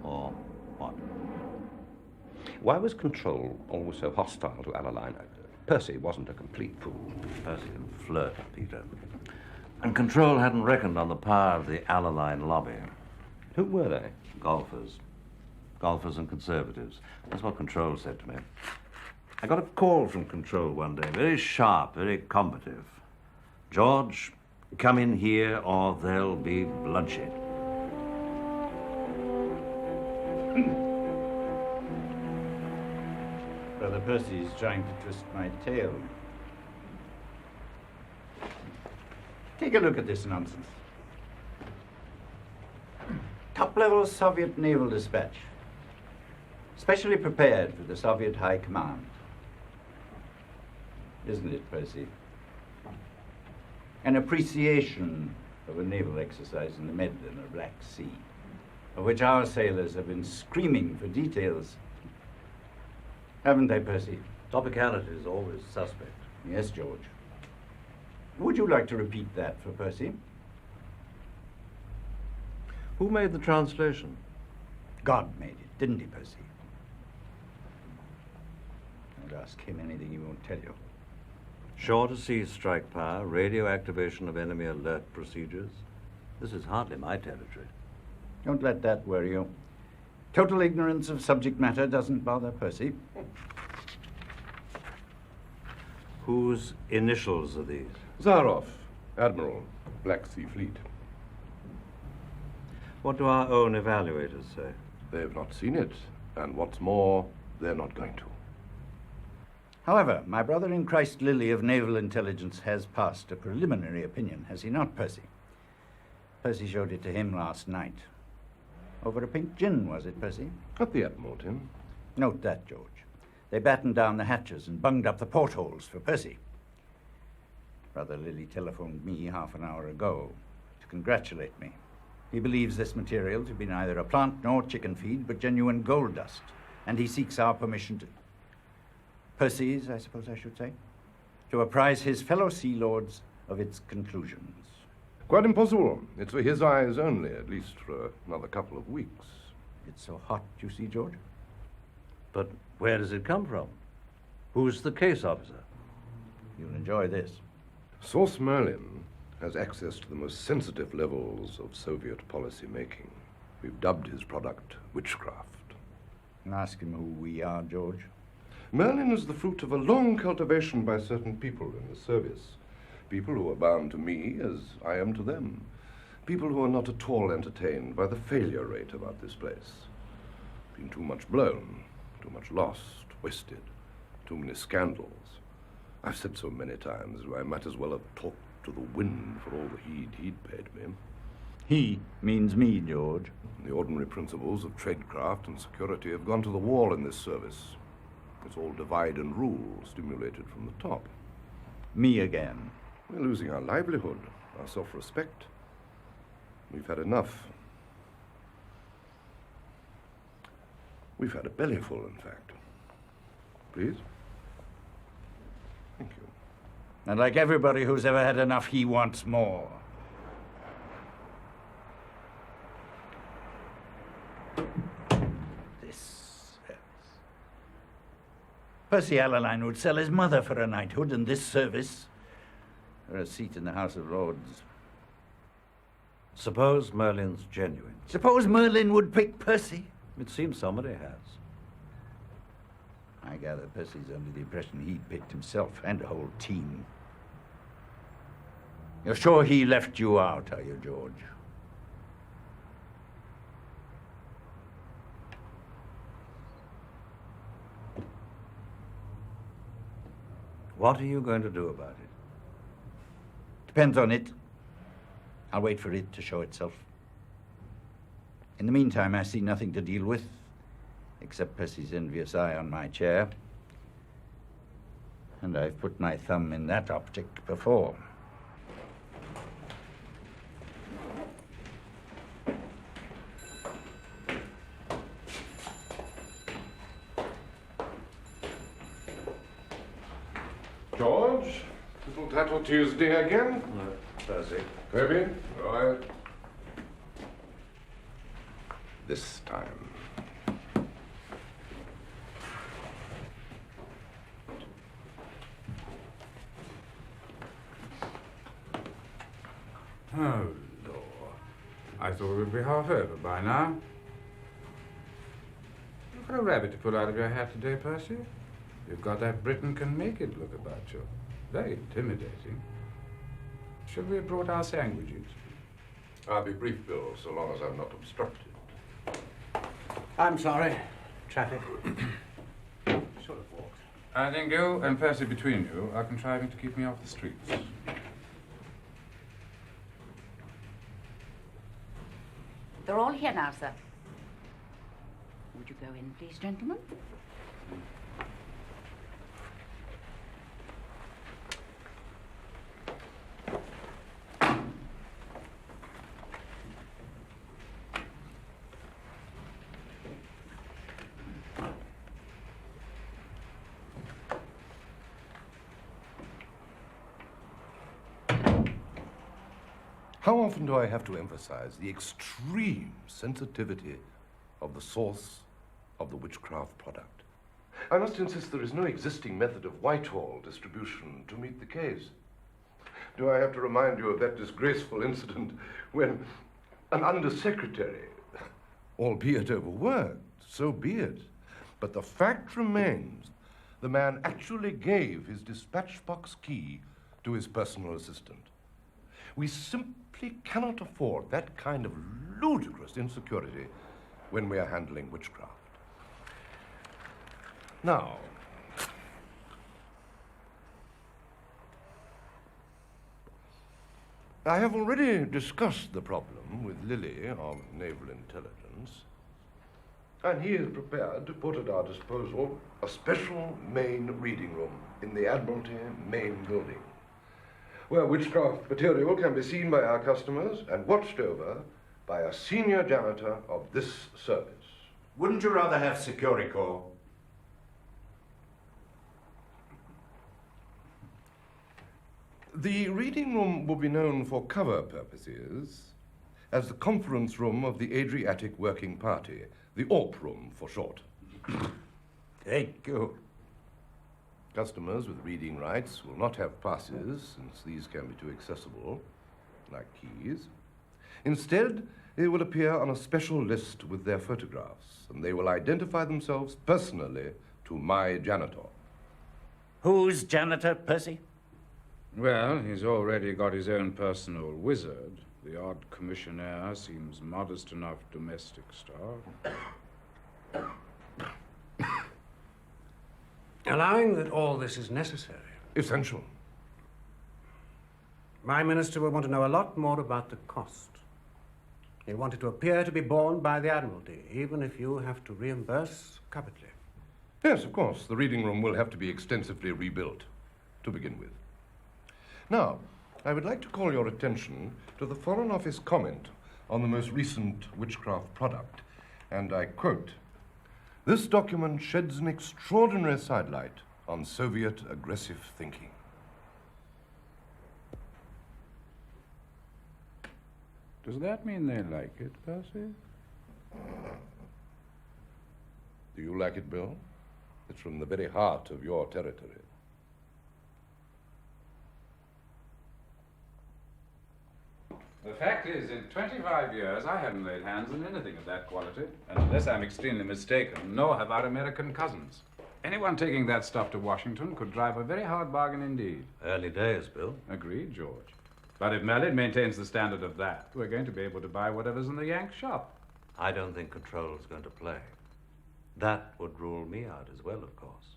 or what? Why was Control always so hostile to Alaline? Percy wasn't a complete fool. Percy can flirt, Peter. And Control hadn't reckoned on the power of the Alaline lobby. Who were they? Golfers. Golfers and conservatives. That's what Control said to me. I got a call from Control one day, very sharp, very combative. George, come in here or there'll be bloodshed. Brother Percy is trying to twist my tail. Take a look at this nonsense. Top-level Soviet naval dispatch. Specially prepared for the Soviet High Command. Isn't it, Percy? An appreciation of a naval exercise in the Mediterranean or Black Sea, of which our sailors have been screaming for details. Haven't they, Percy? Topicality is always suspect. Yes, George. Would you like to repeat that for Percy? Who made the translation? God made it, didn't he, Percy? Don't ask him anything he won't tell you. Shore-to-sea strike power, radio activation of enemy alert procedures. This is hardly my territory. Don't let that worry you. Total ignorance of subject matter doesn't bother Percy. Whose initials are these? Zaroff, Admiral, Black Sea Fleet. What do our own evaluators say? They've not seen it, and what's more, they're not going to. However, my brother in Christ Lily of Naval Intelligence has passed a preliminary opinion, has he not, Percy? Percy showed it to him last night. Over a pink gin, was it, Percy? At the Admiral, Tim. Note that, George. They battened down the hatches and bunged up the portholes for Percy. Brother Lily telephoned me half an hour ago to congratulate me. He believes this material to be neither a plant nor chicken feed, but genuine gold dust, and he seeks our permission to... Percy's, I suppose I should say, to apprise his fellow Sea Lords of its conclusions. Quite impossible. It's for his eyes only, at least for another couple of weeks. It's so hot, you see, George. But where does it come from? Who's the case officer? You'll enjoy this. Source Merlin has access to the most sensitive levels of Soviet policy making. We've dubbed his product witchcraft. Ask him who we are, George. Merlin is the fruit of a long cultivation by certain people in the service. People who are bound to me as I am to them. People who are not at all entertained by the failure rate about this place. Been too much blown, too much lost, wasted, too many scandals. I've said so many times I might as well have talked to the wind for all the heed he'd paid me. He means me, George. The ordinary principles of tradecraft and security have gone to the wall in this service. It's all divide and rule, stimulated from the top. Me again. We're losing our livelihood, our self-respect. We've had enough. We've had a bellyful, in fact. Please? Thank you. And like everybody who's ever had enough, he wants more. Percy Allaline would sell his mother for a knighthood, and this service for a seat in the House of Lords. Suppose Merlin's genuine. Suppose Merlin would pick Percy. It seems somebody has. I gather Percy's under the impression he picked himself and a whole team. You're sure he left you out, are you, George? What are you going to do about it? Depends on it. I'll wait for it to show itself. In the meantime, I see nothing to deal with, except Percy's envious eye on my chair. And I've put my thumb in that optic before. George? Little Tattle Tuesday again? No, Percy. Kirby? All right. This time. Oh, Lord. I thought we'd be half over by now. You've got a rabbit to pull out of your hat today, Percy. You've got that Britain can make it look about you. Very intimidating. Should we have brought our sandwiches? I'll be brief, Bill, so long as I'm not obstructed. I'm sorry. Traffic. Should have walked. I think you and Percy between you are contriving to keep me off the streets. They're all here now, sir. Would you go in, please, gentlemen? How often do I have to emphasize the extreme sensitivity of the source of the witchcraft product? I must insist there is no existing method of Whitehall distribution to meet the case. Do I have to remind you of that disgraceful incident when an undersecretary, albeit overworked, so be it, but the fact remains the man actually gave his dispatch box key to his personal assistant. We simply cannot afford that kind of ludicrous insecurity when we are handling witchcraft. Now, I have already discussed the problem with Lilly of Naval Intelligence, and he is prepared to put at our disposal a special main reading room in the Admiralty main building, where witchcraft material can be seen by our customers and watched over by a senior janitor of this service. Wouldn't you rather have Securicor? The reading room will be known for cover purposes as the conference room of the Adriatic Working Party, the AWP room for short. Thank you. Customers with reading rights will not have passes, since these can be too accessible, like keys. Instead, they will appear on a special list with their photographs, and they will identify themselves personally to my janitor. Who's janitor, Percy? Well, he's already got his own personal wizard. The odd commissionaire seems modest enough domestic staff. Allowing that all this is necessary. Essential. My minister will want to know a lot more about the cost. He'll want it to appear to be borne by the Admiralty, even if you have to reimburse capitally. Yes, of course. The reading room will have to be extensively rebuilt, to begin with. Now, I would like to call your attention to the Foreign Office comment on the most recent witchcraft product, and I quote, "This document sheds an extraordinary sidelight on Soviet aggressive thinking." Does that mean they like it, Percy? Do you like it, Bill? It's from the very heart of your territory. The fact is, in 25 years, I haven't laid hands on anything of that quality. And unless I'm extremely mistaken, nor have our American cousins. Anyone taking that stuff to Washington could drive a very hard bargain indeed. Early days, Bill. Agreed, George. But if Merlin maintains the standard of that, we're going to be able to buy whatever's in the Yank shop. I don't think control is going to play. That would rule me out as well, of course.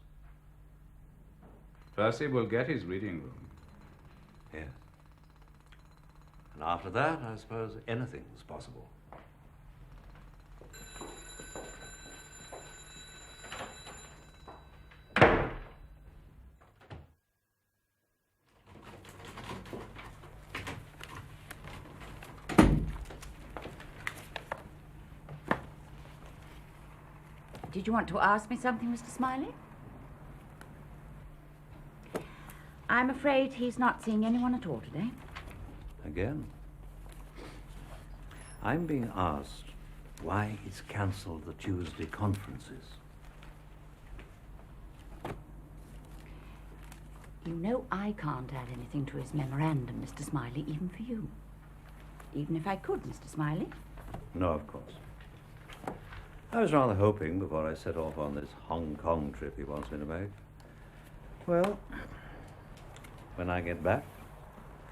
Percy will get his reading room. Yes. And after that, I suppose anything's possible. Did you want to ask me something, Mr. Smiley? I'm afraid he's not seeing anyone at all today. Again? I'm being asked why he's cancelled the Tuesday conferences. You know I can't add anything to his memorandum, Mr. Smiley, even for you. Even if I could, Mr. Smiley. No, of course. I was rather hoping before I set off on this Hong Kong trip he wants me to make. Well, when I get back,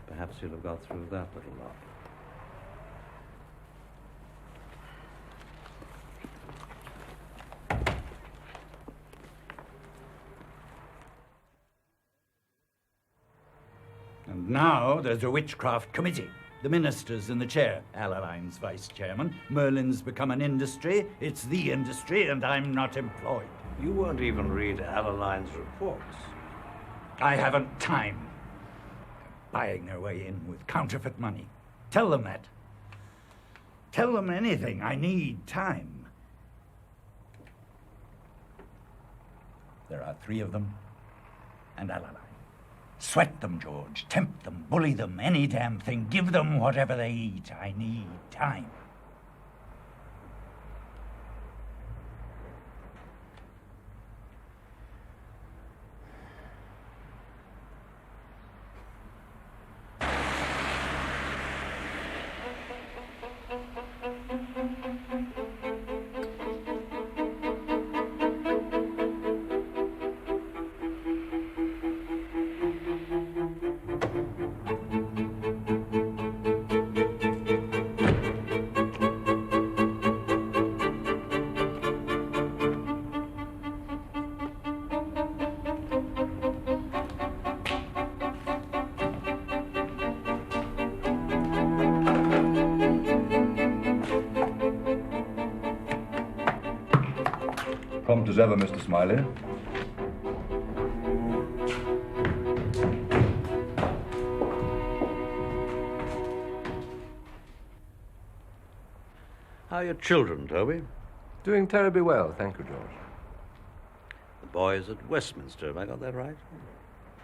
perhaps you'll have got through that little lot. And now there's a witchcraft committee. The minister's in the chair. Allaline's vice chairman. Merlin's become an industry. It's the industry, and I'm not employed. You won't even read Allaline's reports. I haven't time. Buying their way in with counterfeit money. Tell them that. Tell them anything. I need time. There are 3 of them, and Allaline. Sweat them, George. Tempt them, bully them, any damn thing. Give them whatever they eat. I need time. Prompt as ever, Mr. Smiley. How are your children, Toby? Doing terribly well, thank you, George. The boy's at Westminster, have I got that right?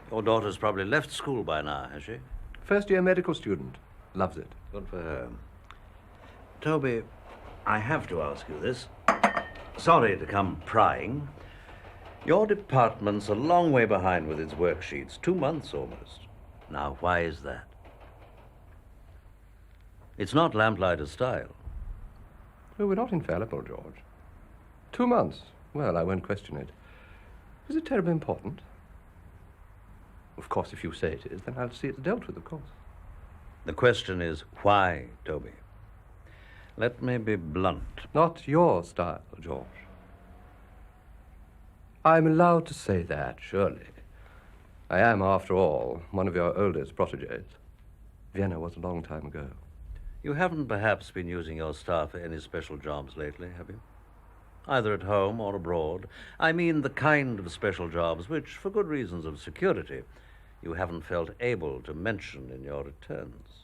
Your daughter's probably left school by now, has she? First-year medical student. Loves it. Good for her. Toby, I have to ask you this. Sorry to come prying. Your department's a long way behind with its worksheets, 2 months almost. Now, why is that? It's not lamplighter style. Well, we're not infallible, George. 2 months. Well, I won't question it. Is it terribly important? Of course, if you say it is, then I'll see it's dealt with, of course. The question is, why, Toby? Let me be blunt. Not your style, George. I'm allowed to say that, surely. I am, after all, one of your oldest protégés. Vienna was a long time ago. You haven't perhaps been using your staff for any special jobs lately, have you? Either at home or abroad. I mean the kind of special jobs which, for good reasons of security, you haven't felt able to mention in your returns.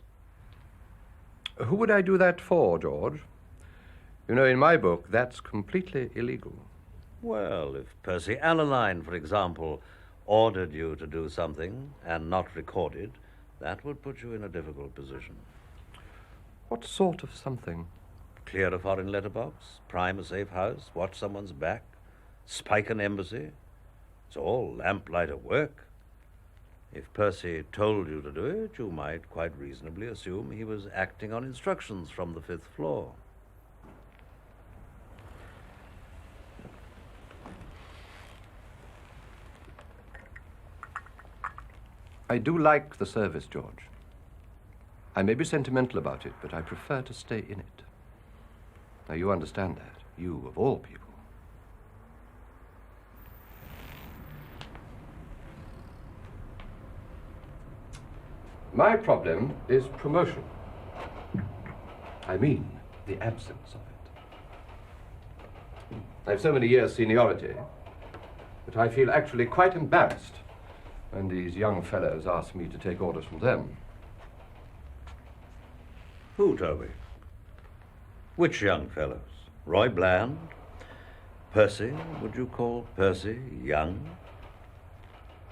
Who would I do that for, George? You know, in my book, that's completely illegal. Well, if Percy Allaline, for example, ordered you to do something and not recorded, that would put you in a difficult position. What sort of something? Clear a foreign letterbox, prime a safe house, watch someone's back, spike an embassy. It's all lamplighter work. If Percy told you to do it, you might quite reasonably assume he was acting on instructions from the 5th floor. I do like the service, George. I may be sentimental about it, but I prefer to stay in it. Now, you understand that, you of all people. My problem is promotion. I mean, the absence of it. I have so many years' seniority that I feel actually quite embarrassed when these young fellows ask me to take orders from them. Who, Toby? Which young fellows? Roy Bland? Percy? Would you call Percy young?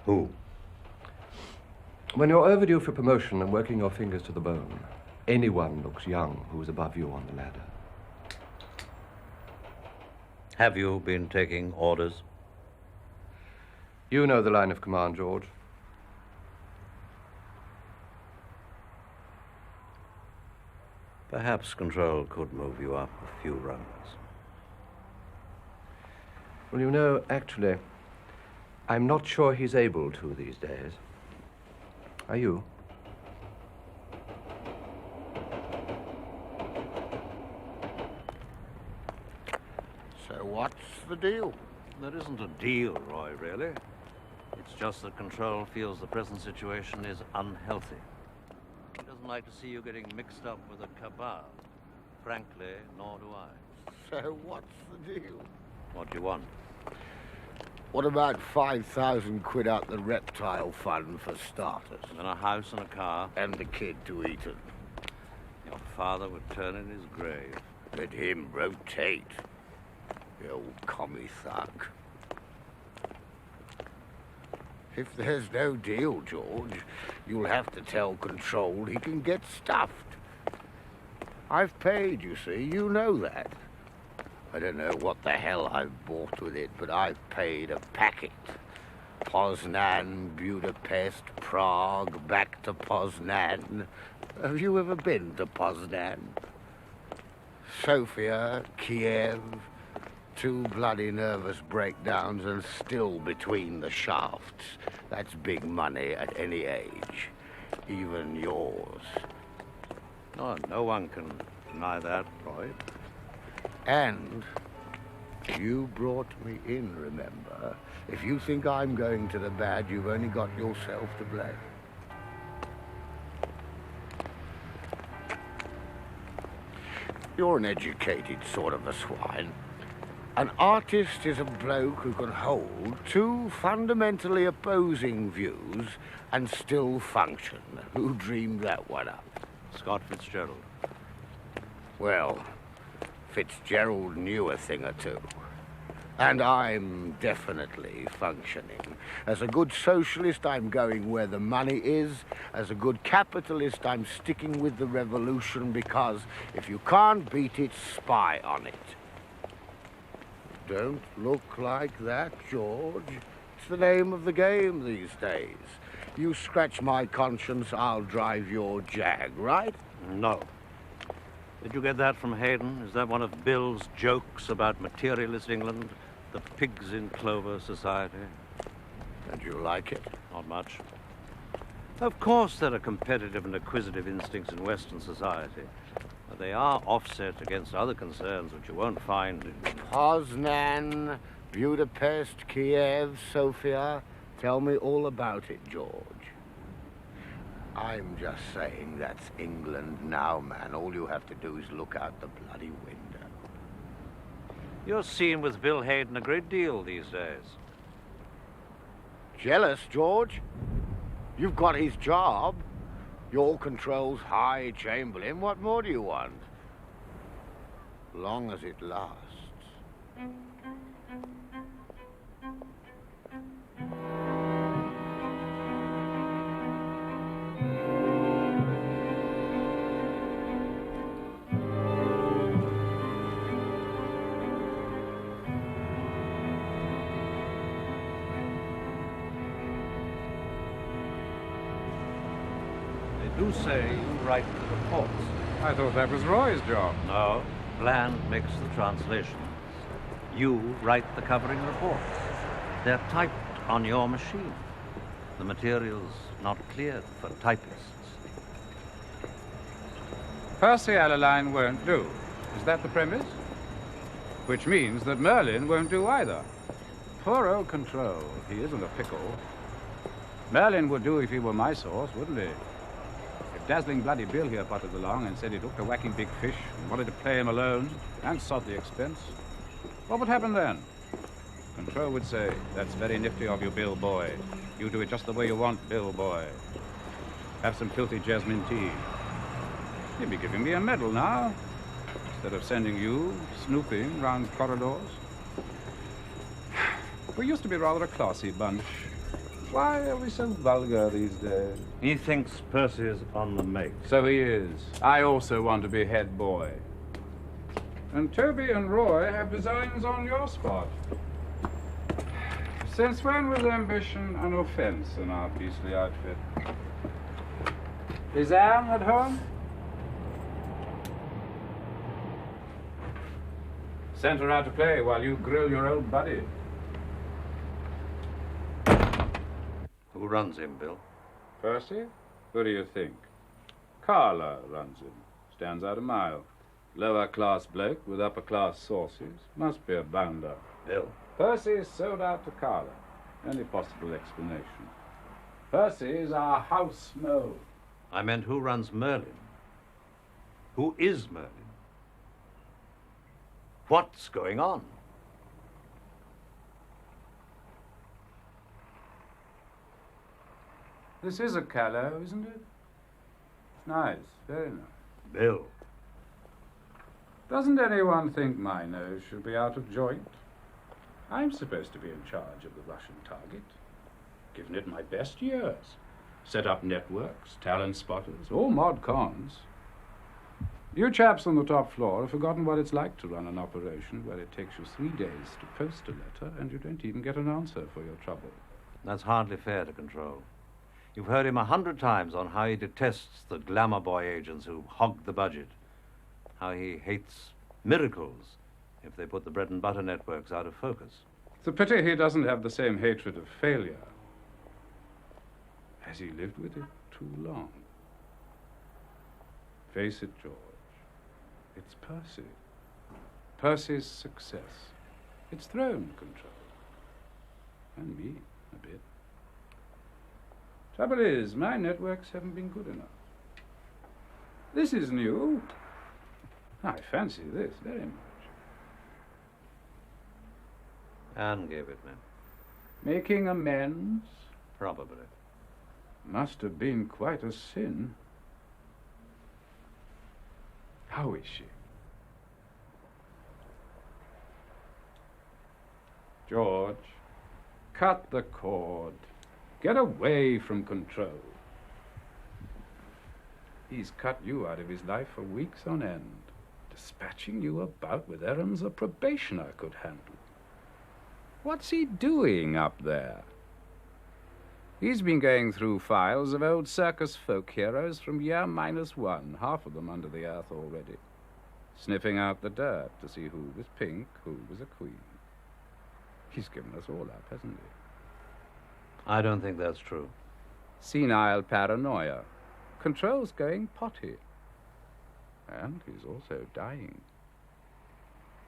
Who? When you're overdue for promotion and working your fingers to the bone, anyone looks young who is above you on the ladder. Have you been taking orders? You know the line of command, George. Perhaps Control could move you up a few rungs. Well, you know, actually, I'm not sure he's able to these days. Are you? So what's the deal? There isn't a deal, Roy, really. It's just that Control feels the present situation is unhealthy. He doesn't like to see you getting mixed up with a cabal. Frankly, nor do I. So what's the deal? What do you want? What about 5,000 quid out the reptile fund for starters? And a house and a car. And the kid to eat it. Your father would turn in his grave. Let him rotate. The old commie thug. If there's no deal, George, you'll have to tell Control he can get stuffed. I've paid, you see, you know that. I don't know what the hell I've bought with it, but I've paid a packet. Poznan, Budapest, Prague, back to Poznan. Have you ever been to Poznan? Sofia, Kiev, 2 bloody nervous breakdowns and still between the shafts. That's big money at any age, even yours. Oh, no one can deny that, Roy. And you brought me in, remember? If you think I'm going to the bad, you've only got yourself to blame. You're an educated sort of a swine. An artist is a bloke who can hold 2 fundamentally opposing views and still function. Who dreamed that one up? Scott Fitzgerald. Well, Fitzgerald knew a thing or two. And I'm definitely functioning. As a good socialist, I'm going where the money is. As a good capitalist, I'm sticking with the revolution because if you can't beat it, spy on it. Don't look like that, George. It's the name of the game these days. You scratch my conscience, I'll drive your jag, right? No. Did you get that from Hayden? Is that one of Bill's jokes about materialist England? The pigs in clover society? And you like it? Not much. Of course there are competitive and acquisitive instincts in Western society. But they are offset against other concerns which you won't find in... Poznan, Budapest, Kiev, Sofia. Tell me all about it, George. I'm just saying that's England now, man. All you have to do is look out the bloody window. You're seen with Bill Hayden a great deal these days. Jealous, George? You've got his job. Your Control's High Chamberlain. What more do you want? Long as it lasts. You say you write the reports. I thought that was Roy's job. No. Bland makes the translations. You write the covering reports. They're typed on your machine. The material's not cleared for typists. Percy Alaline won't do. Is that the premise? Which means that Merlin won't do either. Poor old Control. He isn't a pickle. Merlin would do if he were my source, wouldn't he? If dazzling bloody Bill here potted along and said he'd hooked a whacking big fish and wanted to play him alone and sod the expense, what would happen then? Control would say, "That's very nifty of you, Bill boy. You do it just the way you want, Bill boy. Have some filthy jasmine tea." He'd be giving me a medal now, instead of sending you snooping round corridors. We used to be rather a classy bunch. Why are we so vulgar these days? He thinks Percy's on the make. So he is. I also want to be head boy. And Toby and Roy have designs on your spot. Since when was ambition an offense in our beastly outfit? Is Anne at home? Send her out to play while you grill your old buddy. Who runs him, Bill? Percy? Who do you think? Carla runs him. Stands out a mile. Lower class bloke with upper class sources. Must be a bounder. Bill? Percy is sold out to Carla. Only possible explanation. Percy is our house mole. I meant who runs Merlin? Who is Merlin? What's going on? This is a callow, isn't it? Nice, very nice. Bill. Doesn't anyone think my nose should be out of joint? I'm supposed to be in charge of the Russian target. Given it my best years. Set up networks, talent spotters, all mod cons. You chaps on the top floor have forgotten what it's like to run an operation where it takes you 3 days to post a letter and you don't even get an answer for your trouble. That's hardly fair to Control. You've heard him 100 times on how he detests the glamour boy agents who hog the budget, how he hates miracles if they put the bread and butter networks out of focus. It's a pity he doesn't have the same hatred of failure. Has he lived with it too long? Face it, George. It's Percy. Percy's success. It's throne Control. And me, a bit. Trouble is, my networks haven't been good enough. This is new. I fancy this very much. Anne gave it me. Making amends? Probably. Must have been quite a sin. How is she? George, cut the cord. Get away from Control. He's cut you out of his life for weeks on end, dispatching you about with errands a probationer could handle. What's he doing up there? He's been going through files of old circus folk heroes from year -1, half of them under the earth already, sniffing out the dirt to see who was pink, who was a queen. He's given us all up, hasn't he? I don't think that's true. Senile paranoia. Control's going potty. And he's also dying.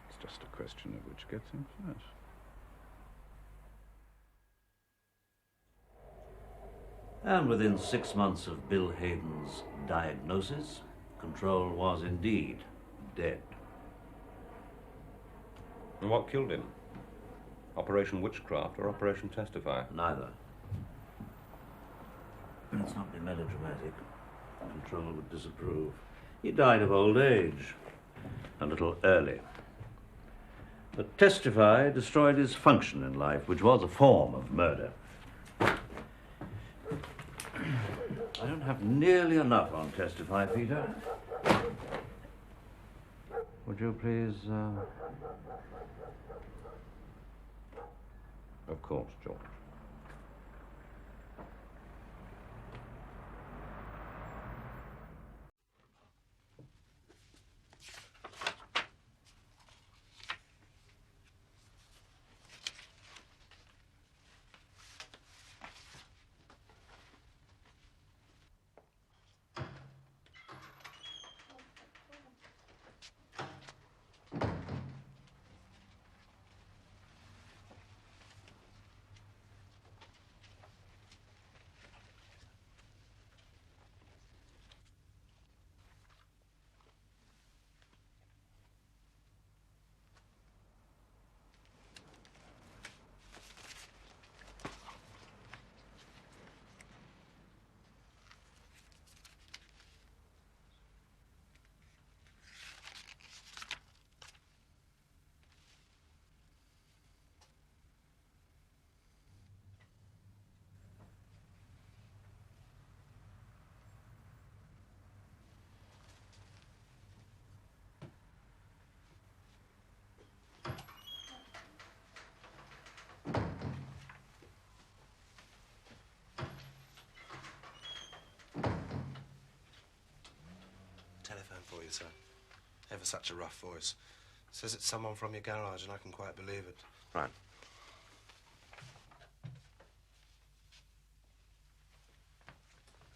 It's just a question of which gets him first. And within 6 months of Bill Hayden's diagnosis, Control was indeed dead. And what killed him? Operation Witchcraft or Operation Testify? Neither. Let's not be melodramatic. Control would disapprove. He died of old age, a little early. But Testify destroyed his function in life, which was a form of murder. I don't have nearly enough on Testify, Peter. Would you please, Of course, George. Telephone for you, sir. Ever such a rough voice. Says it's someone from your garage, and I can quite believe it. Right.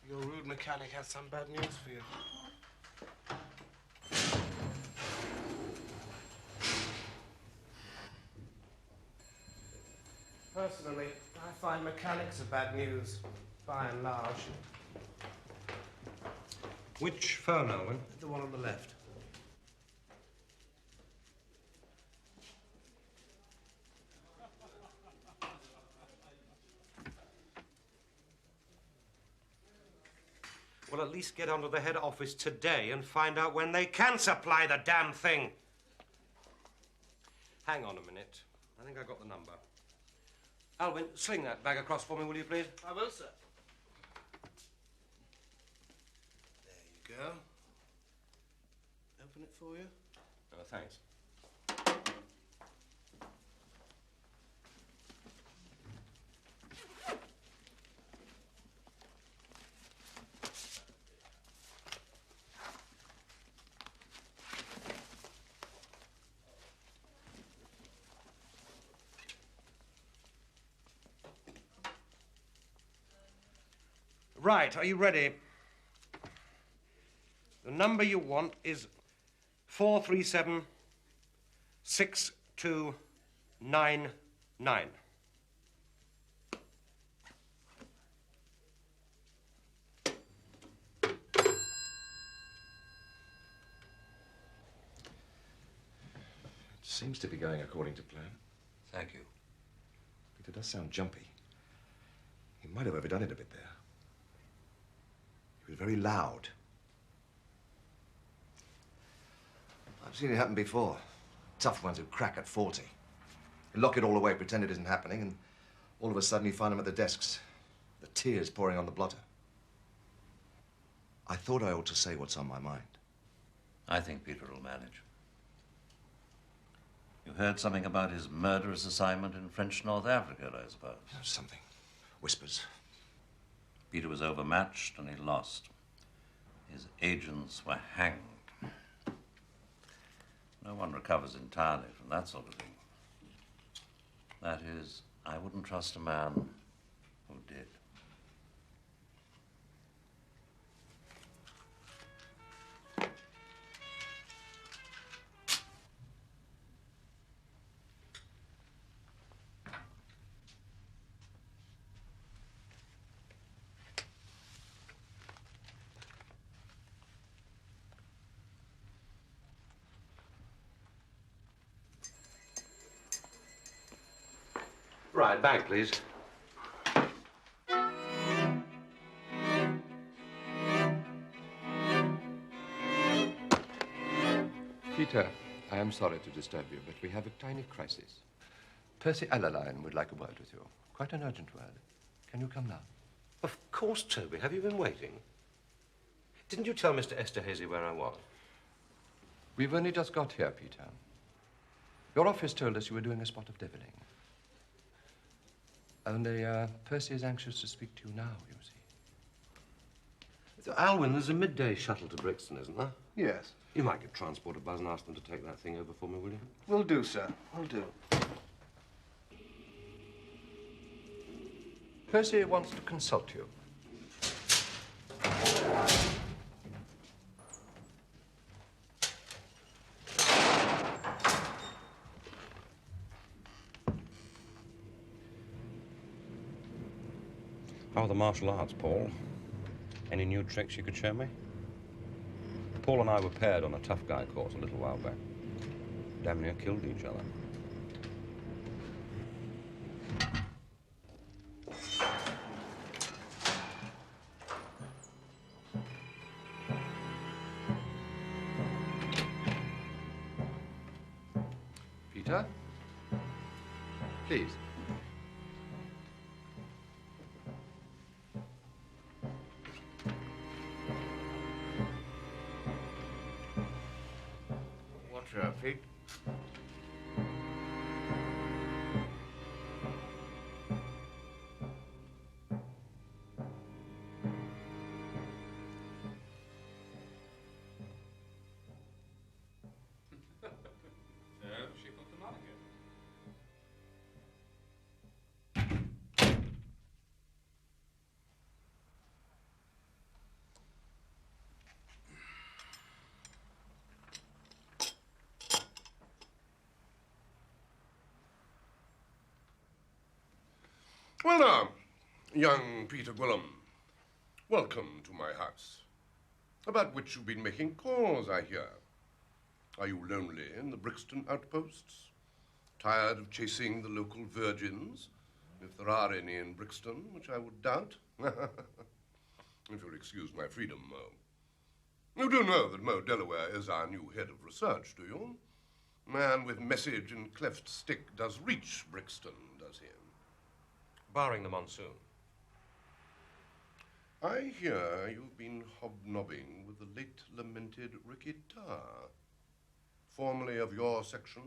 Your rude mechanic has some bad news for you. Personally, I find mechanics are bad news, by and large. Which phone, Alwyn? The one on the left. Well, at least get onto the head office today and find out when they can supply the damn thing. Hang on a minute. I think I got the number. Alwyn, sling that bag across for me, will you, please? I will, sir. There you go. Open it for you. Oh, thanks. Right, are you ready? The number you want is 437-6299. Seems to be going according to plan. Thank you. Peter does sound jumpy. He might have overdone it a bit there. He was very loud. I've seen it happen before. Tough ones who crack at 40. You lock it all away, pretend it isn't happening, and all of a sudden you find them at the desks, the tears pouring on the blotter. I thought I ought to say what's on my mind. I think Peter will manage. You heard something about his murderous assignment in French North Africa, I suppose? Something. Whispers. Peter was overmatched and he lost. His agents were hanged. No one recovers entirely from that sort of thing. That is, I wouldn't trust a man who did. Right, bag, please. Peter, I am sorry to disturb you, but we have a tiny crisis. Percy Allaline would like a word with you. Quite an urgent word. Can you come now? Of course, Toby. Have you been waiting? Didn't you tell Mr. Esterhazy where I was? We've only just got here, Peter. Your office told us you were doing a spot of deviling. Only, Percy is anxious to speak to you now, you see. Alwyn, there's a midday shuttle to Brixton, isn't there? Yes. You might get transported buzz and ask them to take that thing over for me, will you? Will do, sir. Will do. Percy wants to consult you. How are the martial arts, Paul? Any new tricks you could show me? Paul and I were paired on a tough guy course a little while back. Damn near killed each other. Peter? Please. Watch her, Pete. She got the money again. Well now, young Peter Gwillem, welcome to my house, about which you've been making calls, I hear. Are you lonely in the Brixton outposts? Tired of chasing the local virgins, if there are any in Brixton, which I would doubt? If you'll excuse my freedom, Mo. You do know that Mo Delaware is our new head of research, do you? Man with message and cleft stick does reach Brixton, does he? Barring the monsoon. I hear you've been hobnobbing with the late lamented Ricky Tarr, formerly of your section,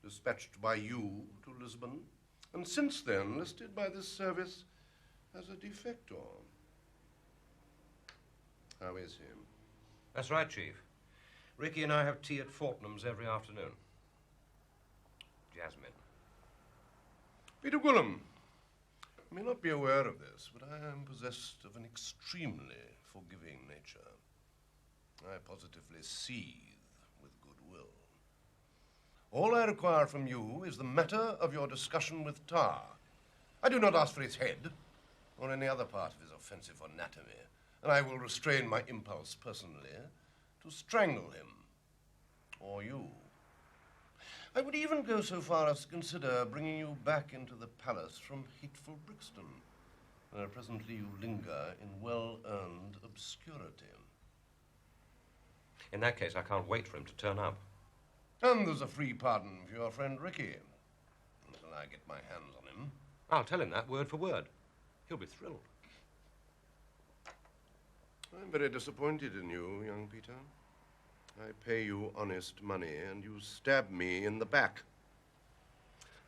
dispatched by you to Lisbon, and since then listed by this service as a defector. How is he? That's right, Chief. Ricky and I have tea at Fortnum's every afternoon. Jasmine. Peter Gwilym, you may not be aware of this, but I am possessed of an extremely forgiving nature. I positively seethe with goodwill. All I require from you is the matter of your discussion with Tarr. I do not ask for his head, or any other part of his offensive anatomy, and I will restrain my impulse personally to strangle him, or you. I would even go so far as to consider bringing you back into the palace from hateful Brixton, where presently you linger in well-earned obscurity. In that case, I can't wait for him to turn up. And there's a free pardon for your friend Ricky, until I get my hands on him. I'll tell him that word for word. He'll be thrilled. I'm very disappointed in you, young Peter. I pay you honest money, and you stab me in the back.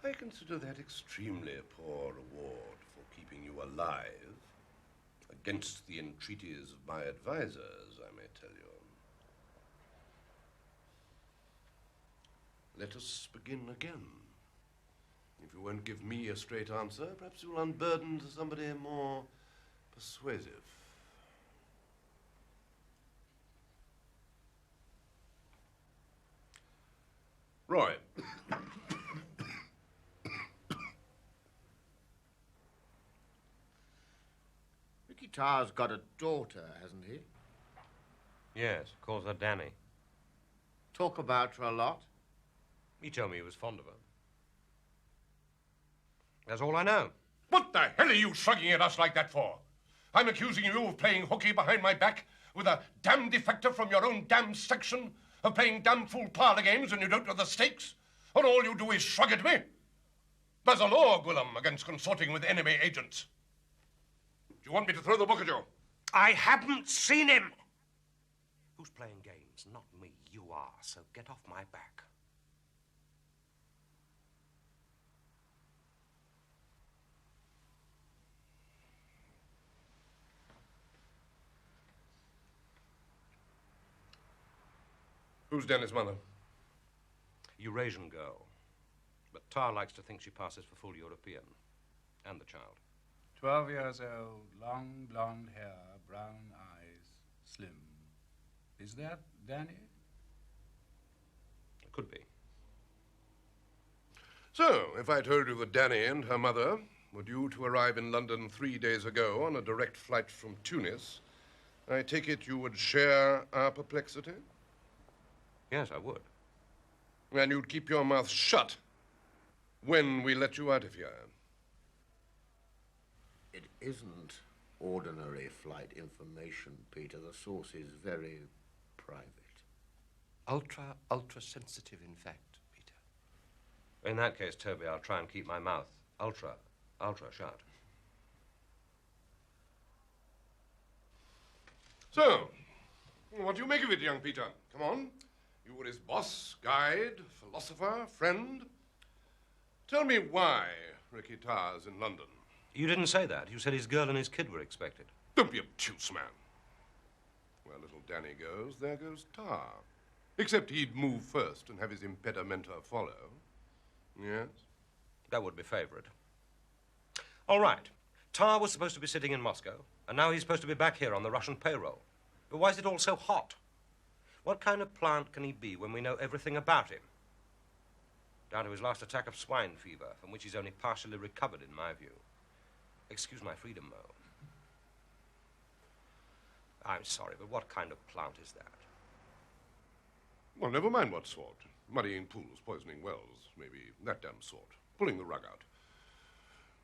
I consider that extremely poor reward for keeping you alive, against the entreaties of my advisors, I may tell you. Let us begin again. If you won't give me a straight answer, perhaps you'll unburden to somebody more persuasive. Roy. Ricky Tarr's got a daughter, hasn't he? Yes, calls her Danny. Talk about her a lot? He told me he was fond of her. That's all I know. What the hell are you shrugging at us like that for? I'm accusing you of playing hooky behind my back with a damn defector from your own damn section, of playing damn fool parlor games when you don't know the stakes, and all you do is shrug at me. There's a law, Gwilym, against consorting with enemy agents. Do you want me to throw the book at you? I haven't seen him. Who's playing games? Not me. You are, so get off my back. Who's Danny's mother? Eurasian girl. But Tarr likes to think she passes for full European. And the child. 12 years old, long blonde hair, brown eyes, slim. Is that Danny? It could be. So, if I told you that Danny and her mother were due to arrive in London 3 days ago on a direct flight from Tunis, I take it you would share our perplexity? Yes, I would. And you'd keep your mouth shut when we let you out of here. It isn't ordinary flight information, Peter. The source is very private. Ultra sensitive, in fact, Peter. In that case, Toby, I'll try and keep my mouth ultra shut. So, what do you make of it, young Peter? Come on. You were his boss, guide, philosopher, friend. Tell me why Ricky Tarr's in London. You didn't say that. You said his girl and his kid were expected. Don't be obtuse, man. Where little Danny goes, there goes Tarr. Except he'd move first and have his impedimenta follow. Yes? That would be favourite. All right. Tarr was supposed to be sitting in Moscow, and now he's supposed to be back here on the Russian payroll. But why is it all so hot? What kind of plant can he be when we know everything about him? Down to his last attack of swine fever, from which he's only partially recovered, in my view. Excuse my freedom, Mo. I'm sorry, but what kind of plant is that? Well, never mind what sort. Muddying pools, poisoning wells, maybe that damn sort. Pulling the rug out.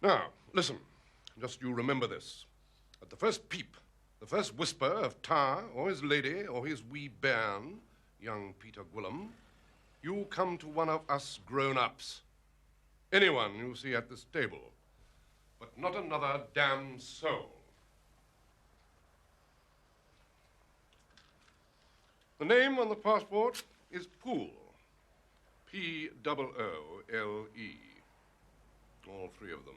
Now, listen. Just you remember this. At the first peep, the first whisper of Tarr or his lady or his wee bairn, young Peter Gwilym, you come to one of us grown-ups. Anyone you see at this table. but not another damn soul. The name on the passport is Poole. P-O-O-L-E. All three of them.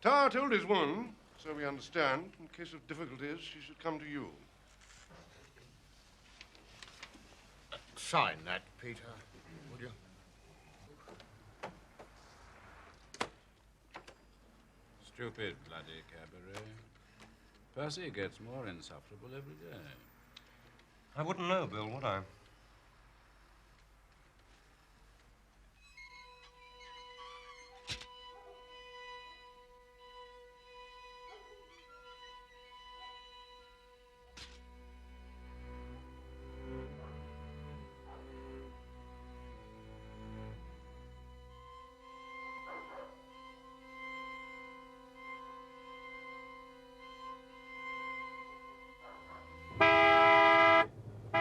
Tar told his woman, so we understand, in case of difficulties, she should come to you. Sign that, Peter, would you? Stupid bloody cabaret. Percy gets more insufferable every day. I wouldn't know, Bill, would I?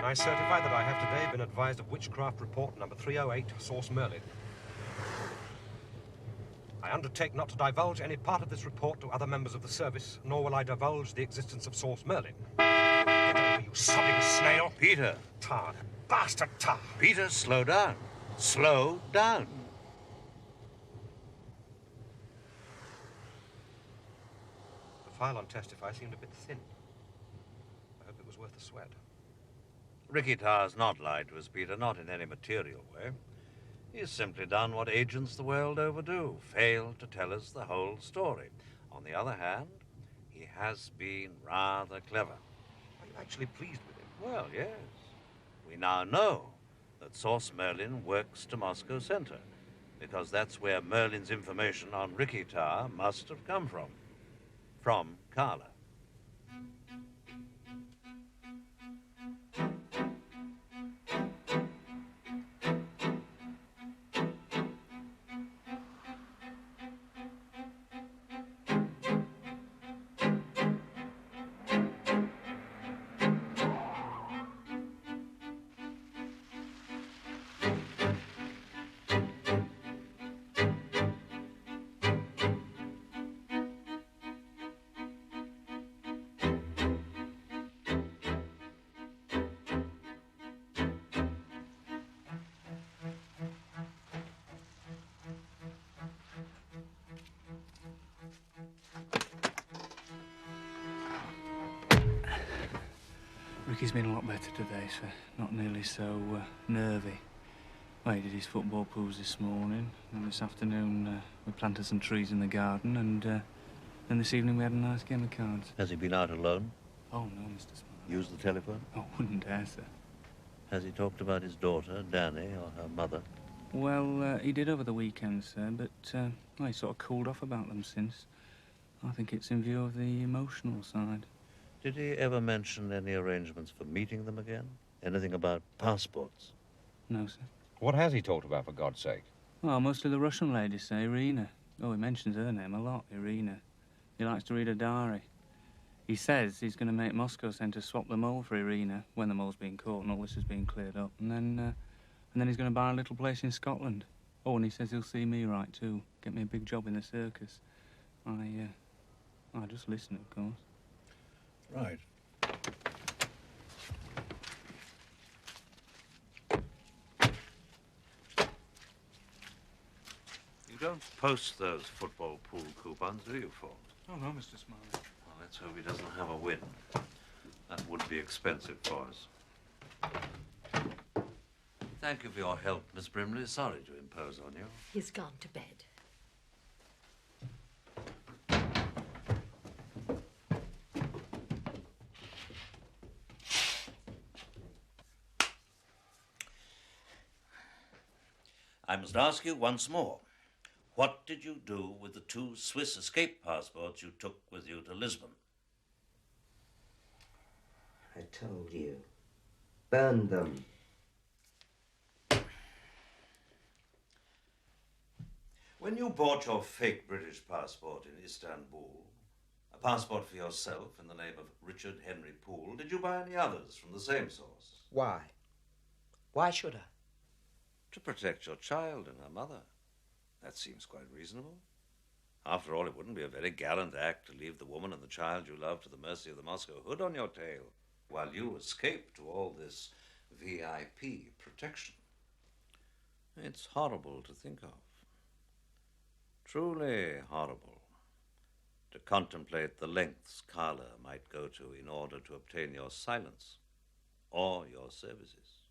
I certify that I have today been advised of witchcraft report number 308, source Merlin. I undertake not to divulge any part of this report to other members of the service, nor will I divulge the existence of source Merlin. Get over, you sobbing snail! Peter! Tar, bastard Tar! Peter, slow down. Slow down. The file on Testify seemed a bit thin. I hope it was worth the sweat. Ricky Tarr's not lied to us, Peter, not in any material way. He's simply done what agents the world over do, failed to tell us the whole story. On the other hand, he has been rather clever. Are you actually pleased with him? Well, yes. We now know that Source Merlin works to Moscow Center, because that's where Merlin's information on Ricky Tarr must have come from. From Carla. Ricky's been a lot better today, sir. Not nearly so nervy. Well, he did his football poos this morning, and this afternoon we planted some trees in the garden, and then this evening we had a nice game of cards. Has he been out alone? Oh, no, Mr. Smiley. Used the telephone? Oh, wouldn't dare, sir. Has he talked about his daughter, Danny, or her mother? Well, he did over the weekend, sir, but well, he sort of cooled off about them since. I think it's in view of the emotional side. Did he ever mention any arrangements for meeting them again? Anything about passports? No, sir. What has he talked about, for God's sake? Well, mostly the Russian lady, say, Irina. Oh, he mentions her name a lot, Irina. He likes to read her diary. He says he's going to make Moscow Center swap the mole for Irina when the mole's been caught and all this has been cleared up. And then he's going to buy a little place in Scotland. Oh, and he says he'll see me right, too. Get me a big job in the circus. I just listen, of course. Right. You don't post those football pool coupons, do you, Ford? Oh, no, Mr. Smiley. Well, let's hope he doesn't have a win. That would be expensive for us. Thank you for your help, Miss Brimley. Sorry to impose on you. He's gone to bed. I must ask you once more. What did you do with the 2 Swiss escape passports you took with you to Lisbon? I told you. Burn them. When you bought your fake British passport in Istanbul, a passport for yourself in the name of Richard Henry Poole, did you buy any others from the same source? Why? Why should I? To protect your child and her mother. That seems quite reasonable. After all, it wouldn't be a very gallant act to leave the woman and the child you love to the mercy of the Moscow hood on your tail, while you escape to all this VIP protection. It's horrible to think of. Truly horrible. To contemplate the lengths Carla might go to in order to obtain your silence or your services.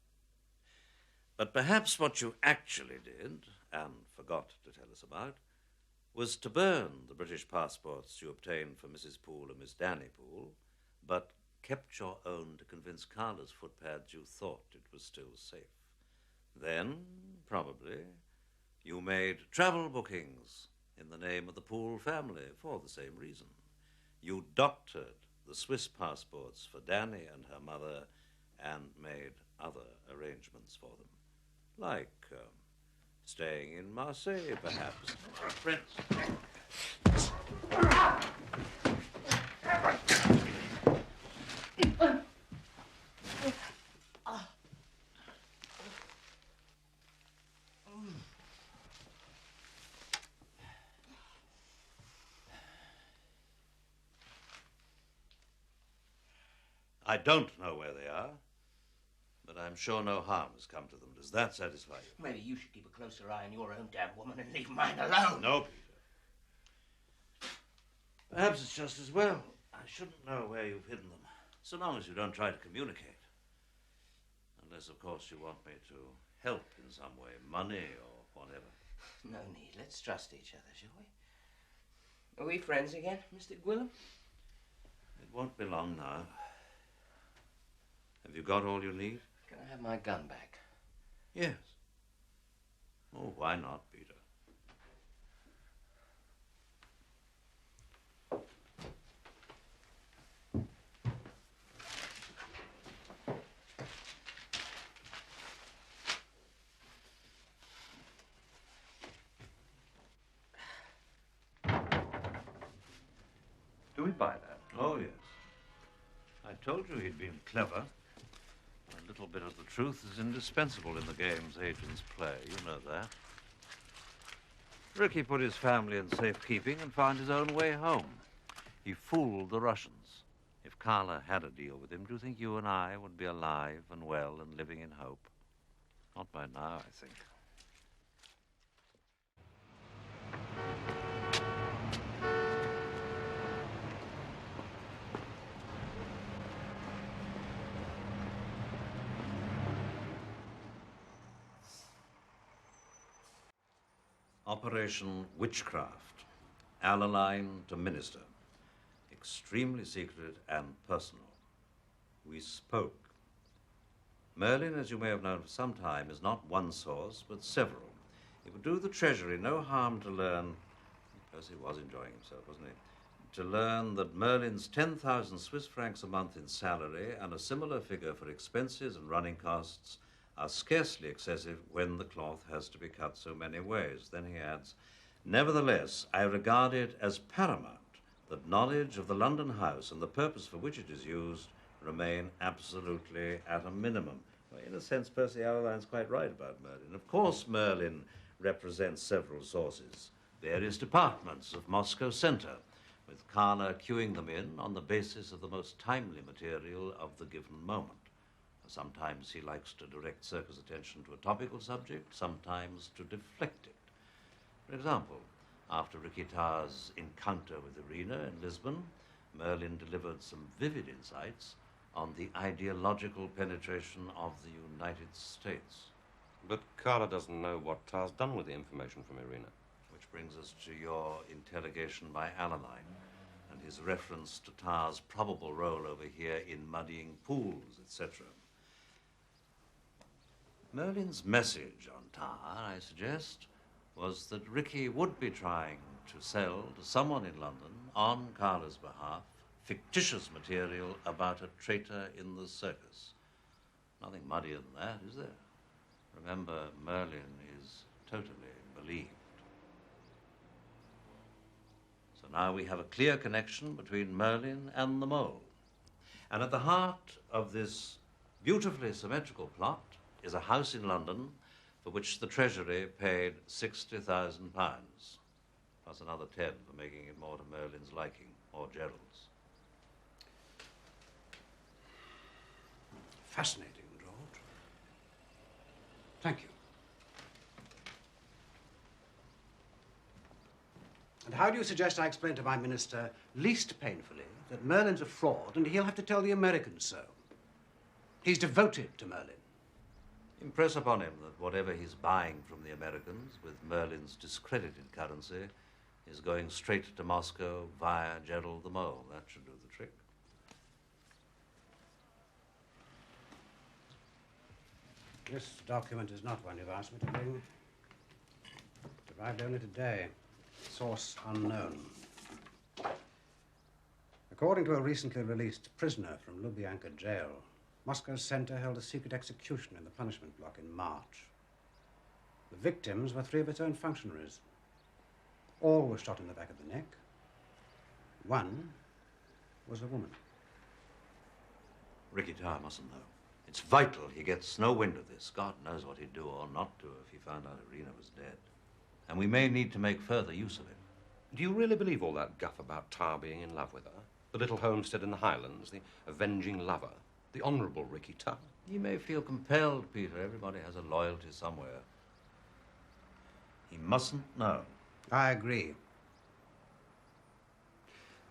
But perhaps what you actually did, and forgot to tell us about, was to burn the British passports you obtained for Mrs. Poole and Miss Danny Poole, but kept your own to convince Carla's footpads you thought it was still safe. Then, probably, you made travel bookings in the name of the Poole family for the same reason. You doctored the Swiss passports for Danny and her mother and made other arrangements for them, like staying in Marseille, perhaps. Prince. I don't know where they are, but I'm sure no harm has come to them. Does that satisfy you? Maybe you should keep a closer eye on your own damn woman and leave mine alone. No, Peter. Perhaps it's just as well. I shouldn't know where you've hidden them, so long as you don't try to communicate. Unless, of course, you want me to help in some way, money or whatever. No need. Let's trust each other, shall we? Are we friends again, Mr. Gwilym? It won't be long now. Have you got all you need? Can I have my gun back? Yes. Oh, why not, Peter? Do we buy that? Oh, yes. I told you he'd been clever. A little bit of the truth is indispensable in the games agents play. You know that. Ricky put his family in safekeeping and found his own way home. He fooled the Russians. If Carla had a deal with him, do you think you and I would be alive and well and living in hope? Not by now, I think. Operation Witchcraft, Alaline to Minister. Extremely secret and personal. We spoke. Merlin, as you may have known for some time, is not one source, but several. It would do the Treasury no harm to learn, because he was enjoying himself, wasn't he? To learn that Merlin's 10,000 Swiss francs a month in salary and a similar figure for expenses and running costs are scarcely excessive when the cloth has to be cut so many ways. Then he adds, nevertheless, I regard it as paramount that knowledge of the London house and the purpose for which it is used remain absolutely at a minimum. Well, in a sense, Percy Allaline's quite right about Merlin. Of course, Merlin represents several sources, various departments of Moscow Center, with Carla queuing them in on the basis of the most timely material of the given moment. Sometimes he likes to direct circus attention to a topical subject, sometimes to deflect it. For example, after Ricky Tarr's encounter with Irina in Lisbon, Merlin delivered some vivid insights on the ideological penetration of the United States. But Carla doesn't know what Tarr's done with the information from Irina. Which brings us to your interrogation by Alaline and his reference to Tarr's probable role over here in muddying pools, etc. Merlin's message on Tarr, I suggest, was that Ricky would be trying to sell to someone in London, on Carla's behalf, fictitious material about a traitor in the circus. Nothing muddier than that, is there? Remember, Merlin is totally believed. So now we have a clear connection between Merlin and the mole. And at the heart of this beautifully symmetrical plot is a house in London for which the Treasury paid £60,000, plus another 10 for making it more to Merlin's liking, or Gerald's. Fascinating, George. Thank you. And how do you suggest I explain to my minister, least painfully, that Merlin's a fraud and he'll have to tell the Americans so? He's devoted to Merlin. Impress upon him that whatever he's buying from the Americans with Merlin's discredited currency is going straight to Moscow via Gerald the Mole. That should do the trick. This document is not one you've asked me to bring. It arrived only today. Source unknown. According to a recently released prisoner from Lubyanka jail, Moscow's center held a secret execution in the punishment block in March. The victims were 3 of its own functionaries. All were shot in the back of the neck. One was a woman. Ricky Tarr mustn't know. It's vital he gets no wind of this. God knows what he'd do or not do if he found out Irina was dead. And we may need to make further use of him. Do you really believe all that guff about Tarr being in love with her? The little homestead in the Highlands, the avenging lover, the honourable Ricky Tarr? He may feel compelled, Peter. Everybody has a loyalty somewhere. He mustn't know. I agree.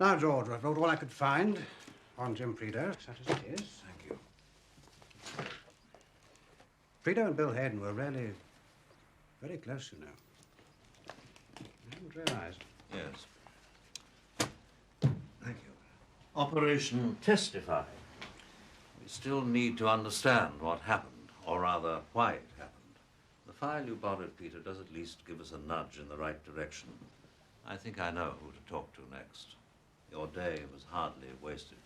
Now, George, I've wrote all I could find on Jim Frieda, such as it is. Thank you. Frieda and Bill Hayden were really very close, you know. I hadn't realized. Yes. Thank you. Operation Testify. We still need to understand what happened, or rather, why it happened. The file you borrowed, Peter, does at least give us a nudge in the right direction. I think I know who to talk to next. Your day was hardly wasted.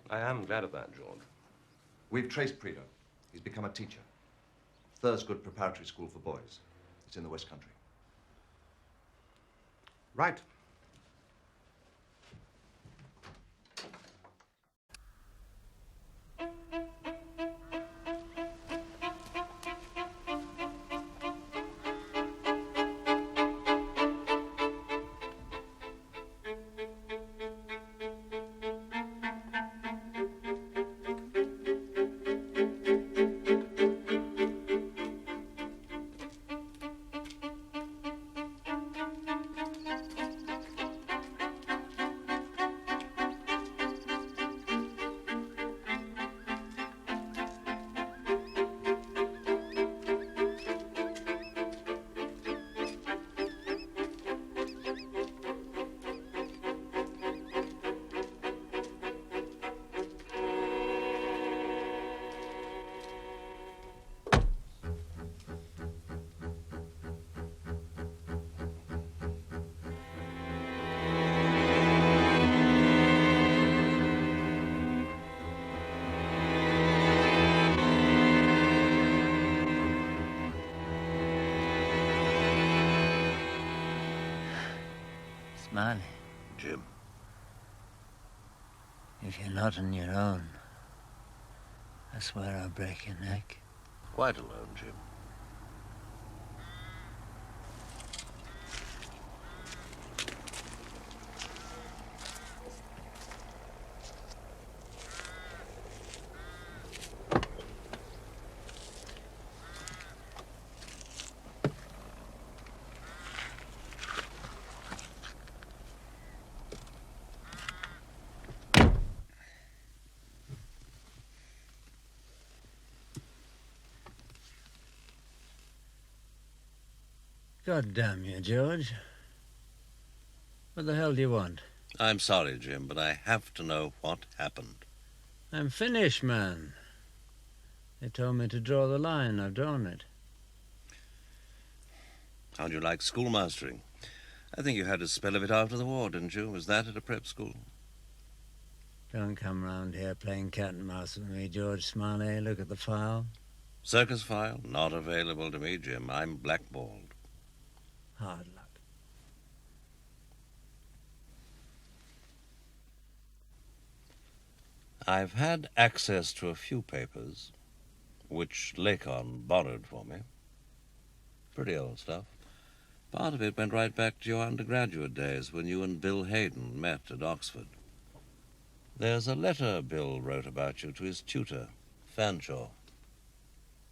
I am glad of that, George. We've traced Prida. He's become a teacher. Thursgood Preparatory School for Boys. It's in the West Country. Right. Smiley. Jim. If you're not on your own, I swear I'll break your neck. Quite alone, Jim. God damn you, George. What the hell do you want? I'm sorry, Jim, but I have to know what happened. I'm finished, man. They told me to draw the line. I've drawn it. How'd you like schoolmastering? I think you had a spell of it after the war, didn't you? Was that at a prep school? Don't come round here playing cat and mouse with me, George Smiley. Look at the file. Circus file? Not available to me, Jim. I'm blackballed. Hard luck. I've had access to a few papers, which Lacon borrowed for me. Pretty old stuff. Part of it went right back to your undergraduate days when you and Bill Hayden met at Oxford. There's a letter Bill wrote about you to his tutor, Fanshawe,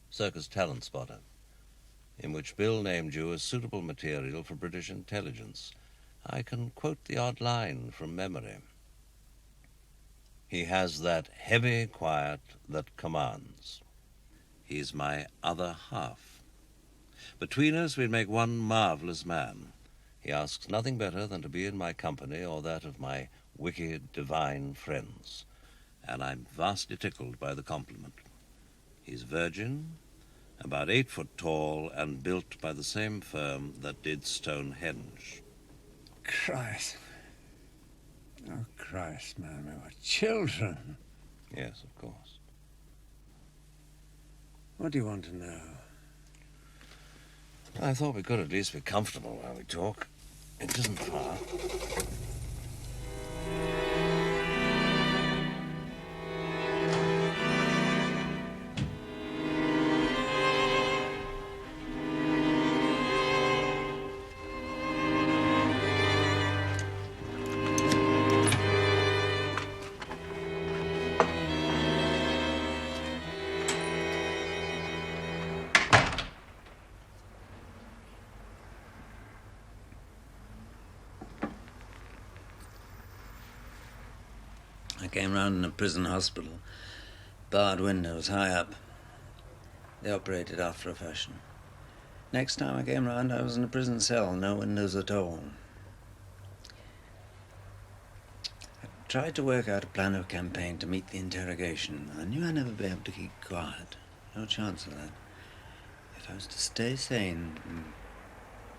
circus talent spotter, in which Bill named you as suitable material for British intelligence. I can quote the odd line from memory. He has that heavy quiet that commands. He's my other half. Between us, we'd make one marvelous man. He asks nothing better than to be in my company or that of my wicked, divine friends. And I'm vastly tickled by the compliment. He's virgin, about 8 foot tall, and built by the same firm that did Stonehenge. Christ. Oh, Christ, man, we were children. Yes, of course. What do you want to know? I thought we could at least be comfortable while we talk. It isn't far. I came round in a prison hospital. Barred windows, high up. They operated after a fashion. Next time I came round, I was in a prison cell, no windows at all. I tried to work out a plan of campaign to meet the interrogation. I knew I'd never be able to keep quiet. No chance of that. If I was to stay sane,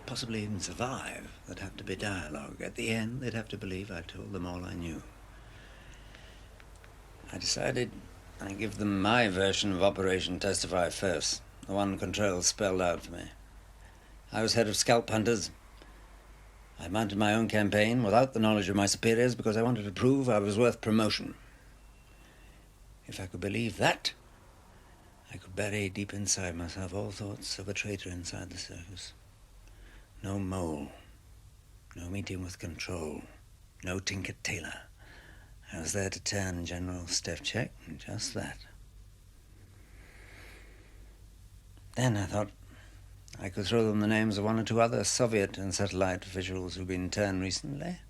possibly even survive, there'd have to be dialogue. At the end, they'd have to believe I told them all I knew. I decided I'd give them my version of Operation Testify first, the one Control spelled out for me. I was head of scalp hunters. I mounted my own campaign without the knowledge of my superiors because I wanted to prove I was worth promotion. If I could believe that, I could bury deep inside myself all thoughts of a traitor inside the circus. No mole, no meeting with Control, no Tinker Tailor. I was there to turn General Stevchik, and just that. Then I thought I could throw them the names of 1 or 2 other Soviet and satellite officials who've been turned recently.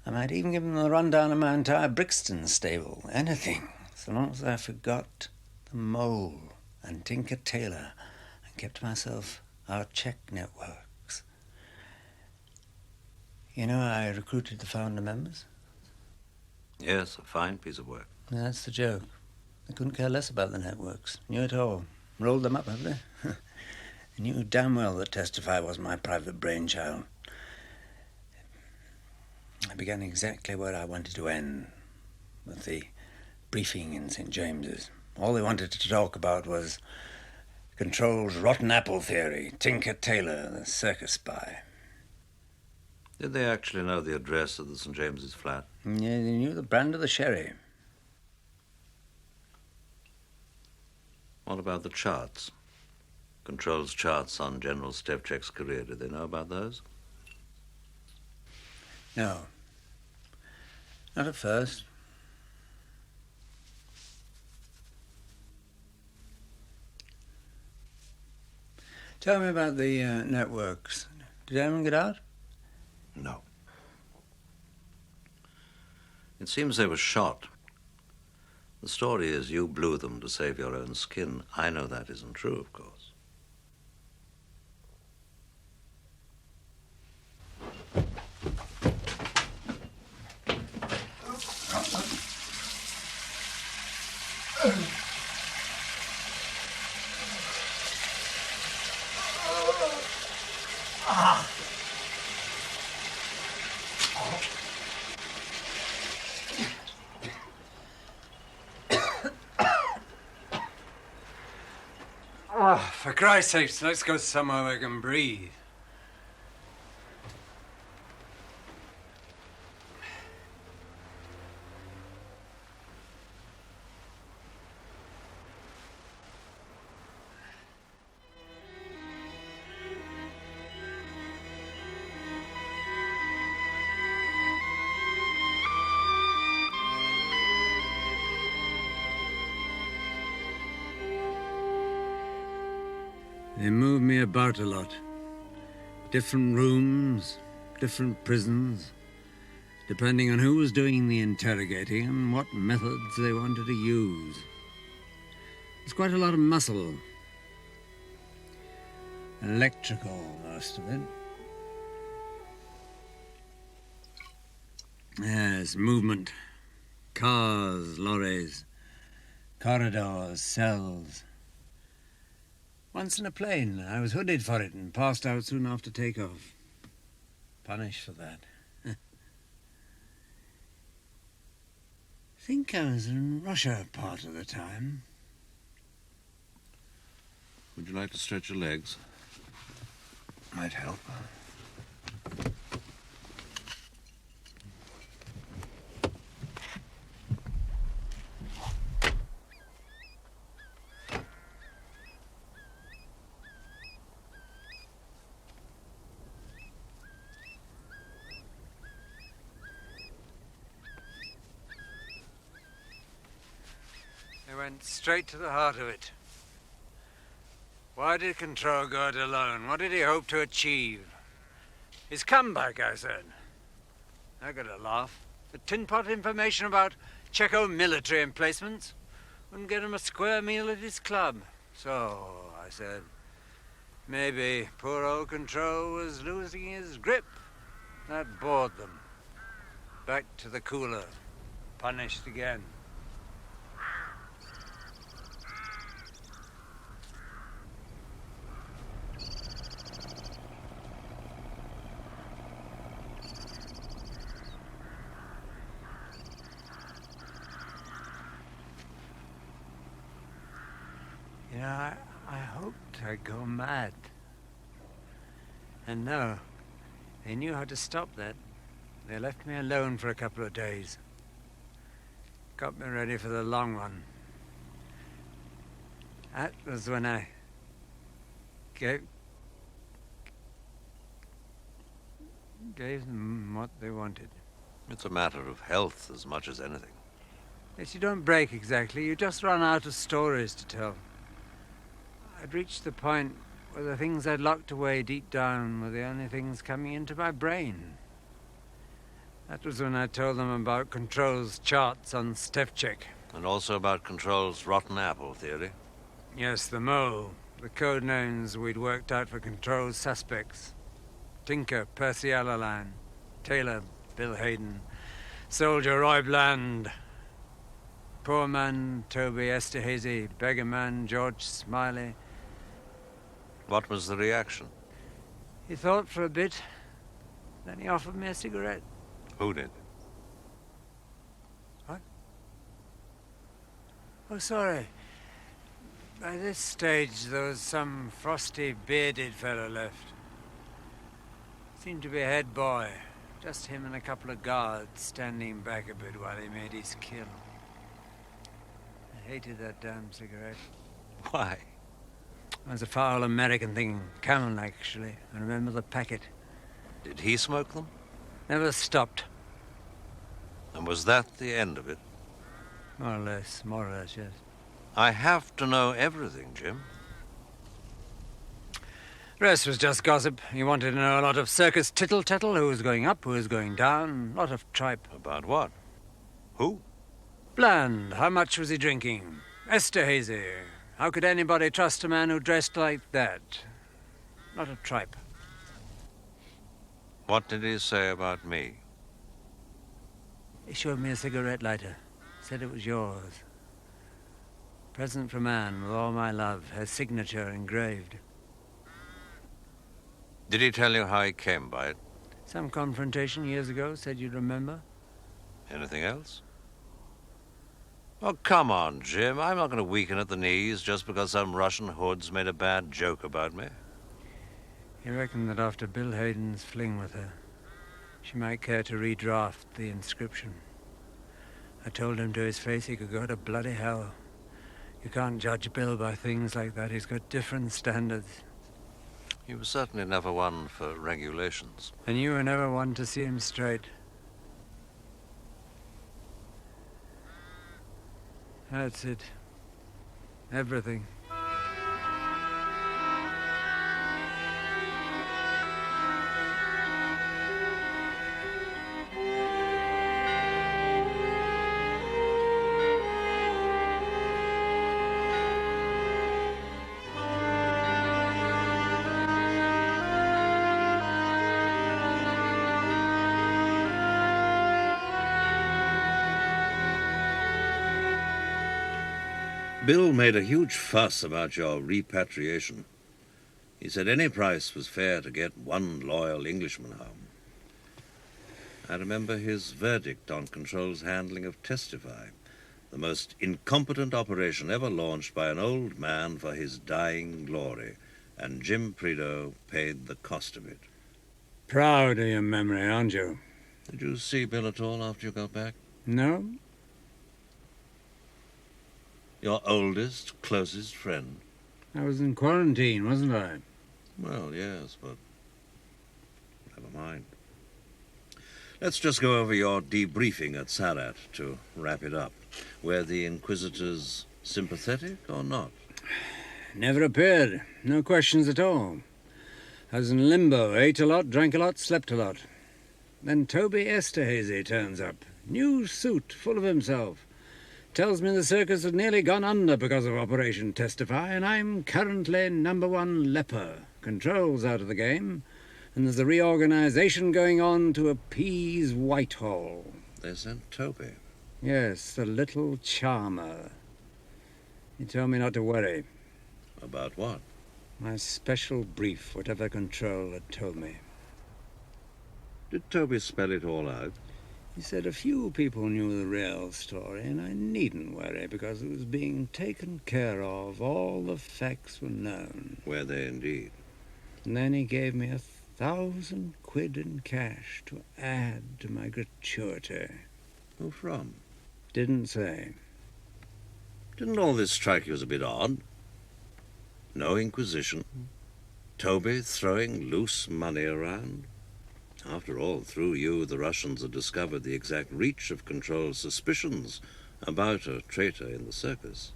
I might even give them the rundown of my entire Brixton stable. Anything, so long as I forgot the mole and Tinker Tailor and kept myself our Czech networks. You know, I recruited the founder members. Yes, a fine piece of work. That's the joke. They couldn't care less about the networks. Knew it all. Rolled them up, have they? They knew damn well that Testify was my private brainchild. I began exactly where I wanted to end, with the briefing in St. James's. All they wanted to talk about was Control's rotten apple theory, Tinker Tailor, the circus spy. Did they actually know the address of the St. James's flat? Yeah, they knew the brand of the sherry. What about the charts? Control's charts on General Stevchik's career. Did they know about those? No. Not at first. Tell me about the networks. Did anyone get out? No. It seems they were shot. The story is you blew them to save your own skin. I know that isn't true, of course. Oh, for Christ's sake, let's go somewhere where we can breathe. They moved me about a lot. Different rooms, different prisons, depending on who was doing the interrogating and what methods they wanted to use. There's quite a lot of muscle. Electrical, most of it. Yes, movement. Cars, lorries, corridors, cells. Once in a plane, I was hooded for it and passed out soon after takeoff. Punished for that. I think I was in Russia part of the time. Would you like to stretch your legs? Might help. They went straight to the heart of it. Why did Control go it alone? What did he hope to achieve? His comeback, I said. I got a laugh. The tin pot information about Checo military emplacements wouldn't get him a square meal at his club. So, I said, maybe poor old Control was losing his grip. That bored them. Back to the cooler. Punished again. You know, I hoped I'd go mad. And no, they knew how to stop that. They left me alone for a couple of days. Got me ready for the long one. That was when I gave them what they wanted. It's a matter of health as much as anything. Yes, you don't break exactly. You just run out of stories to tell. I'd reached the point where the things I'd locked away deep down were the only things coming into my brain. That was when I told them about Control's charts on Stevchik. And also about Control's rotten apple theory. Yes, the mole. The code names we'd worked out for Control's suspects. Tinker, Percy Allaline. Tailor, Bill Hayden. Soldier, Roy Bland. Poor man, Toby Esterhazy. Beggar man, George Smiley. What was the reaction? He thought for a bit. Then he offered me a cigarette. Who did? What? Oh, sorry. By this stage, there was some frosty, bearded fellow left. Seemed to be a head boy. Just him and a couple of guards standing back a bit while he made his kill. I hated that damn cigarette. Why? It was a foul American thing. Camel, actually. I remember the packet. Did he smoke them? Never stopped. And was that the end of it? More or less, yes. I have to know everything, Jim. The rest was just gossip. He wanted to know a lot of circus tittle-tattle, who was going up, who was going down, a lot of tripe. About what? Who? Bland. How much was he drinking? Esterhazy. How could anybody trust a man who dressed like that? Not a tripe. What did he say about me? He showed me a cigarette lighter. Said it was yours. Present from Anne, with all my love. Her signature engraved. Did he tell you how he came by it? Some confrontation years ago, said you'd remember. Anything else? Oh, come on, Jim. I'm not going to weaken at the knees just because some Russian hoods made a bad joke about me. He reckoned that after Bill Hayden's fling with her, she might care to redraft the inscription. I told him to his face he could go to bloody hell. You can't judge Bill by things like that. He's got different standards. He was certainly never one for regulations. And you were never one to see him straight. That's it. Everything. Bill made a huge fuss about your repatriation. He said any price was fair to get one loyal Englishman home. I remember his verdict on Control's handling of Testify, the most incompetent operation ever launched by an old man for his dying glory, and Jim Prideaux paid the cost of it. Proud of your memory, aren't you? Did you see Bill at all after you got back? No? Your oldest, closest friend? I was in quarantine, wasn't I? Well, yes, but never mind. Let's just go over your debriefing at Sarat to wrap it up. Were the Inquisitors sympathetic or not? Never appeared. No questions at all. I was in limbo, ate a lot, drank a lot, slept a lot. Then Toby Esterhazy turns up. New suit, full of himself. Tells me the circus has nearly gone under because of Operation Testify, and I'm currently #1 leper. Control's out of the game, and there's a reorganization going on to appease Whitehall. They sent Toby? Yes, the little charmer. He told me not to worry. About what? My special brief, whatever Control had told me. Did Toby spell it all out? He said a few people knew the real story, and I needn't worry because it was being taken care of. All the facts were known. Were they indeed? And then he gave me 1,000 quid in cash to add to my gratuity. Who from? Didn't say. Didn't all this strike you as a bit odd? No Inquisition. Toby throwing loose money around. After all, through you, the Russians had discovered the exact reach of Control's suspicions about a traitor in the circus.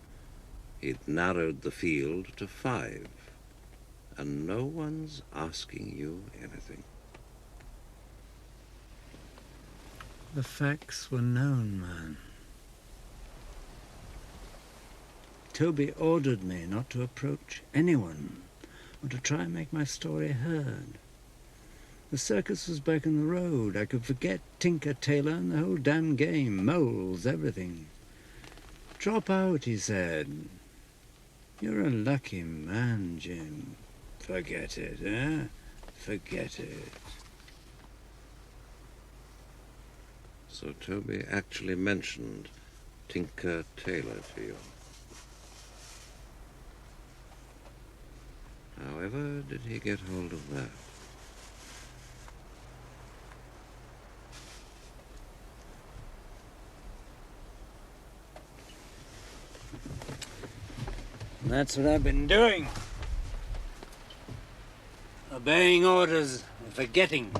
It narrowed the field to 5. And no one's asking you anything. The facts were known, man. Toby ordered me not to approach anyone or to try and make my story heard. The circus was back on the road. I could forget Tinker, Tailor, and the whole damn game. Moles, everything. Drop out, he said. You're a lucky man, Jim. Forget it, eh? Forget it. So Toby actually mentioned Tinker Tailor to you. However did he get hold of that? That's what I've been doing. Obeying orders and forgetting.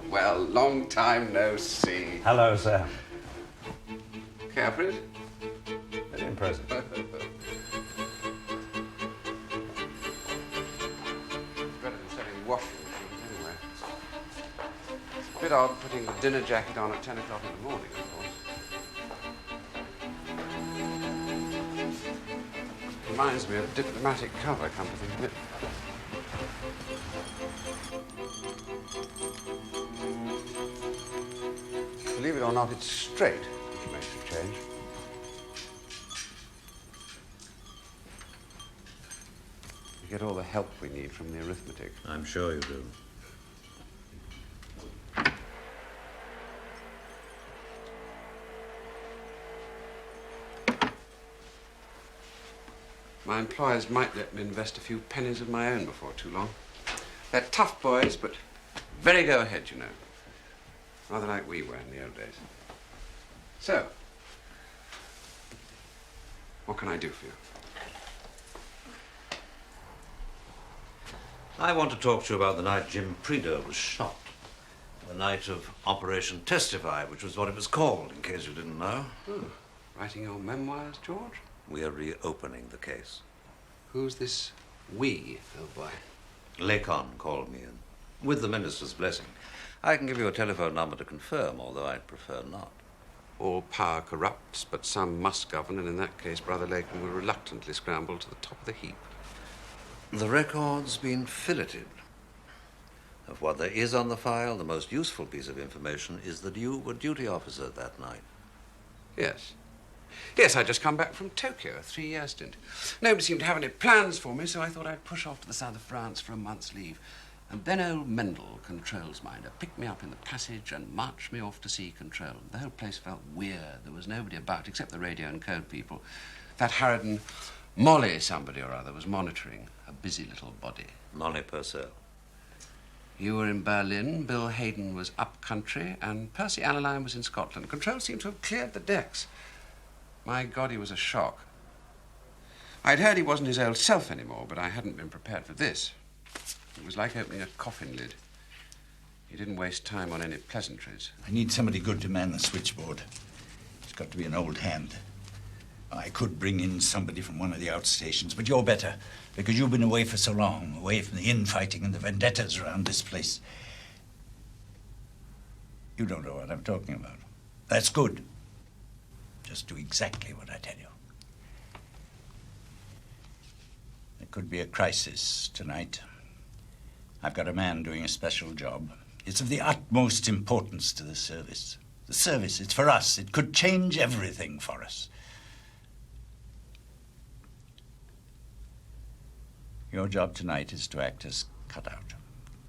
Well, long time no see. Hello, sir. Care for it? Very impressive. Better than selling washing machines, anyway. It's a bit odd putting the dinner jacket on at 10 o'clock in the morning, of course. Reminds me of diplomatic cover, come to think of it. Believe it or not, it's straight, which makes a change. We get all the help we need from the arithmetic. I'm sure you do. My employers might let me invest a few pennies of my own before too long. They're tough boys, but very go-ahead, you know. Rather like we were in the old days. So, what can I do for you? I want to talk to you about the night Jim Prideaux was shot. The night of Operation Testify, which was what it was called, in case you didn't know. Writing your memoirs, George? We are reopening the case. Who's this we, old boy? Lacon called me in, with the minister's blessing. I can give you a telephone number to confirm, although I'd prefer not. All power corrupts, but some must govern, and in that case, Brother Lacon will reluctantly scramble to the top of the heap. The record's been filleted. Of what there is on the file, the most useful piece of information is that you were duty officer that night. Yes. Yes, I'd just come back from Tokyo, a 3-year stint. Nobody seemed to have any plans for me, so I thought I'd push off to the south of France for a month's leave. And then old Mendel, controls minder, picked me up in the passage and marched me off to see control. The whole place felt weird. There was nobody about except the radio and code people. That Harridan Molly somebody or other was monitoring, a busy little body. Molly Purcell. You were in Berlin, Bill Hayden was up country, and Percy Allaline was in Scotland. Control seemed to have cleared the decks. My God, he was a shock. I'd heard he wasn't his old self anymore, but I hadn't been prepared for this. It was like opening a coffin lid. He didn't waste time on any pleasantries. I need somebody good to man the switchboard. It's got to be an old hand. I could bring in somebody from one of the outstations, but you're better, because you've been away for so long, away from the infighting and the vendettas around this place. You don't know what I'm talking about. That's good. Just do exactly what I tell you. There could be a crisis tonight. I've got a man doing a special job. It's of the utmost importance to the service. The service, it's for us. It could change everything for us. Your job tonight is to act as cutout.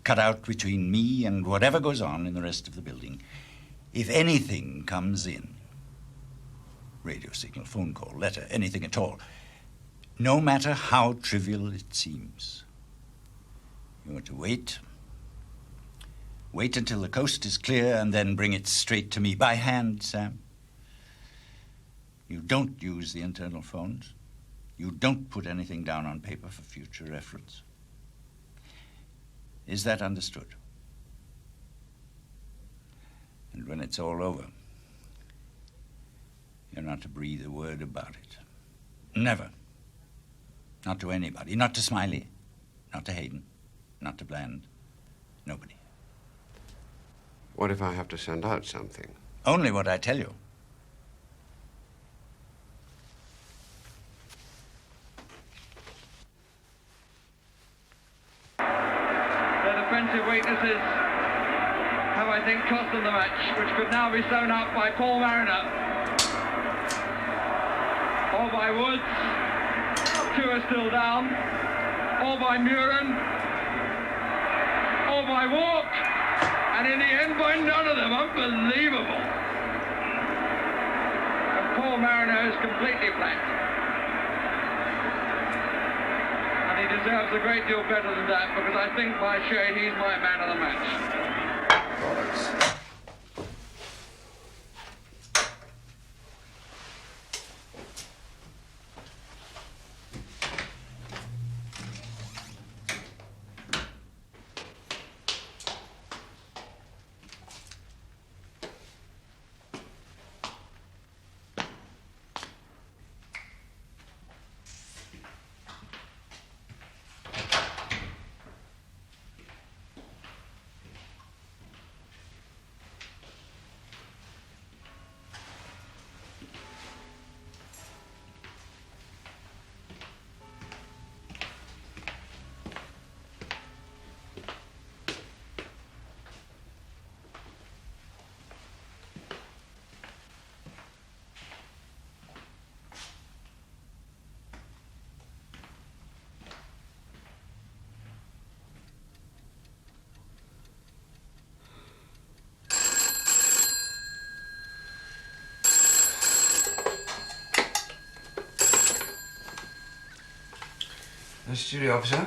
Cutout between me and whatever goes on in the rest of the building. If anything comes in, radio signal, phone call, letter, anything at all, no matter how trivial it seems, you are to wait. Wait until the coast is clear and then bring it straight to me by hand, Sam. You don't use the internal phones. You don't put anything down on paper for future reference. Is that understood? And when it's all over, you're not to breathe a word about it. Never. Not to anybody. Not to Smiley. Not to Hayden. Not to Bland. Nobody. What if I have to send out something? Only what I tell you. Their defensive weaknesses have, I think, cost them the match, which could now be sewn up by Paul Mariner. Or by Woods. 2 are still down. Or by Muren. Or by Walk. And in the end, by none of them. Unbelievable. And Paul Mariner is completely flat. And he deserves a great deal better than that, because I think by shade he's my man of the match. Bollocks. Studio officer.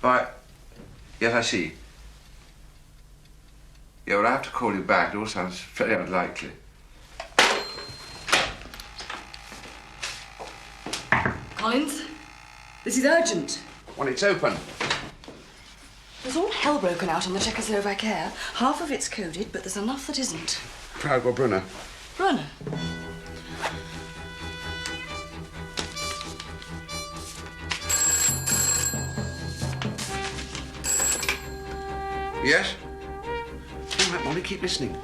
Right. Yes, I see. Yeah, well, I have to call you back. It all sounds very unlikely. Collins. This is urgent. Well, it's open. There's all hell broken out on the Czechoslovak air. Half of it's coded, but there's enough that isn't. Prague or Brunner? Brunner. Yes? All right, Molly, keep listening.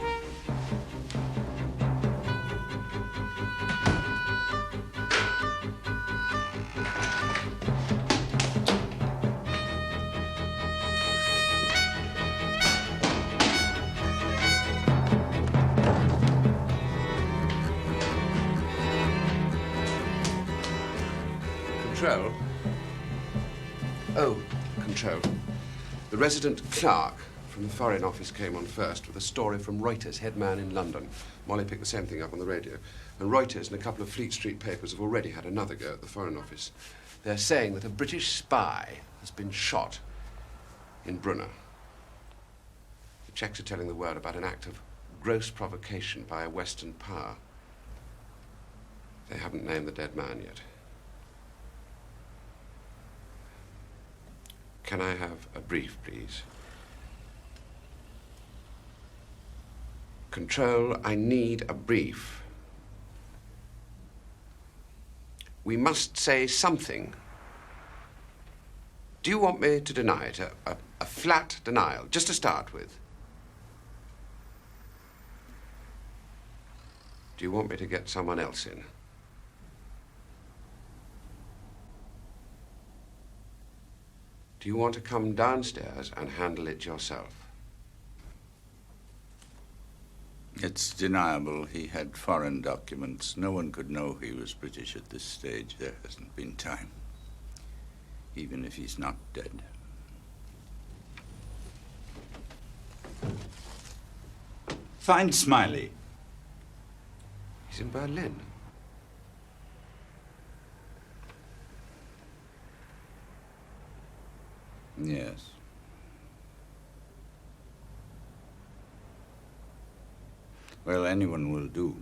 Control? Oh, Control. The resident clerk from the Foreign Office came on first with a story from Reuters, head man in London. Molly picked the same thing up on the radio. And Reuters and a couple of Fleet Street papers have already had another go at the Foreign Office. They're saying that a British spy has been shot in Brunner. The Czechs are telling the world about an act of gross provocation by a Western power. They haven't named the dead man yet. Can I have a brief, please? Control, I need a brief. We must say something. Do you want me to deny it? A flat denial, just to start with. Do you want me to get someone else in? Do you want to come downstairs and handle it yourself? It's deniable he had foreign documents. No one could know he was British at this stage. There hasn't been time. Even if he's not dead. Find Smiley. He's in Berlin. Yes. Well, anyone will do.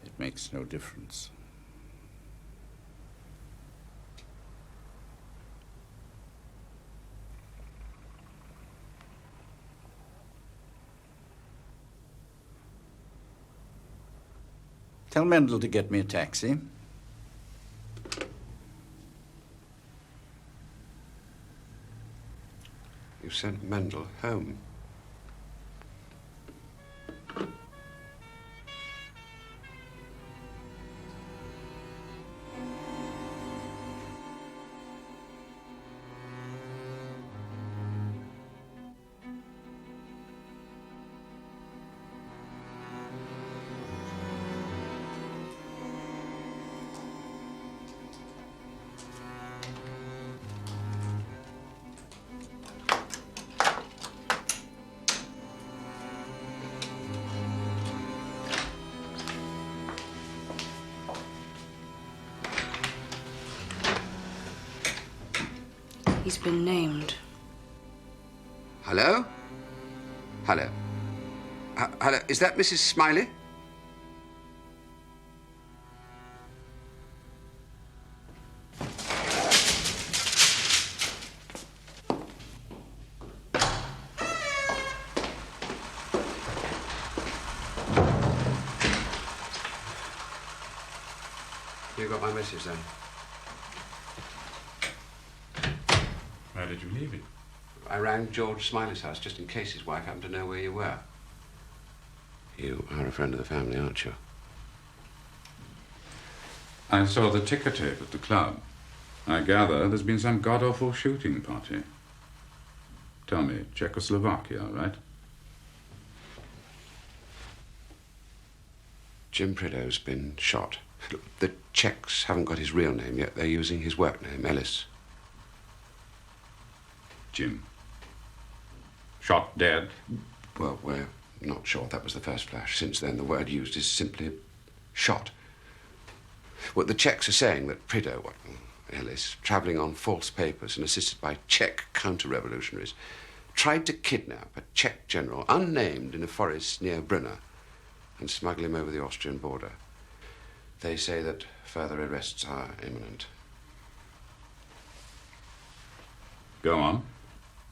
It makes no difference. Tell Mendel to get me a taxi. You sent Mendel home. He's been named. Hello? Hello. Hello, is that Mrs. Smiley? You got my message then? Where did you leave it? I rang George Smiley's house just in case his wife happened to know where you were. You are a friend of the family, aren't you? I saw the ticker tape at the club. I gather there's been some god-awful shooting party. Tell me, Czechoslovakia, right? Jim Prideaux's been shot. Look, the Czechs haven't got his real name yet. They're using his work name, Ellis. Jim. Shot dead? Well, we're not sure that was the first flash. Since then, the word used is simply shot. Well, the Czechs are saying that Prideaux, Ellis, travelling on false papers and assisted by Czech counter-revolutionaries, tried to kidnap a Czech general, unnamed, in a forest near Brunner, and smuggle him over the Austrian border. They say that further arrests are imminent. Go on.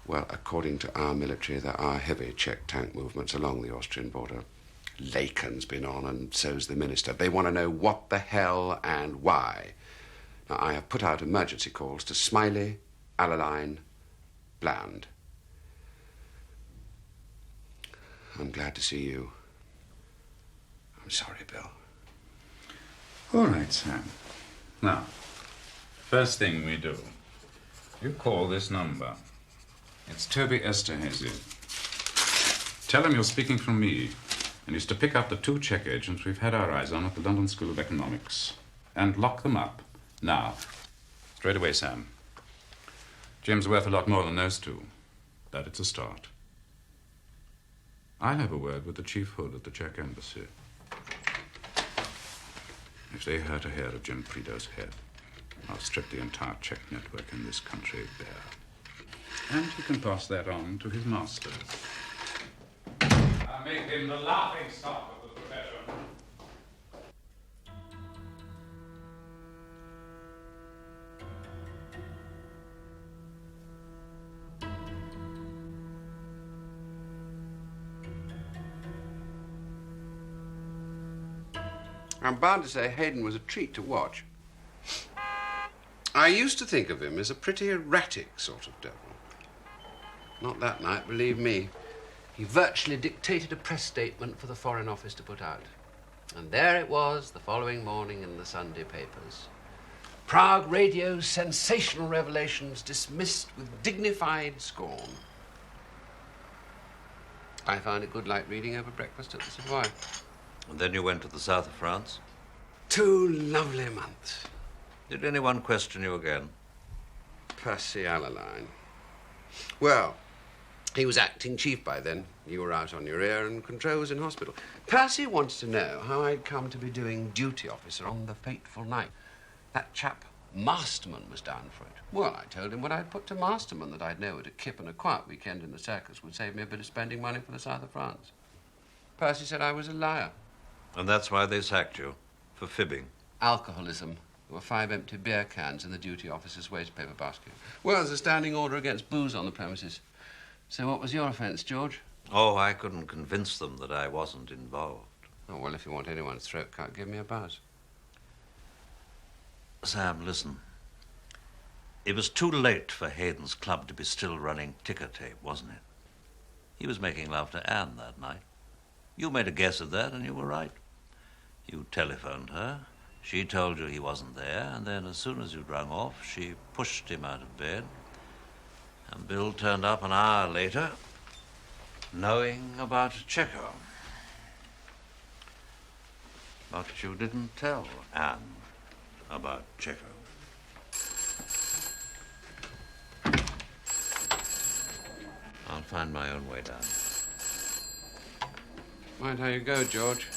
Well, according to our military, there are heavy Czech tank movements along the Austrian border. Laken's been on, and so's the minister. They want to know what the hell and why. Now, I have put out emergency calls to Smiley, Alaline, Bland. I'm glad to see you. I'm sorry, Bill. All right, Sam. Now, first thing we do, you call this number. It's Toby Esterhazy. Tell him you're speaking from me, and he's to pick up the 2 Czech agents we've had our eyes on at the London School of Economics and lock them up. Now, straight away, Sam. Jim's worth a lot more than those 2. But it's a start. I'll have a word with the Chief Hood at the Czech Embassy. If they hurt a hair of Jim Prideaux's head, I'll strip the entire Czech network in this country bare. And he can pass that on to his masters. I'll make him the laughing stock of the profession. I'm bound to say Hayden was a treat to watch. I used to think of him as a pretty erratic sort of devil. Not that night, believe me. He virtually dictated a press statement for the Foreign Office to put out. And there it was the following morning in the Sunday papers. Prague radio's sensational revelations dismissed with dignified scorn. I found it good light reading over breakfast at the Savoy. And then you went to the south of France? 2 lovely months. Did anyone question you again? Percy Alaline. Well, he was acting chief by then. You were out on your ear and Control was in hospital. Percy wants to know how I'd come to be doing duty officer on the fateful night. That chap Masterman was down for it. Well, I told him what I'd put to Masterman, that I'd know at a kip and a quiet weekend in the circus would save me a bit of spending money for the south of France. Percy said I was a liar. And that's why they sacked you? For fibbing? Alcoholism. There were 5 empty beer cans in the duty officer's wastepaper basket. Well, there's a standing order against booze on the premises. So what was your offence, George? Oh, I couldn't convince them that I wasn't involved. Oh, well, if you want anyone's throat cut, give me a buzz. Sam, listen. It was too late for Hayden's club to be still running ticker tape, wasn't it? He was making love to Anne that night. You made a guess at that, and you were right. You telephoned her. She told you he wasn't there, and then as soon as you'd rung off, she pushed him out of bed. And Bill turned up an hour later, knowing about Checo. But you didn't tell Anne about Checo. I'll find my own way down. Mind how you go, George.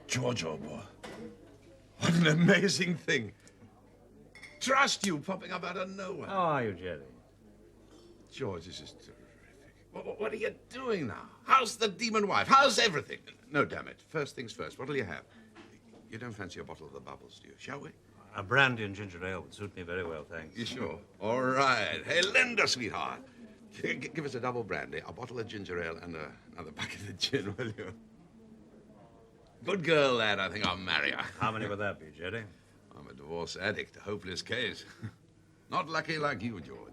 George, old boy. What an amazing thing. Trust you popping up out of nowhere. How are you, Jerry? George, this is terrific. What are you doing now? How's the demon wife? How's everything? No, damn it. First things first. What'll you have? You don't fancy a bottle of the bubbles, do you? Shall we? A brandy and ginger ale would suit me very well, thanks. You sure? All right. Hey, Linda, sweetheart. Give us a double brandy, a bottle of ginger ale, and another bucket of gin, will you? Good girl, lad. I think I'll marry her. How many would that be, Jerry? I'm a divorce addict, a hopeless case. Not lucky like you, George.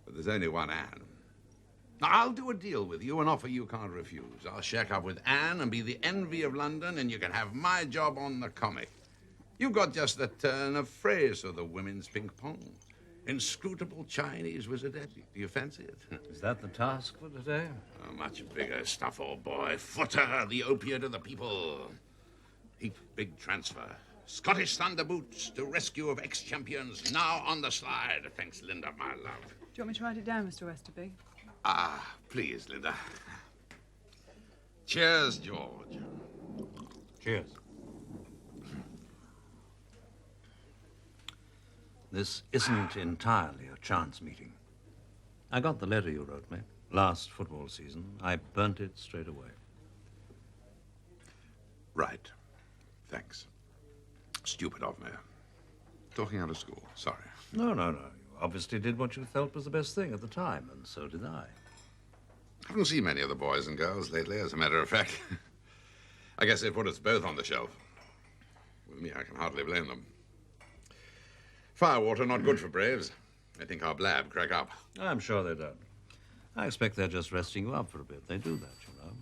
But there's only one Anne. Now, I'll do a deal with you, an offer you can't refuse. I'll shack up with Anne and be the envy of London, and you can have my job on the comic. You've got just the turn of phrase for the women's ping-pong. Inscrutable Chinese wizardette. Do you fancy it? Is that the task for today? Oh, much bigger stuff, old boy. Footer, the opiate of the people. Heap big transfer. Scottish Thunder Boots to rescue of ex-champions, now on the slide. Thanks, Linda, my love. Do you want me to write it down, Mr. Westerby? Ah, please, Linda. Cheers, George. Cheers. This isn't entirely a chance meeting. I got the letter you wrote me last football season. I burnt it straight away. Right. Thanks. Stupid of me. Talking out of school. Sorry. No. You obviously did what you felt was the best thing at the time, and so did I. Haven't seen many of the boys and girls lately, as a matter of fact. I guess they put us both on the shelf. With me, I can hardly blame them. Firewater not good for braves. They think our blab crack up. I'm sure they don't. I expect they're just resting you up for a bit. They do that, you know.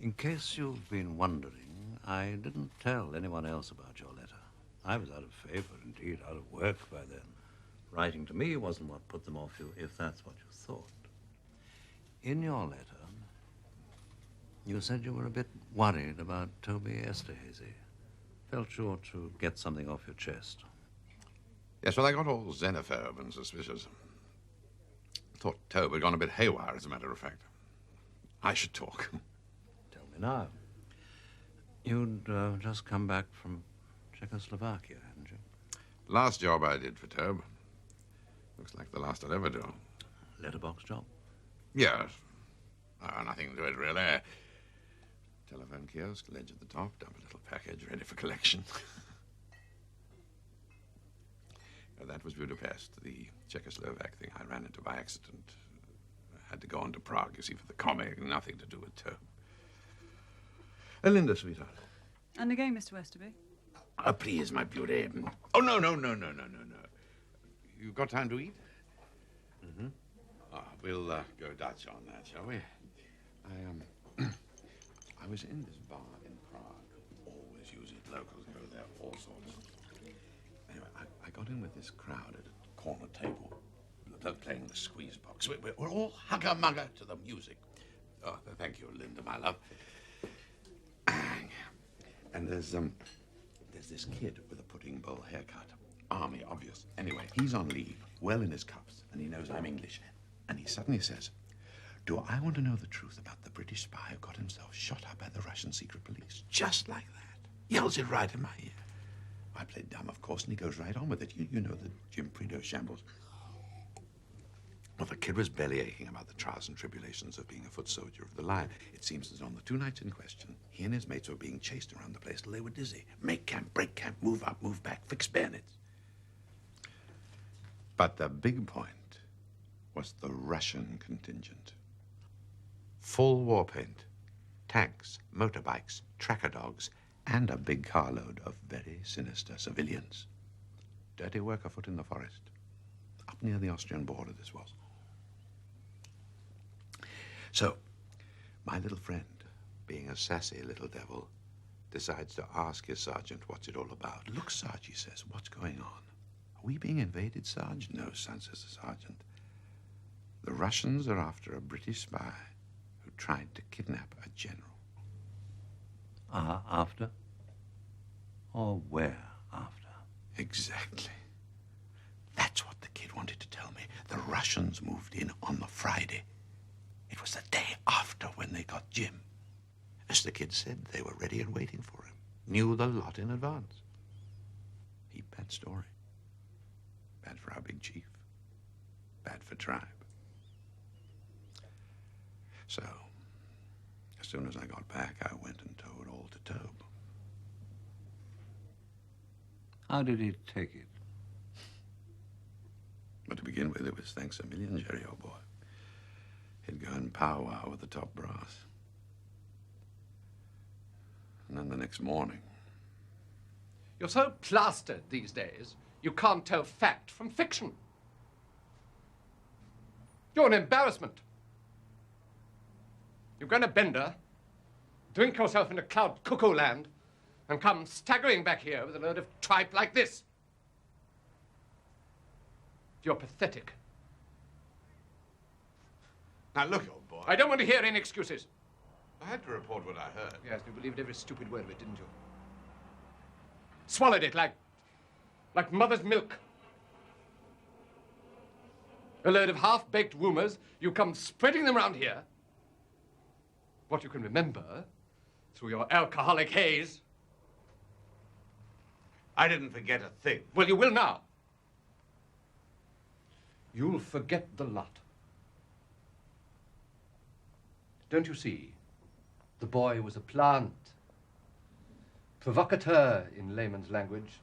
In case you've been wondering, I didn't tell anyone else about your letter. I was out of favor, indeed, out of work by then. Writing to me wasn't what put them off you, if that's what you thought. In your letter, you said you were a bit worried about Toby Esterhazy. Felt sure to get something off your chest. Yes, well, I got all xenophobe and suspicious. Thought Tobe had gone a bit haywire, as a matter of fact. I should talk. Tell me now. You'd just come back from Czechoslovakia, hadn't you? Last job I did for Tobe. Looks like the last I'll ever do. Letterbox job? Yes. Nothing to it, really. Telephone kiosk, ledge at the top, dump a little package, ready for collection. That was Budapest, the Czechoslovak thing I ran into by accident. I had to go on to Prague, you see, for the comic. Nothing to do with Tobe. Linda, sweetheart. And again, Mr. Westerby? Please, my beauty. Oh, no. You've got time to eat? Mm-hmm. We'll go Dutch on that, shall we? I was in this bar in Prague. Always use it. Locals go there, all sorts. Anyway, I got in with this crowd at a corner table. They're playing the squeeze box. We're all hugger-mugger to the music. Oh, thank you, Linda, my love. And there's this kid with a pudding bowl haircut. Army, obvious. Anyway, he's on leave, well in his cups, and he knows I'm English. And he suddenly says, "Do I want to know the truth about the British spy who got himself shot up by the Russian secret police?" Just like that. Yells it right in my ear. I played dumb, of course, and he goes right on with it. You know the Jim Prideaux shambles. Well, the kid was belly aching about the trials and tribulations of being a foot soldier of the line. It seems that on the 2 nights in question, he and his mates were being chased around the place till they were dizzy. Make camp, break camp, move up, move back, fix bayonets. But the big point was the Russian contingent. Full war paint, tanks, motorbikes, tracker dogs, and a big carload of very sinister civilians. Dirty work afoot in the forest. Up near the Austrian border, this was. So, my little friend, being a sassy little devil, decides to ask his sergeant what's it all about. "Look, Sarge," he says, "what's going on? Are we being invaded, Sarge?" "No, son," says the sergeant. "The Russians are after a British spy who tried to kidnap a general." After? Or where after? Exactly. That's what the kid wanted to tell me. The Russians moved in on the Friday. It was the day after when they got Jim. As the kid said, they were ready and waiting for him. Knew the lot in advance. Heap bad story. Bad for our big chief. Bad for tribe. So, as soon as I got back, I went and told all to Tobe. How did he take it? But to begin with, it was thanks a million, Jerry, old boy. He'd go and powwow with the top brass. And then the next morning... You're so plastered these days, you can't tell fact from fiction. You're an embarrassment. You go on a bender, drink yourself into cloud cuckoo land, and come staggering back here with a load of tripe like this. You're pathetic. Now, look, old boy. I don't want to hear any excuses. I had to report what I heard. Yes, you believed every stupid word of it, didn't you? Swallowed it like mother's milk. A load of half-baked rumors, you come spreading them around here. What you can remember through your alcoholic haze. I didn't forget a thing. Well, you will now. You'll forget the lot. Don't you see? The boy was a plant. Provocateur, in layman's language.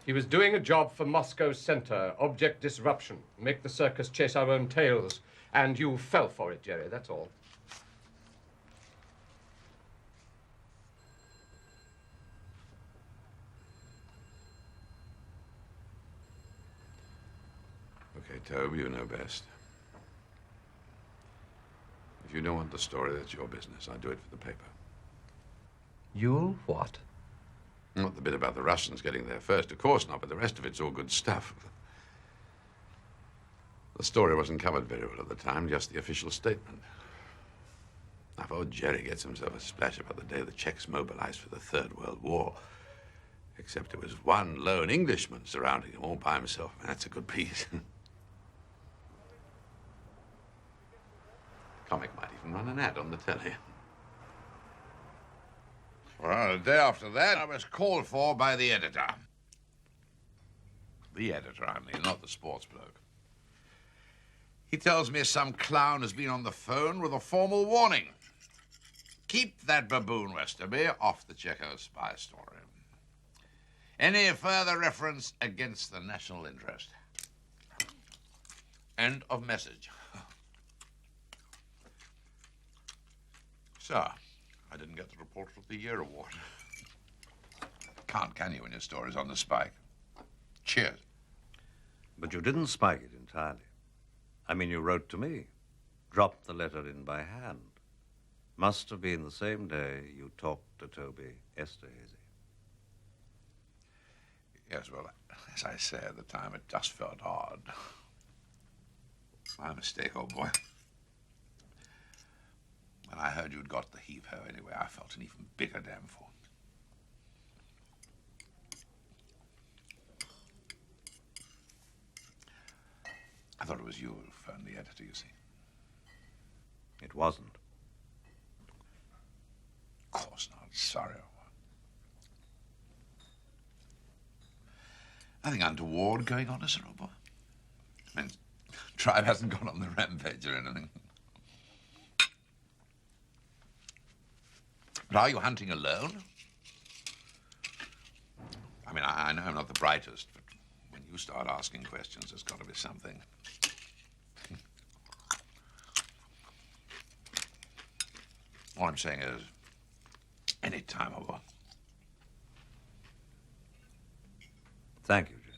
He was doing a job for Moscow Center, object disruption, make the circus chase our own tails, and you fell for it, Jerry, that's all. Okay, Toby, you know best. If you don't want the story, that's your business. I do it for the paper. You'll what? Not the bit about the Russians getting there first, of course not, but the rest of it's all good stuff. The story wasn't covered very well at the time, just the official statement. Now, if old Jerry gets himself a splash about the day the Czechs mobilized for the Third World War, except it was one lone Englishman surrounding him all by himself, that's a good piece. Comic might even run an ad on the telly. Well, the day after that, I was called for by the editor. The editor, I mean, not the sports bloke. He tells me some clown has been on the phone with a formal warning. Keep that baboon, Westerby, off the Checo spy story. Any further reference against the national interest. End of message. So, I didn't get the Reporter of the Year award. Can't, can you, when your story's on the spike? Cheers. But you didn't spike it entirely. I mean, you wrote to me. Dropped the letter in by hand. Must have been the same day you talked to Toby Esterhazy. Yes, well, as I say at the time, it just felt odd. My mistake, old boy. When I heard you'd got the heave-ho anyway, I felt an even bigger damn fool. I thought it was you who phoned the editor, you see. It wasn't. Of course not. Sorry, old boy. Nothing untoward going on, is it, old boy? I mean, Tribe hasn't gone on the rampage or anything. But are you hunting alone? I mean, I know I'm not the brightest, but when you start asking questions, there's got to be something. All I'm saying is, any time I want. Thank you, Jerry.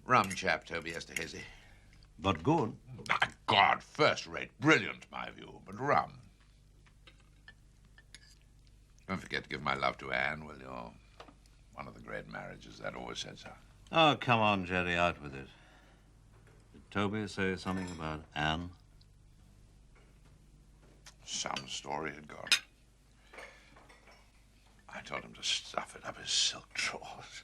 Rum chap, Toby Esterhazy. But good. Ah, God, first rate. Brilliant, my view, but rum. Don't forget to give my love to Anne, will you? One of the great marriages, that always said so. Oh, come on, Jerry, out with it. Did Toby say something about Anne? Some story had got. I told him to stuff it up his silk drawers.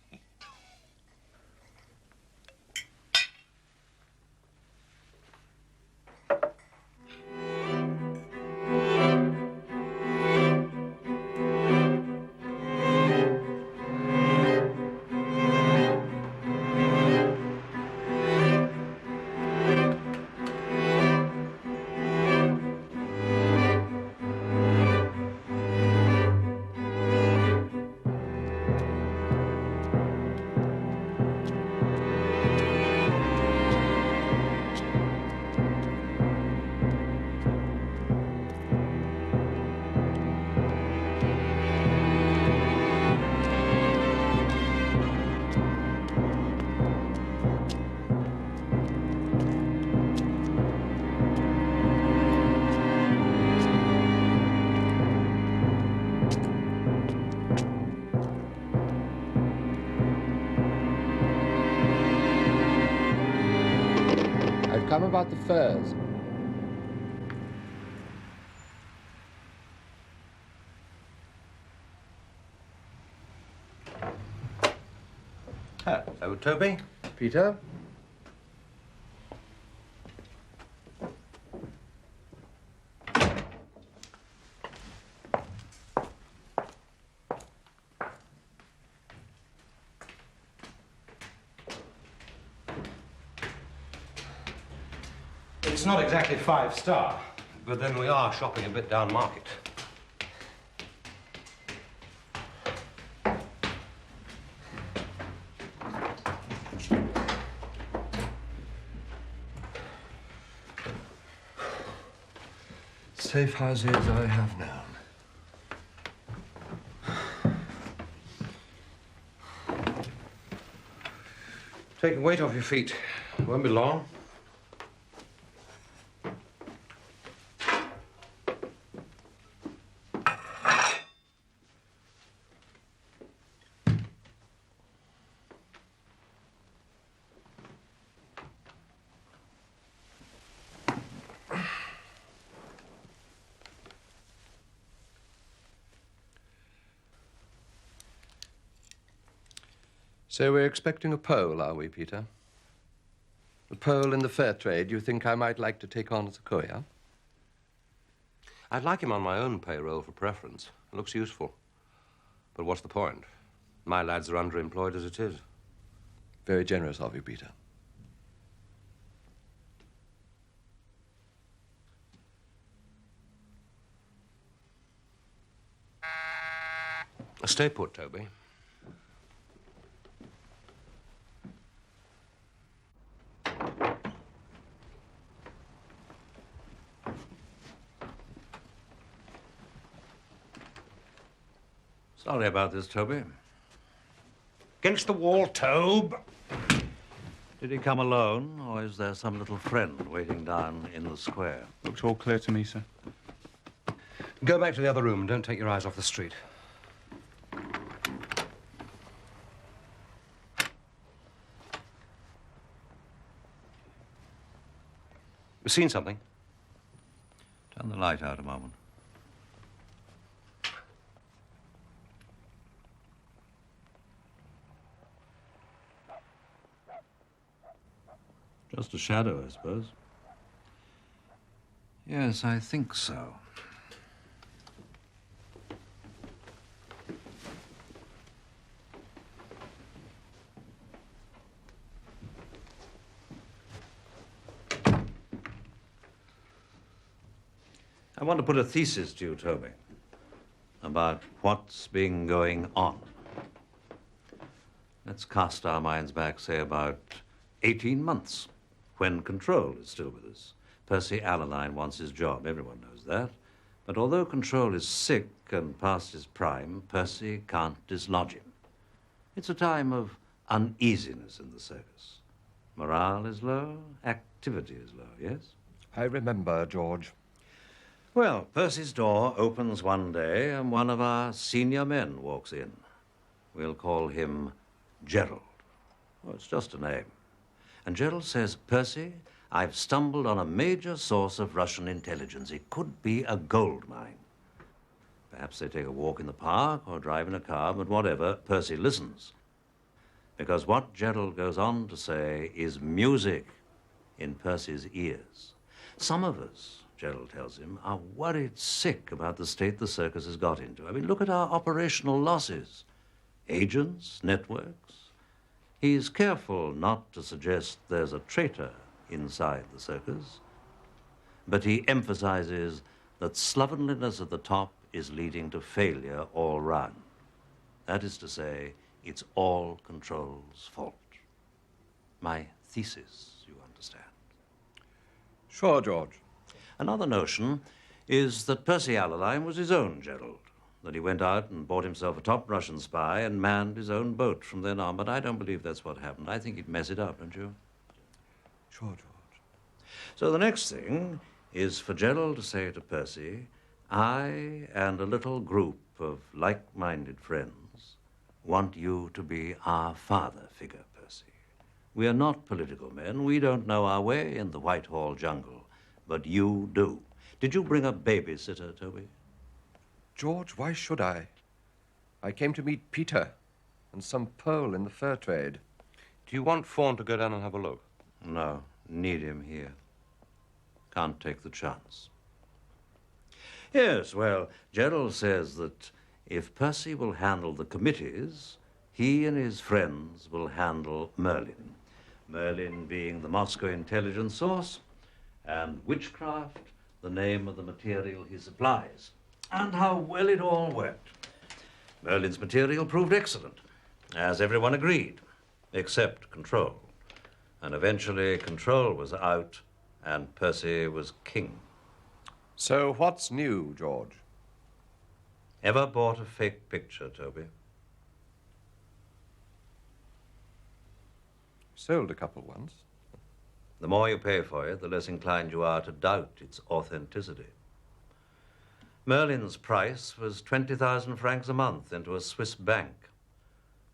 Some about the furs. Hello, Toby. Peter? It's not exactly 5-star, but then we are shopping a bit down market. Safe houses I have known. Take the weight off your feet. Won't be long. So we're expecting a Pole, are we, Peter? A Pole in the fur trade you think I might like to take on as a courier? I'd like him on my own payroll for preference. It looks useful. But what's the point? My lads are underemployed as it is. Very generous of you, Peter. Stay put, Toby. Sorry about this, Toby. Against the wall, Tobe. Did he come alone, or is there some little friend waiting down in the square? Looks all clear to me, sir. Go back to the other room and don't take your eyes off the street. Seen something? Turn the light out a moment. Just a shadow, I suppose. Yes, I think so. I want to put a thesis to you, Toby, about what's been going on. Let's cast our minds back, say, about 18 months, when Control is still with us. Percy Allaline wants his job. Everyone knows that. But although Control is sick and past his prime, Percy can't dislodge him. It's a time of uneasiness in the circus. Morale is low, activity is low, yes? I remember, George. Well, Percy's door opens one day and one of our senior men walks in. We'll call him Gerald. Oh, it's just a name. And Gerald says, Percy, I've stumbled on a major source of Russian intelligence. It could be a gold mine. Perhaps they take a walk in the park or drive in a car, but whatever, Percy listens. Because what Gerald goes on to say is music in Percy's ears. Some of us, Gerald tells him, are worried sick about the state the circus has got into. I mean, look at our operational losses. Agents, networks. He's careful not to suggest there's a traitor inside the circus, but he emphasizes that slovenliness at the top is leading to failure all round. That is to say, it's all Control's fault. My thesis, you understand. Sure, George. Another notion is that Percy Allaline was his own Gerald, that he went out and bought himself a top Russian spy and manned his own boat from then on. But I don't believe that's what happened. I think he'd mess it up, don't you? Sure, George. So the next thing is for Gerald to say to Percy, I and a little group of like-minded friends want you to be our father figure, Percy. We are not political men. We don't know our way in the Whitehall jungle. But you do. Did you bring a babysitter, Toby? George, why should I? I came to meet Peter and some Pole in the fur trade. Do you want Fawn to go down and have a look? No, need him here. Can't take the chance. Yes, well, Gerald says that if Percy will handle the committees, he and his friends will handle Merlin. Merlin being the Moscow intelligence source, and witchcraft the name of the material he supplies. And how well it all worked. Merlin's material proved excellent, as everyone agreed, except Control. And eventually Control was out, and Percy was king. So what's new, George? Ever bought a fake picture, Toby? Sold a couple once. The more you pay for it, the less inclined you are to doubt its authenticity. Merlin's price was 20,000 francs a month into a Swiss bank,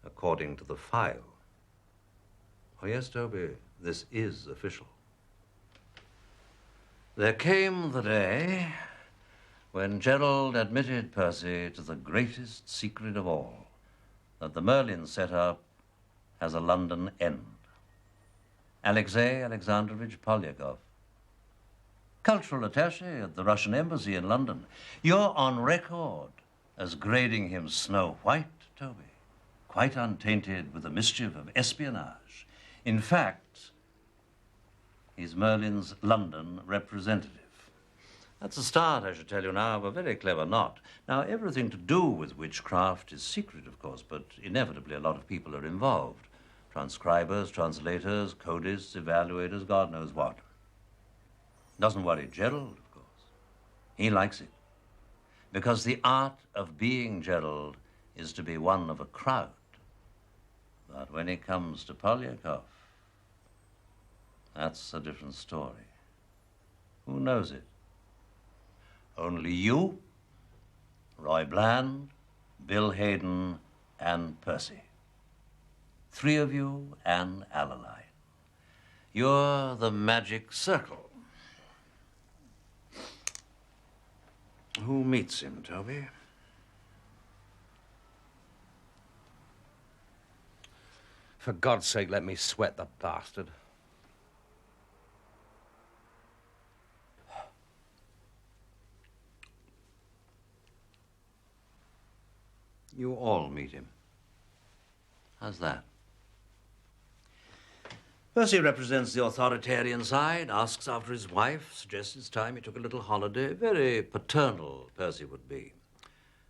according to the file. Oh, yes, Toby, this is official. There came the day when Gerald admitted Percy to the greatest secret of all, that the Merlin setup has a London end. Alexei Alexandrovich Polyakov, cultural attaché at the Russian embassy in London. You're on record as grading him Snow White, Toby, quite untainted with the mischief of espionage. In fact, he's Merlin's London representative. That's a start, I should tell you now, of a very clever knot. Now, everything to do with witchcraft is secret, of course, but inevitably a lot of people are involved. Transcribers, translators, codists, evaluators, God knows what. Doesn't worry Gerald, of course. He likes it. Because the art of being Gerald is to be one of a crowd. But when it comes to Polyakov, that's a different story. Who knows it? Only you, Roy Bland, Bill Hayden, and Percy. 3 of you and Alaline. You're the magic circle. Who meets him, Toby? For God's sake, let me sweat the bastard. You all meet him. How's that? Percy represents the authoritarian side, asks after his wife, suggests it's time he took a little holiday. Very paternal, Percy would be.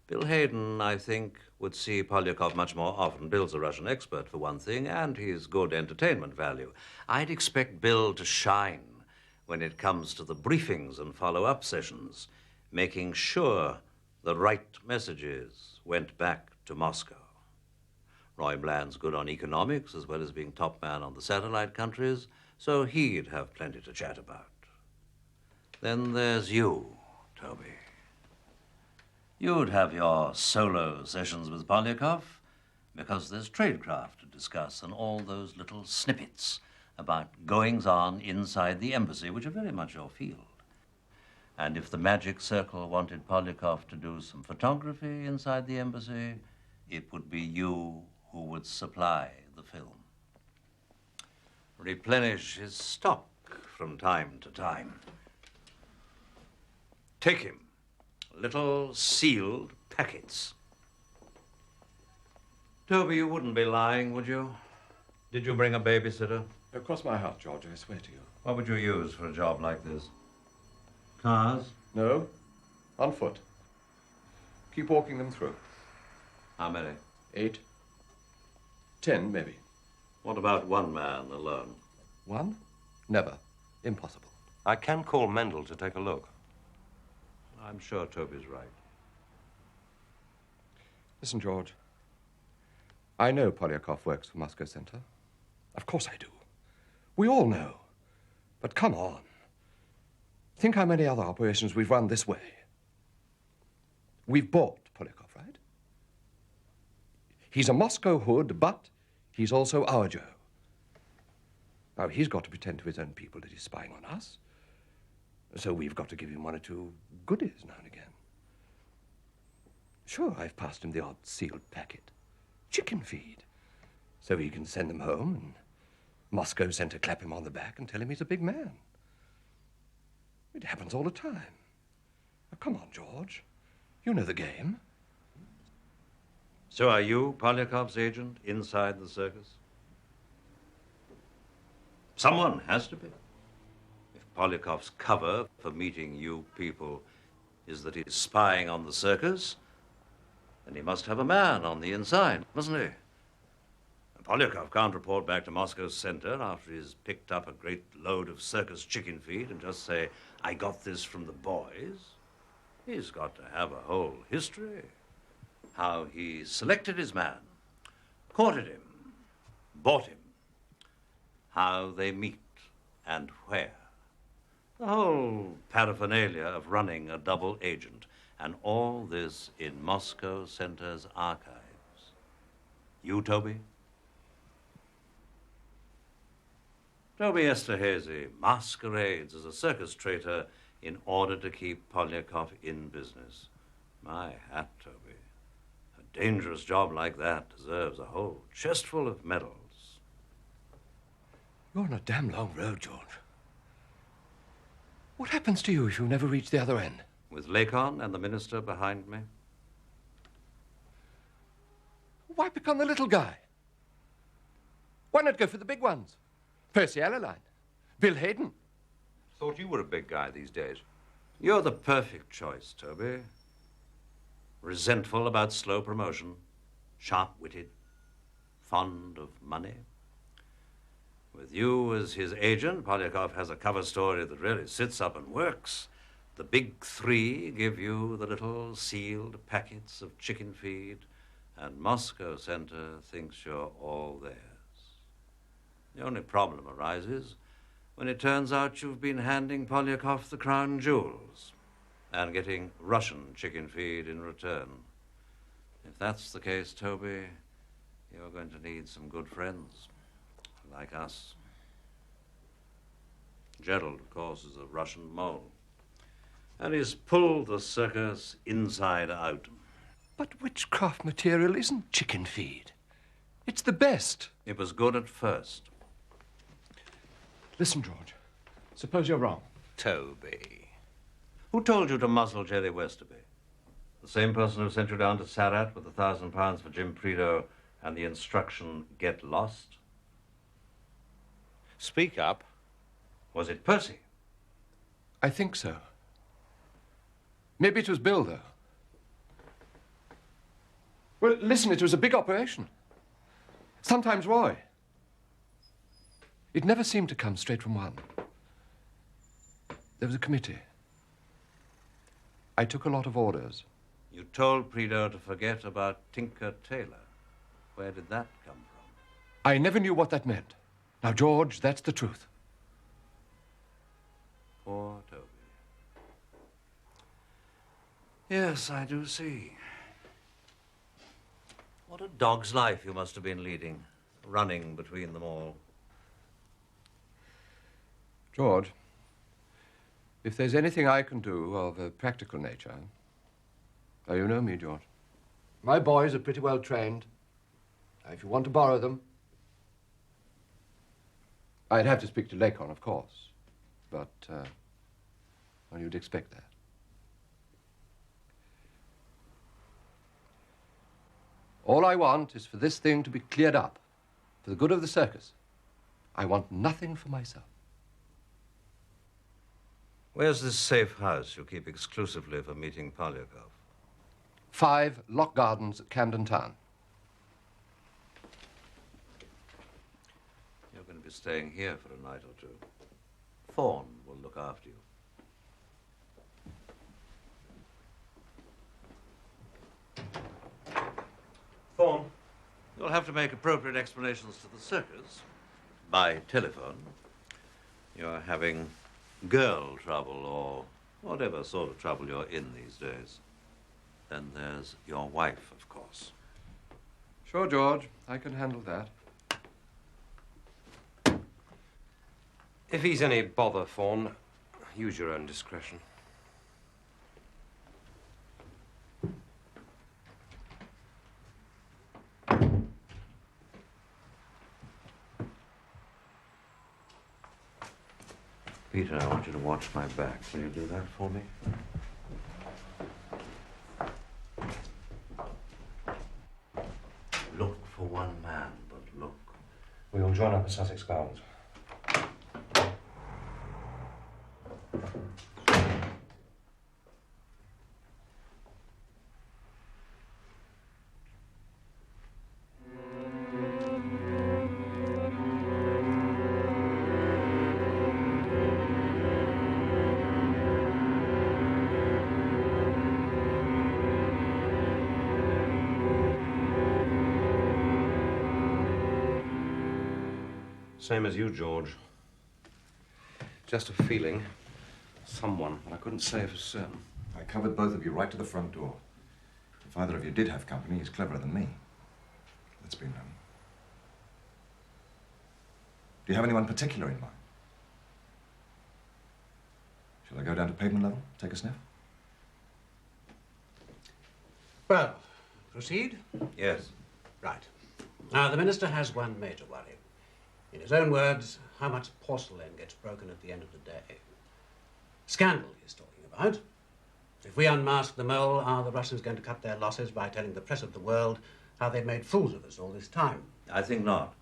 Bill Hayden, I think, would see Polyakov much more often. Bill's a Russian expert, for one thing, and he's good entertainment value. I'd expect Bill to shine when it comes to the briefings and follow-up sessions, making sure the right messages went back to Moscow. Roy Bland's good on economics as well as being top man on the satellite countries, so he'd have plenty to chat about. Then there's you, Toby. You'd have your solo sessions with Polyakov because there's tradecraft to discuss and all those little snippets about goings-on inside the embassy, which are very much your field. And if the Magic Circle wanted Polyakov to do some photography inside the embassy, it would be you who would supply the film. Replenish his stock from time to time. Take him little sealed packets. Toby, you wouldn't be lying, would you? Did you bring a babysitter? Cross my heart, George, I swear to you. What would you use for a job like this? Cars? No, on foot. Keep walking them through. How many? 8. 10, maybe. What about one man alone? One? Never. Impossible. I can call Mendel to take a look. I'm sure Toby's right. Listen, George. I know Polyakov works for Moscow Center. Of course I do. We all know. But come on. Think how many other operations we've run this way. We've bought Polyakov, right? He's a Moscow hood, but he's also our Joe. Now, he's got to pretend to his own people that he's spying on us. So we've got to give him one or two goodies now and again. Sure, I've passed him the odd sealed packet. Chicken feed. So he can send them home and Moscow sent to clap him on the back and tell him he's a big man. It happens all the time. Now, come on, George. You know the game. So are you Polyakov's agent inside the circus? Someone has to be. If Polyakov's cover for meeting you people is that he's spying on the circus, then he must have a man on the inside, mustn't he? Polyakov can't report back to Moscow Center after he's picked up a great load of circus chicken feed and just say, I got this from the boys. He's got to have a whole history. How he selected his man, courted him, bought him, how they meet and where. The whole paraphernalia of running a double agent, and all this in Moscow Center's archives. You, Toby? Toby Esterhazy masquerades as a circus traitor in order to keep Polyakov in business. My hat, Toby. A dangerous job like that deserves a whole chestful of medals. You're on a damn long road, George. What happens to you if you never reach the other end? With Lakon and the minister behind me? Why become the little guy? Why not go for the big ones? Percy Allerline, Bill Hayden. Thought you were a big guy these days. You're the perfect choice, Toby. Resentful about slow promotion, sharp-witted, fond of money. With you as his agent, Polyakov has a cover story that really sits up and works. The big three give you the little sealed packets of chicken feed, and Moscow Center thinks you're all theirs. The only problem arises when it turns out you've been handing Polyakov the crown jewels and getting Russian chicken feed in return. If that's the case, Toby, you're going to need some good friends, like us. Gerald, of course, is a Russian mole, and he's pulled the circus inside out. But witchcraft material isn't chicken feed. It's the best. It was good at first. Listen, George. Suppose you're wrong. Toby. Who told you to muzzle Jerry Westerby? The same person who sent you down to Sarat with £1,000 for Jim Prideaux and the instruction, get lost? Speak up. Was it Percy? I think so. Maybe it was Bill, though. Well, listen, it was a big operation. Sometimes Roy. It never seemed to come straight from one. There was a committee. I took a lot of orders. You told Prideaux to forget about Tinker Tailor. Where did that come from? I never knew what that meant. Now, George, that's the truth. Poor Toby. Yes, I do see. What a dog's life you must have been leading, running between them all. George, if there's anything I can do of a practical nature... Oh, you know me, George. My boys are pretty well trained. Now, if you want to borrow them... I'd have to speak to Lakon, of course. But, well, you'd expect that. All I want is for this thing to be cleared up, for the good of the circus. I want nothing for myself. Where's this safe house you keep exclusively for meeting Polyakov? 5 Lock Gardens at Camden Town. You're going to be staying here for a night or two. Fawn will look after you. Fawn, you'll have to make appropriate explanations to the circus by telephone. You're having girl trouble or whatever sort of trouble you're in these days. Then there's your wife, of course. Sure, George. I can handle that. If he's any bother, Fawn, use your own discretion. Peter, I want you to watch my back. Will you do that for me? Look for one man, but look. We will join up at Sussex Gardens. Same as you, George. Just a feeling. Someone, but I couldn't say for certain. I covered both of you right to the front door. If either of you did have company, he's cleverer than me. Let's be known. Do you have anyone particular in mind? Shall I go down to pavement level, take a sniff? Well, proceed? Yes. Right. Now, the Minister has one major worry. In his own words, how much porcelain gets broken at the end of the day. Scandal he's talking about. If we unmask the mole, are the Russians going to cut their losses by telling the press of the world how they've made fools of us all this time? I think not.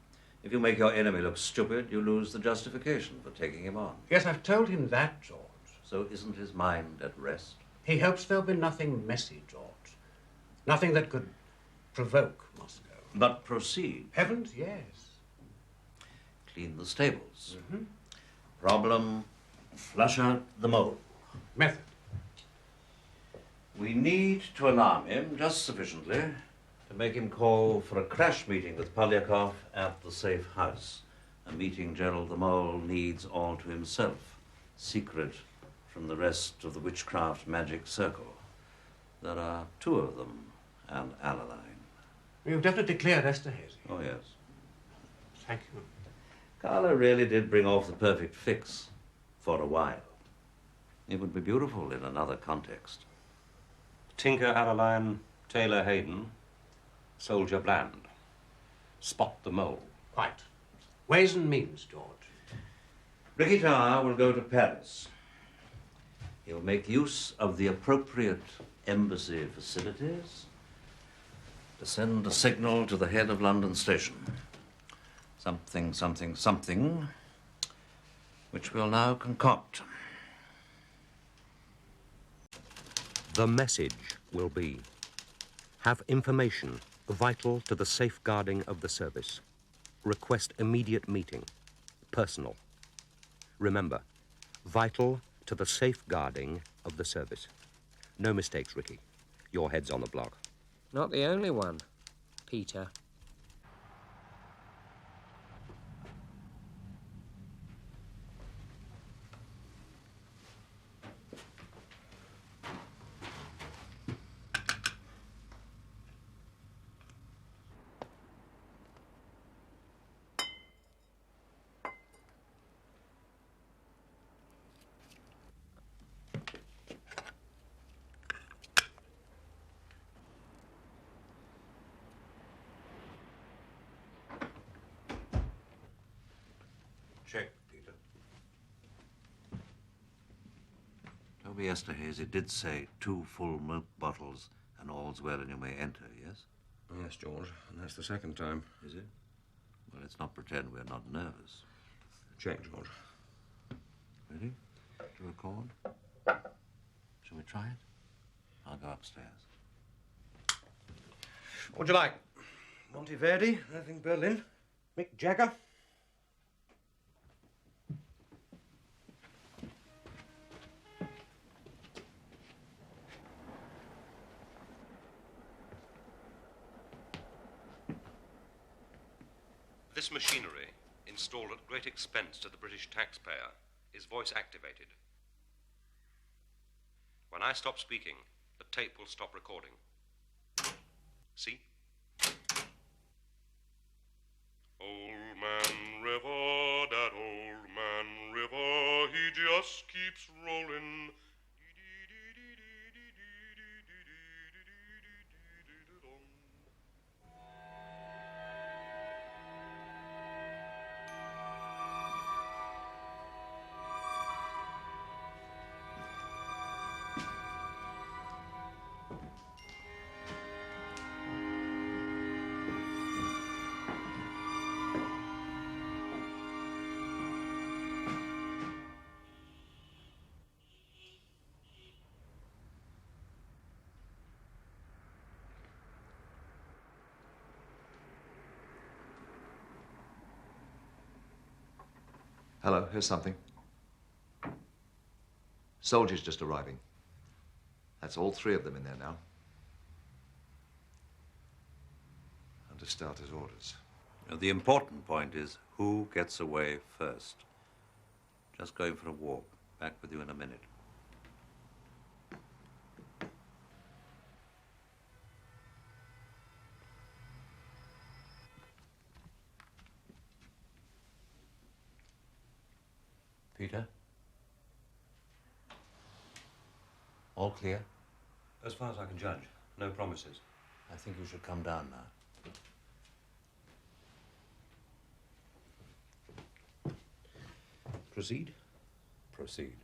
If you make your enemy look stupid, you lose the justification for taking him on. Yes, I've told him that, George. So isn't his mind at rest? He hopes there'll be nothing messy, George. Nothing that could provoke Moscow. But proceed. Heavens, yes. Clean the stables. Problem, flush out the mole. Method. We need to alarm him just sufficiently to make him call for a crash meeting with Polyakov at the safe house. A meeting Gerald the Mole needs all to himself, secret from the rest of the witchcraft magic circle. There are two of them, and Alaline. You've definitely cleared Esterhazy. Oh, yes. Thank you. Carla really did bring off the perfect fix for a while. It would be beautiful in another context. Tinker, Alaline, Tailor, Hayden, Soldier, Bland. Spot the mole. Quite. Ways and means, George. Ricky Tower will go to Paris. He'll make use of the appropriate embassy facilities to send a signal to the head of London Station. Something, something, something, which we'll now concoct. The message will be, have information vital to the safeguarding of the service. Request immediate meeting. Personal. Remember, vital to the safeguarding of the service. No mistakes, Ricky. Your head's on the block. Not the only one, Peter. Check, Peter. Toby Esterhazy did say 2 full milk bottles and all's well and you may enter, yes? Yes, George, and that's the second time. Is it? Well, let's not pretend we're not nervous. Check, George. Ready? To record? Shall we try it? I'll go upstairs. What would you like? Monteverdi? Anything Berlin? Mick Jagger? This machinery, installed at great expense to the British taxpayer, is voice-activated. When I stop speaking, the tape will stop recording. See? Old Man River, that old man river. keeps rolling. Hello, here's something. Soldiers just arriving. That's all 3 of them in there now. Under starter's orders. Now, the important point is who gets away first. Just going for a walk. Back with you in a minute. Peter? All clear? As far as I can judge, no promises. I think you should come down now. Proceed? Proceed.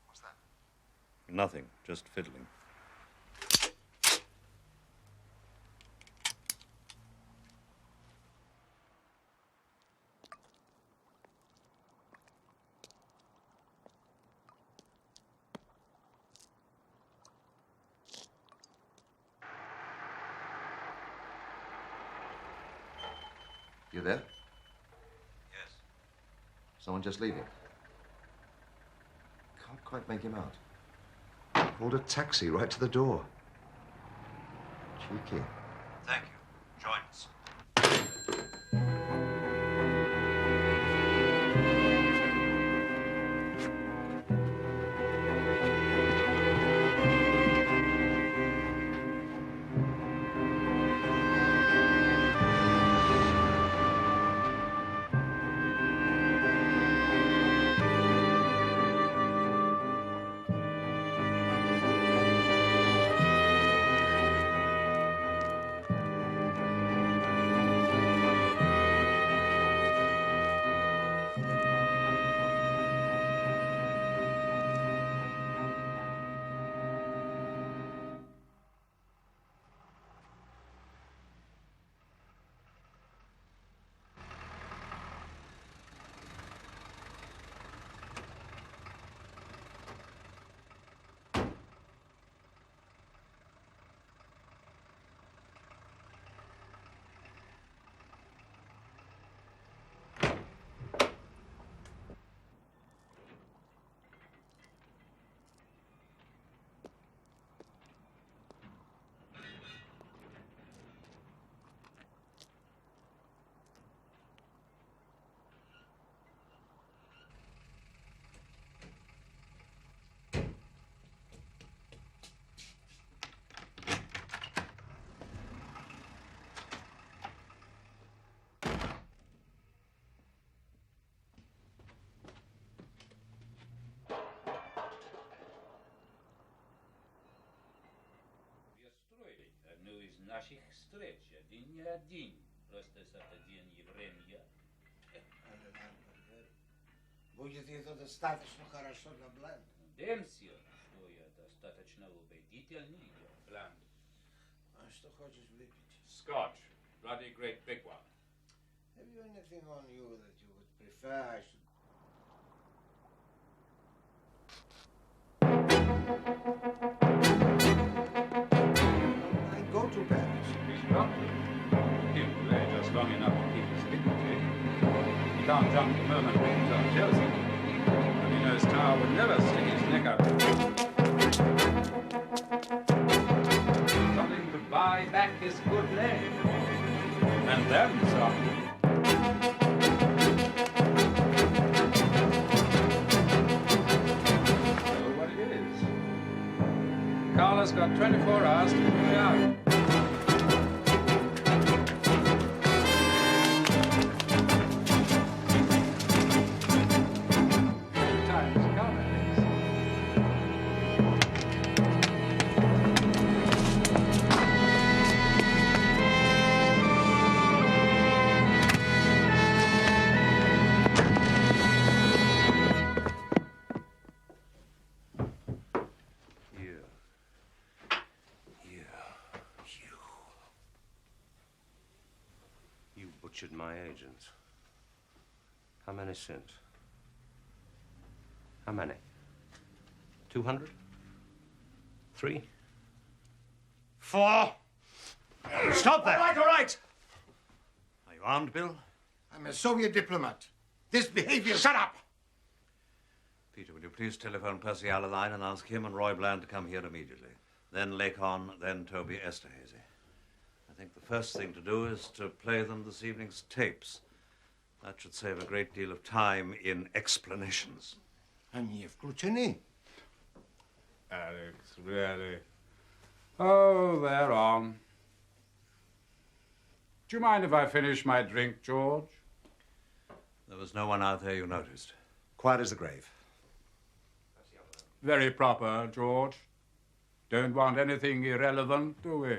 What's that? Nothing, just fiddling. You there? Yes. Someone just leaving? Can't quite make him out. Called a taxi right to the door. Cheeky. Thank you. Join us. Наших встреч один. Просто с это день и время. Будет это достаточно хорошо для Бленда? Демсио, что я достаточно убедительный для Бленда. А что хочешь выпить? Scotch. Bloody great big one. Have you anything on you that you would prefer I should... I go to Paris. He's not. He'll play just long enough to keep his dignity. He can't jump the moment Rings on Chelsea. And he knows Tower would never stick his neck out. Something to buy back his good name. And then some. What it is. Carla's got 24 hours to figure it out. butchered my agents. How many since? How many? 200? 3? 4? Stop that! All right! Are you armed, Bill? I'm a Soviet diplomat. This behavior... Shut up! Peter, will you please telephone Percy Allaline and ask him and Roy Bland to come here immediately? Then Lacon, then Toby Esterhazy. I think the first thing to do is to play them this evening's tapes. That should save a great deal of time in explanations. Ani wkluczeni. Alex, really? Oh, they're on. Do you mind if I finish my drink, George? There was no one out there you noticed. Quiet as the grave. Very proper, George. Don't want anything irrelevant, do we?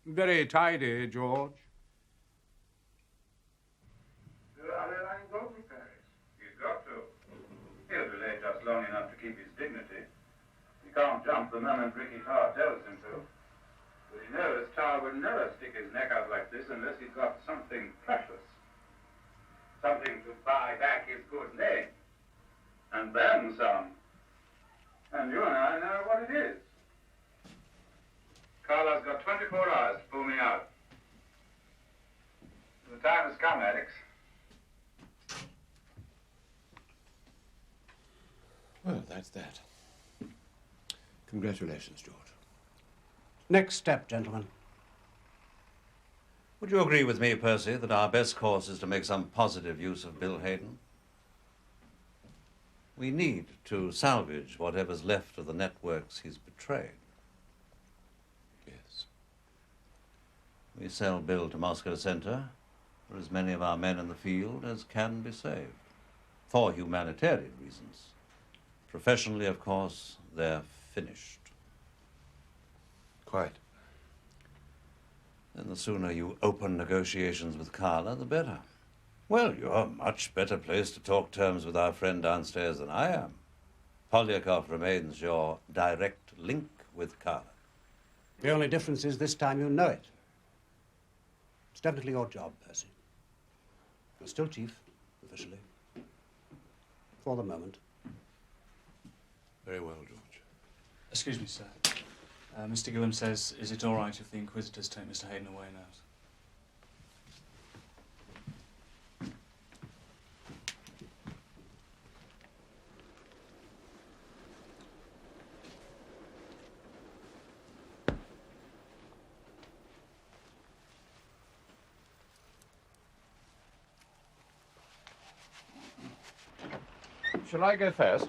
Very tidy, George. Allaline go to Paris? He's got to. He'll delay just long enough to keep his dignity. He can't jump the moment Ricky Tarr tells him to. But he knows Tarr would never stick his neck out like this unless he's got something precious. Something to buy back his good name. And then some. And you and I know what it is. Carla's got 24 hours to pull me out. The time has come, Alex. Well, that's that. Congratulations, George. Next step, gentlemen. Would you agree with me, Percy, that our best course is to make some positive use of Bill Hayden? We need to salvage whatever's left of the networks he's betrayed. Yes. We sell Bill to Moscow Center for as many of our men in the field as can be saved. For humanitarian reasons. Professionally, of course, they're finished. Quite. Then the sooner you open negotiations with Carla, the better. Well, you're much better placed to talk terms with our friend downstairs than I am. Polyakov remains your direct link with Carla. The only difference is this time you know it. It's definitely your job, Percy. You're still chief, officially. For the moment. Very well, George. Excuse me, sir. Mr. Gillam says, is it all right if the Inquisitors take Mr. Hayden away now? Shall I go first?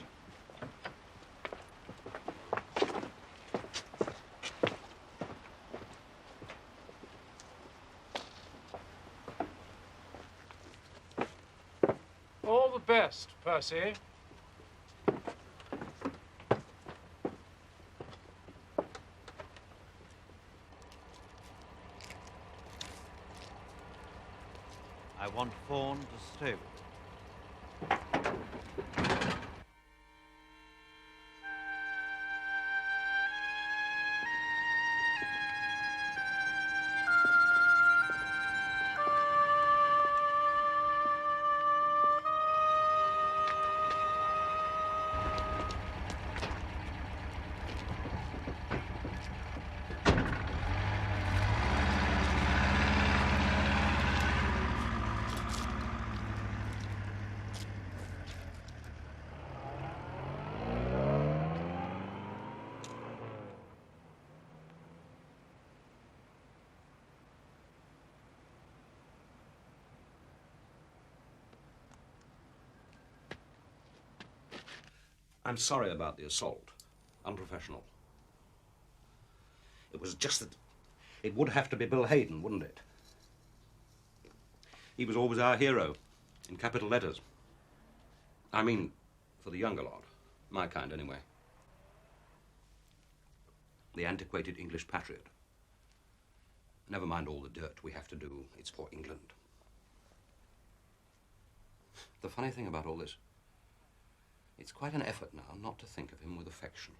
All the best, Percy. I want Fawn to stay with me. I'm sorry about the assault. Unprofessional. It was just that it would have to be Bill Hayden, wouldn't it? He was always our hero, in capital letters. I mean, for the younger lot. My kind, anyway. The antiquated English patriot. Never mind all the dirt we have to do. It's for England. The funny thing about all this, it's quite an effort now not to think of him with affection.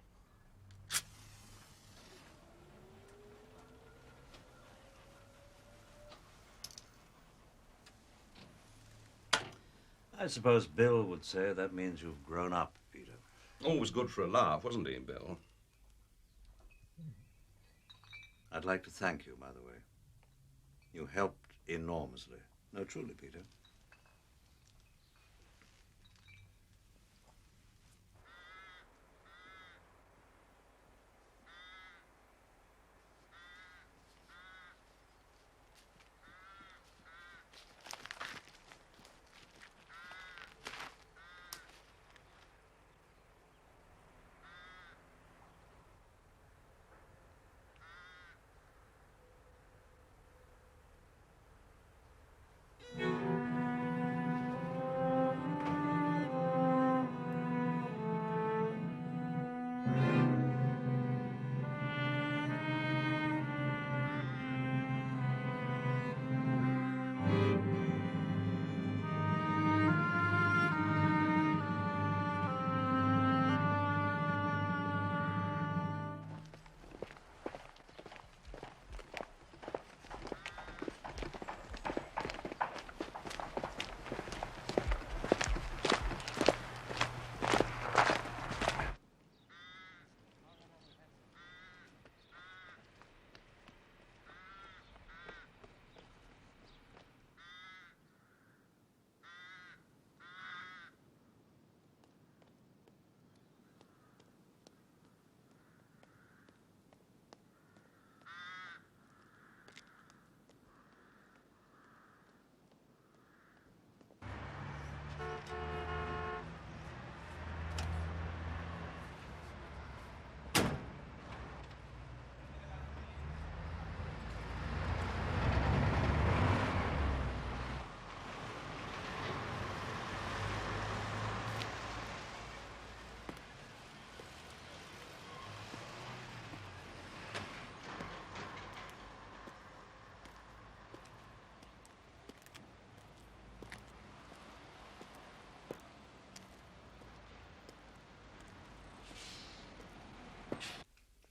I suppose Bill would say that means you've grown up, Peter. Always good for a laugh, wasn't he, Bill? I'd like to thank you, by the way. You helped enormously. No, truly, Peter.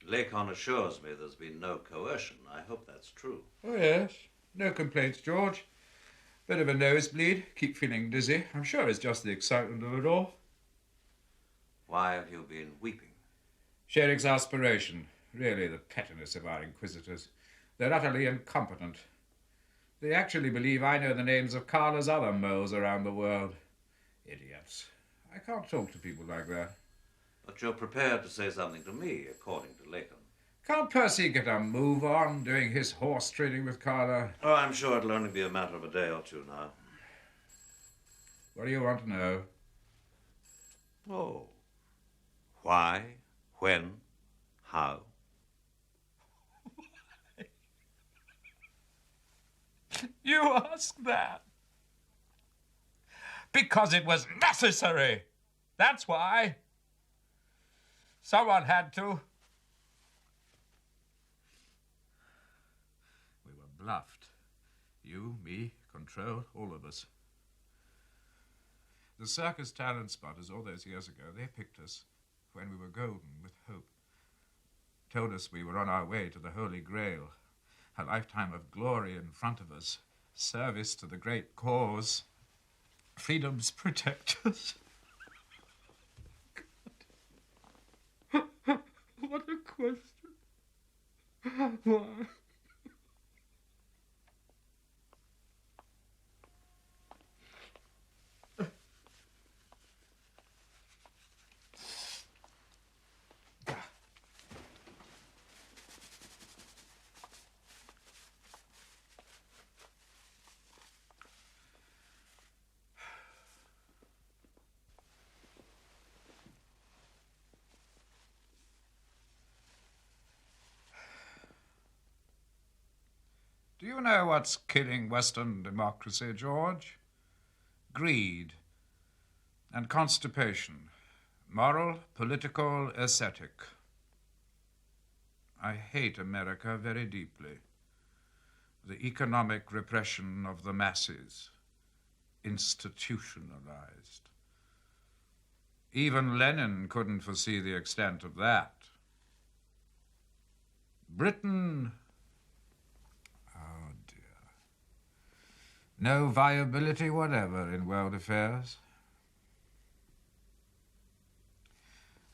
Lakon assures me there's been no coercion. I hope that's true. Oh, yes. No complaints, George. Bit of a nosebleed. Keep feeling dizzy. I'm sure it's just the excitement of it all. Why have you been weeping? Sheer exasperation. Really, the pettiness of our inquisitors. They're utterly incompetent. They actually believe I know the names of Carla's other moles around the world. Idiots. I can't talk to people like that. But you're prepared to say something to me, according to Lakon. Can't Percy get a move on doing his horse trading with Carla? Oh, I'm sure it'll only be a matter of a day or two now. What do you want to know? Oh. Why? When? How? You ask that? Because it was necessary. That's why. Someone had to. We were bluffed. You, me, Control, all of us. The circus talent spotters all those years ago, they picked us when we were golden with hope. Told us we were on our way to the Holy Grail, a lifetime of glory in front of us, service to the great cause, freedom's protectors. What a question. Why? Do you know what's killing Western democracy, George? Greed and constipation. Moral, political, ascetic. I hate America very deeply. The economic repression of the masses. Institutionalized. Even Lenin couldn't foresee the extent of that. Britain... No viability whatever in world affairs.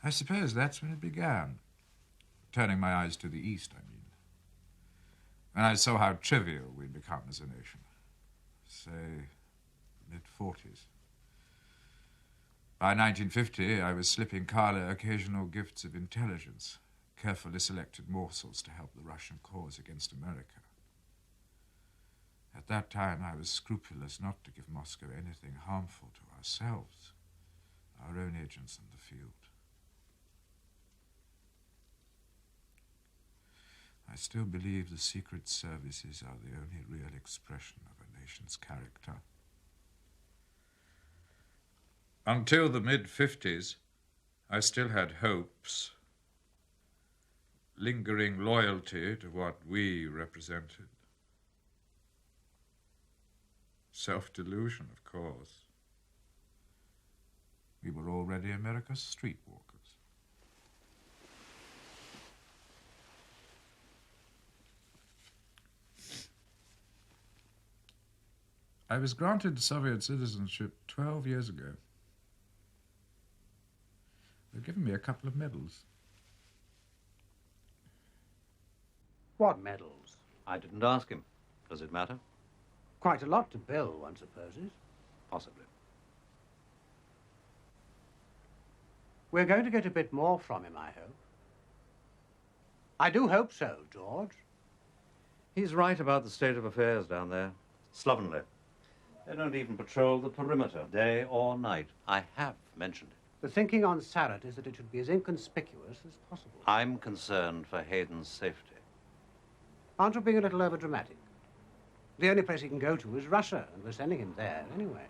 I suppose that's when it began. Turning my eyes to the east, I mean. When I saw how trivial we'd become as a nation. Say, mid-40s. By 1950, I was slipping Carla occasional gifts of intelligence, carefully selected morsels to help the Russian cause against America. At that time, I was scrupulous not to give Moscow anything harmful to ourselves, our own agents in the field. I still believe the secret services are the only real expression of a nation's character. Until the mid-50s, I still had hopes, lingering loyalty to what we represented. Self-delusion, of course. We were already America's streetwalkers. I was granted Soviet citizenship 12 years ago. They've given me a couple of medals. What medals? I didn't ask him. Does it matter? Quite a lot to Bill, one supposes. Possibly. We're going to get a bit more from him, I hope. I do hope so, George. He's right about the state of affairs down there. Slovenly. They don't even patrol the perimeter, day or night. I have mentioned it. The thinking on Sarat is that it should be as inconspicuous as possible. I'm concerned for Hayden's safety. Aren't you being a little overdramatic? The only place he can go to is Russia, and we're sending him there anyway.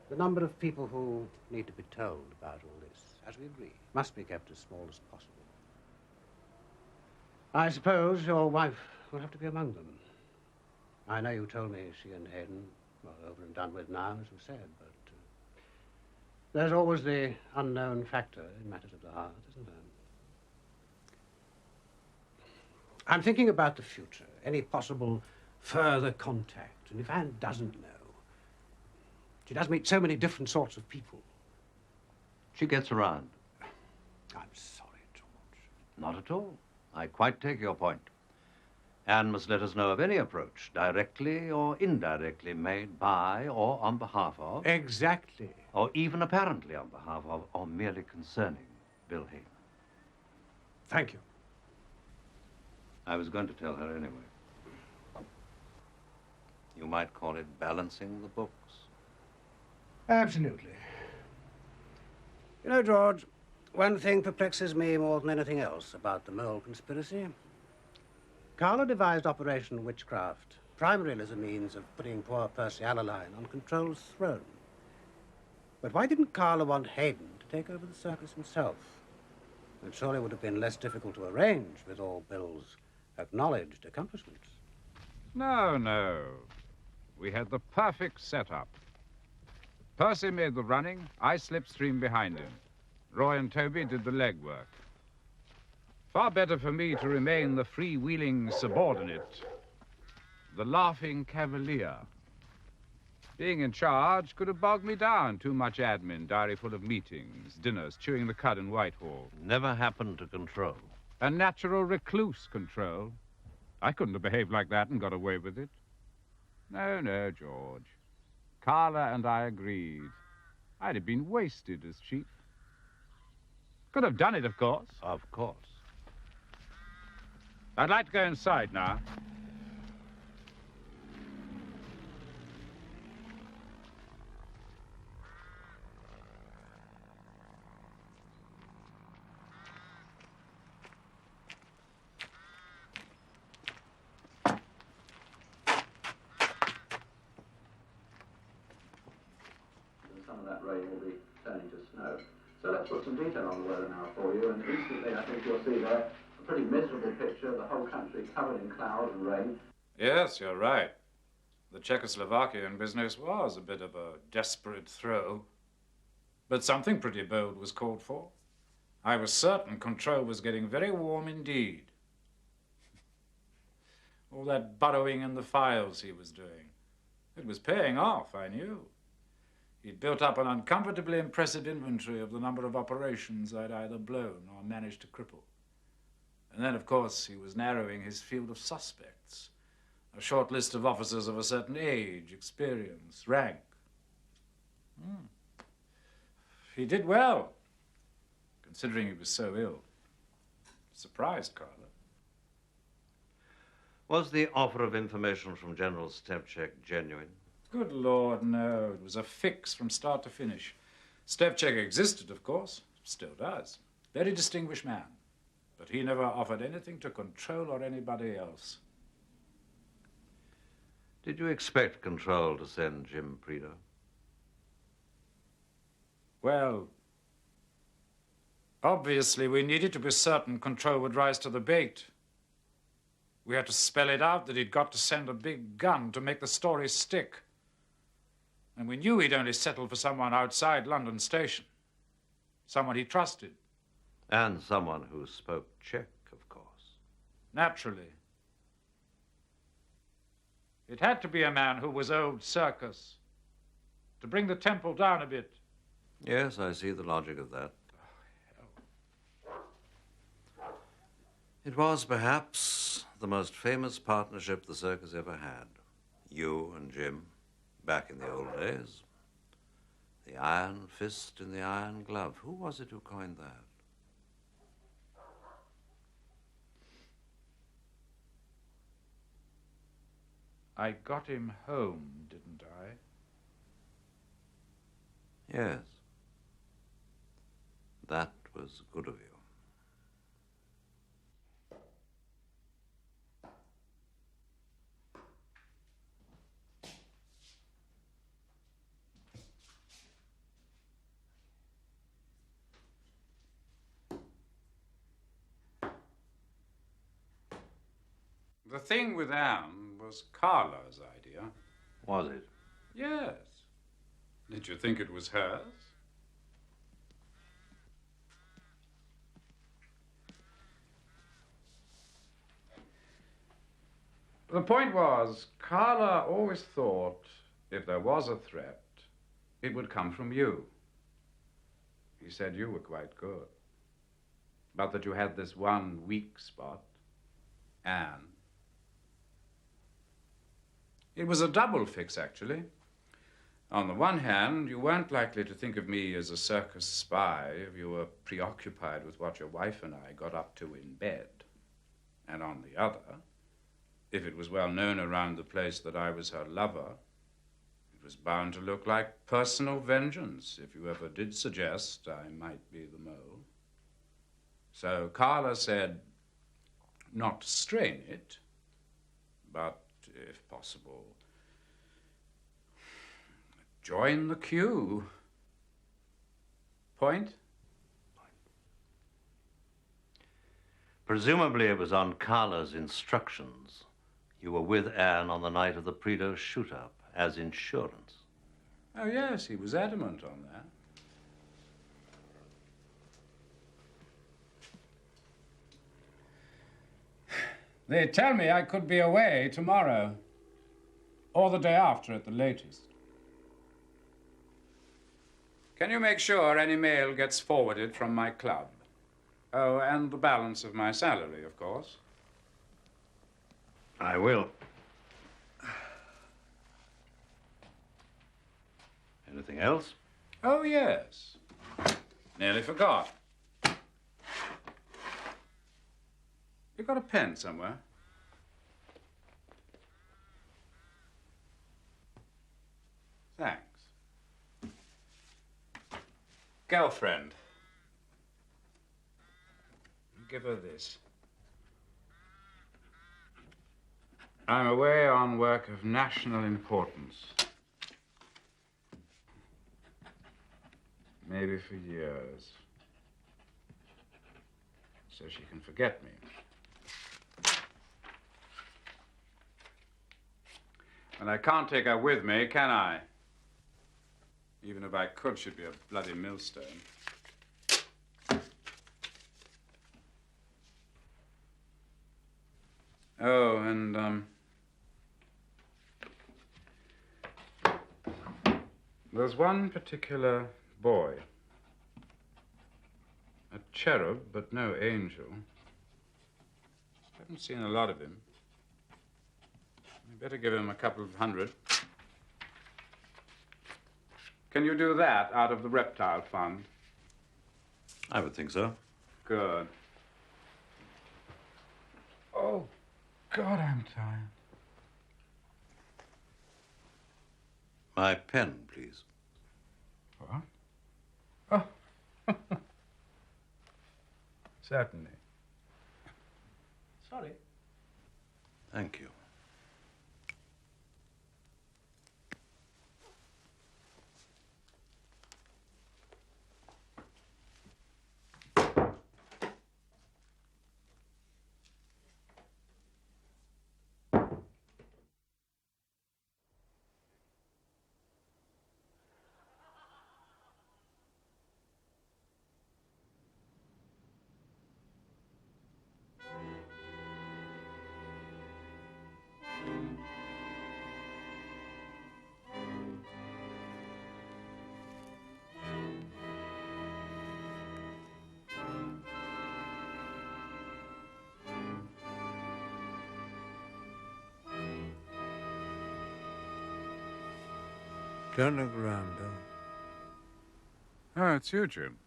The number of people who need to be told about all this, as we agree, must be kept as small as possible. I suppose your wife will have to be among them. I know you told me she and Hayden were over and done with now, as you said, but there's always the unknown factor in matters of the heart, isn't there? I'm thinking about the future, any possible further contact. And if Anne doesn't know, she does meet so many different sorts of people. She gets around. I'm sorry, George. Not at all. I quite take your point. Anne must let us know of any approach, directly or indirectly made by or on behalf of. Exactly. Or even apparently on behalf of, or merely concerning Bill Hayden. Thank you. I was going to tell her anyway. You might call it balancing the books. Absolutely. You know, George, one thing perplexes me more than anything else about the mole conspiracy. Carla devised Operation Witchcraft primarily as a means of putting poor Percy Allaline on Control's throne. But why didn't Carla want Hayden to take over the circus himself? It surely would have been less difficult to arrange with all Bill's acknowledged accomplishments. No, no. We had the perfect setup. Percy made the running, I slipstream behind him. Roy and Toby did the legwork. Far better for me to remain the freewheeling subordinate, the laughing cavalier. Being in charge could have bogged me down. Too much admin, diary full of meetings, dinners, chewing the cud in Whitehall. Never happened to Control. A natural recluse, Control. I couldn't have behaved like that and got away with it. No, no, George. Carla and I agreed. I'd have been wasted as chief. Could have done it, of course. Of course. I'd like to go inside now. Some of that rain will be turning to snow. So let's put some detail on the weather now for you, and instantly I think you'll see there a pretty miserable picture of the whole country covered in cloud and rain. Yes, you're right. The Czechoslovakian business was a bit of a desperate throw. But something pretty bold was called for. I was certain Control was getting very warm indeed. All that burrowing in the files he was doing. It was paying off, I knew. He'd built up an uncomfortably impressive inventory of the number of operations I'd either blown or managed to cripple. And then, of course, he was narrowing his field of suspects. A short list of officers of a certain age, experience, rank. He did well, considering he was so ill. Surprised Carla. Was the offer of information from General Stepchek genuine? Good Lord, no. It was a fix from start to finish. Stepchek existed, of course. Still does. Very distinguished man. But he never offered anything to Control or anybody else. Did you expect Control to send Jim Prideaux? Well, obviously we needed to be certain Control would rise to the bait. We had to spell it out that he'd got to send a big gun to make the story stick. And we knew he'd only settled for someone outside London Station. Someone he trusted. And someone who spoke Czech, of course. Naturally. It had to be a man who was old circus. To bring the tempo down a bit. Yes, I see the logic of that. It was perhaps the most famous partnership the circus ever had. You and Jim, back in the old days. The iron fist in the iron glove. Who was it who coined that? I got him home, didn't I? Yes. That was good of you. The thing with Anne was Carla's idea. Was it? Yes. Did you think it was hers? The point was, Carla always thought if there was a threat, it would come from you. He said you were quite good, but that you had this one weak spot, Anne. It was a double fix, actually. On the one hand, you weren't likely to think of me as a circus spy if you were preoccupied with what your wife and I got up to in bed. And on the other, if it was well known around the place that I was her lover, it was bound to look like personal vengeance if you ever did suggest I might be the mole. So Carla said, not to strain it, but if possible, join the queue. Point? Presumably it was on Carla's instructions. You were with Anne on the night of the Prideaux shoot-up as insurance. Oh, yes, he was adamant on that. They tell me I could be away tomorrow, or the day after at the latest. Can you make sure any mail gets forwarded from my club? Oh, and the balance of my salary, of course. I will. Anything else? Oh, yes. Nearly forgot. You got a pen somewhere? Thanks. Girlfriend. Give her this. I'm away on work of national importance. Maybe for years. So she can forget me. And I can't take her with me, can I? Even if I could, she'd be a bloody millstone. Oh, and, there's one particular boy. A cherub, but no angel. Haven't seen a lot of him. You better give him a couple of hundred. Can you do that out of the reptile fund? I would think so. Good. Oh, God, I'm tired. My pen, please. What? Oh. Certainly. Sorry. Thank you. Don't look around, Bill. Oh, it's you, Jim.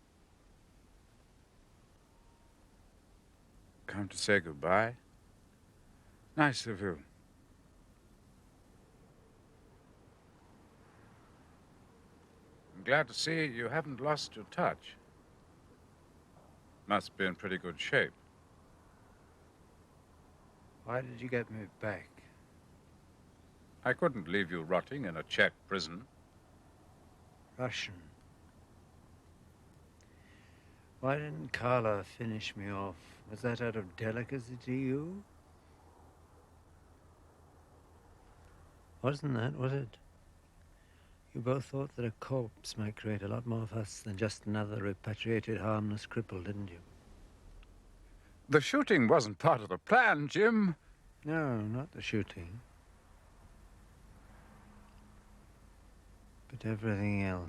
Come to say goodbye? Nice of you. I'm glad to see you haven't lost your touch. Must be in pretty good shape. Why did you get me back? I couldn't leave you rotting in a Czech prison. Russian. Why didn't Carla finish me off? Was that out of delicacy to you? Wasn't that, was it? You both thought that a corpse might create a lot more fuss than just another repatriated harmless cripple, didn't you? The shooting wasn't part of the plan, Jim. No, not the shooting. But everything else.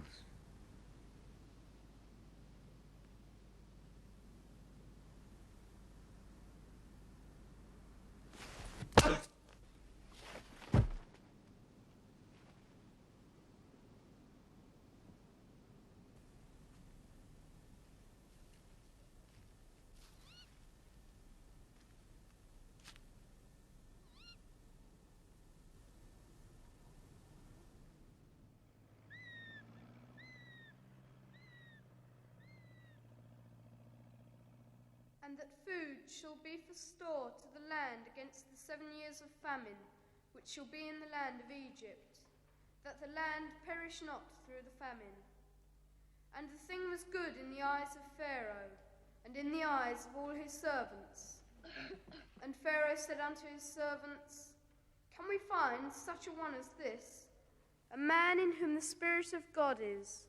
And that food shall be for store to the land against the 7 years of famine, which shall be in the land of Egypt, that the land perish not through the famine. And the thing was good in the eyes of Pharaoh, and in the eyes of all his servants. And Pharaoh said unto his servants, Can we find such a one as this, a man in whom the Spirit of God is?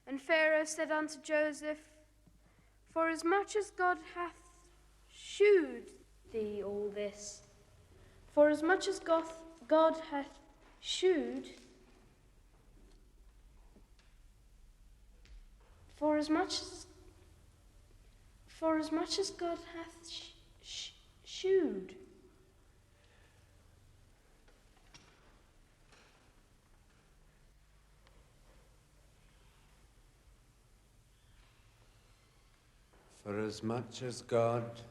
And Pharaoh said unto Joseph, Forasmuch as God hath shewed thee all this, forasmuch as God hath shewed, forasmuch as God hath shewed. For as much as God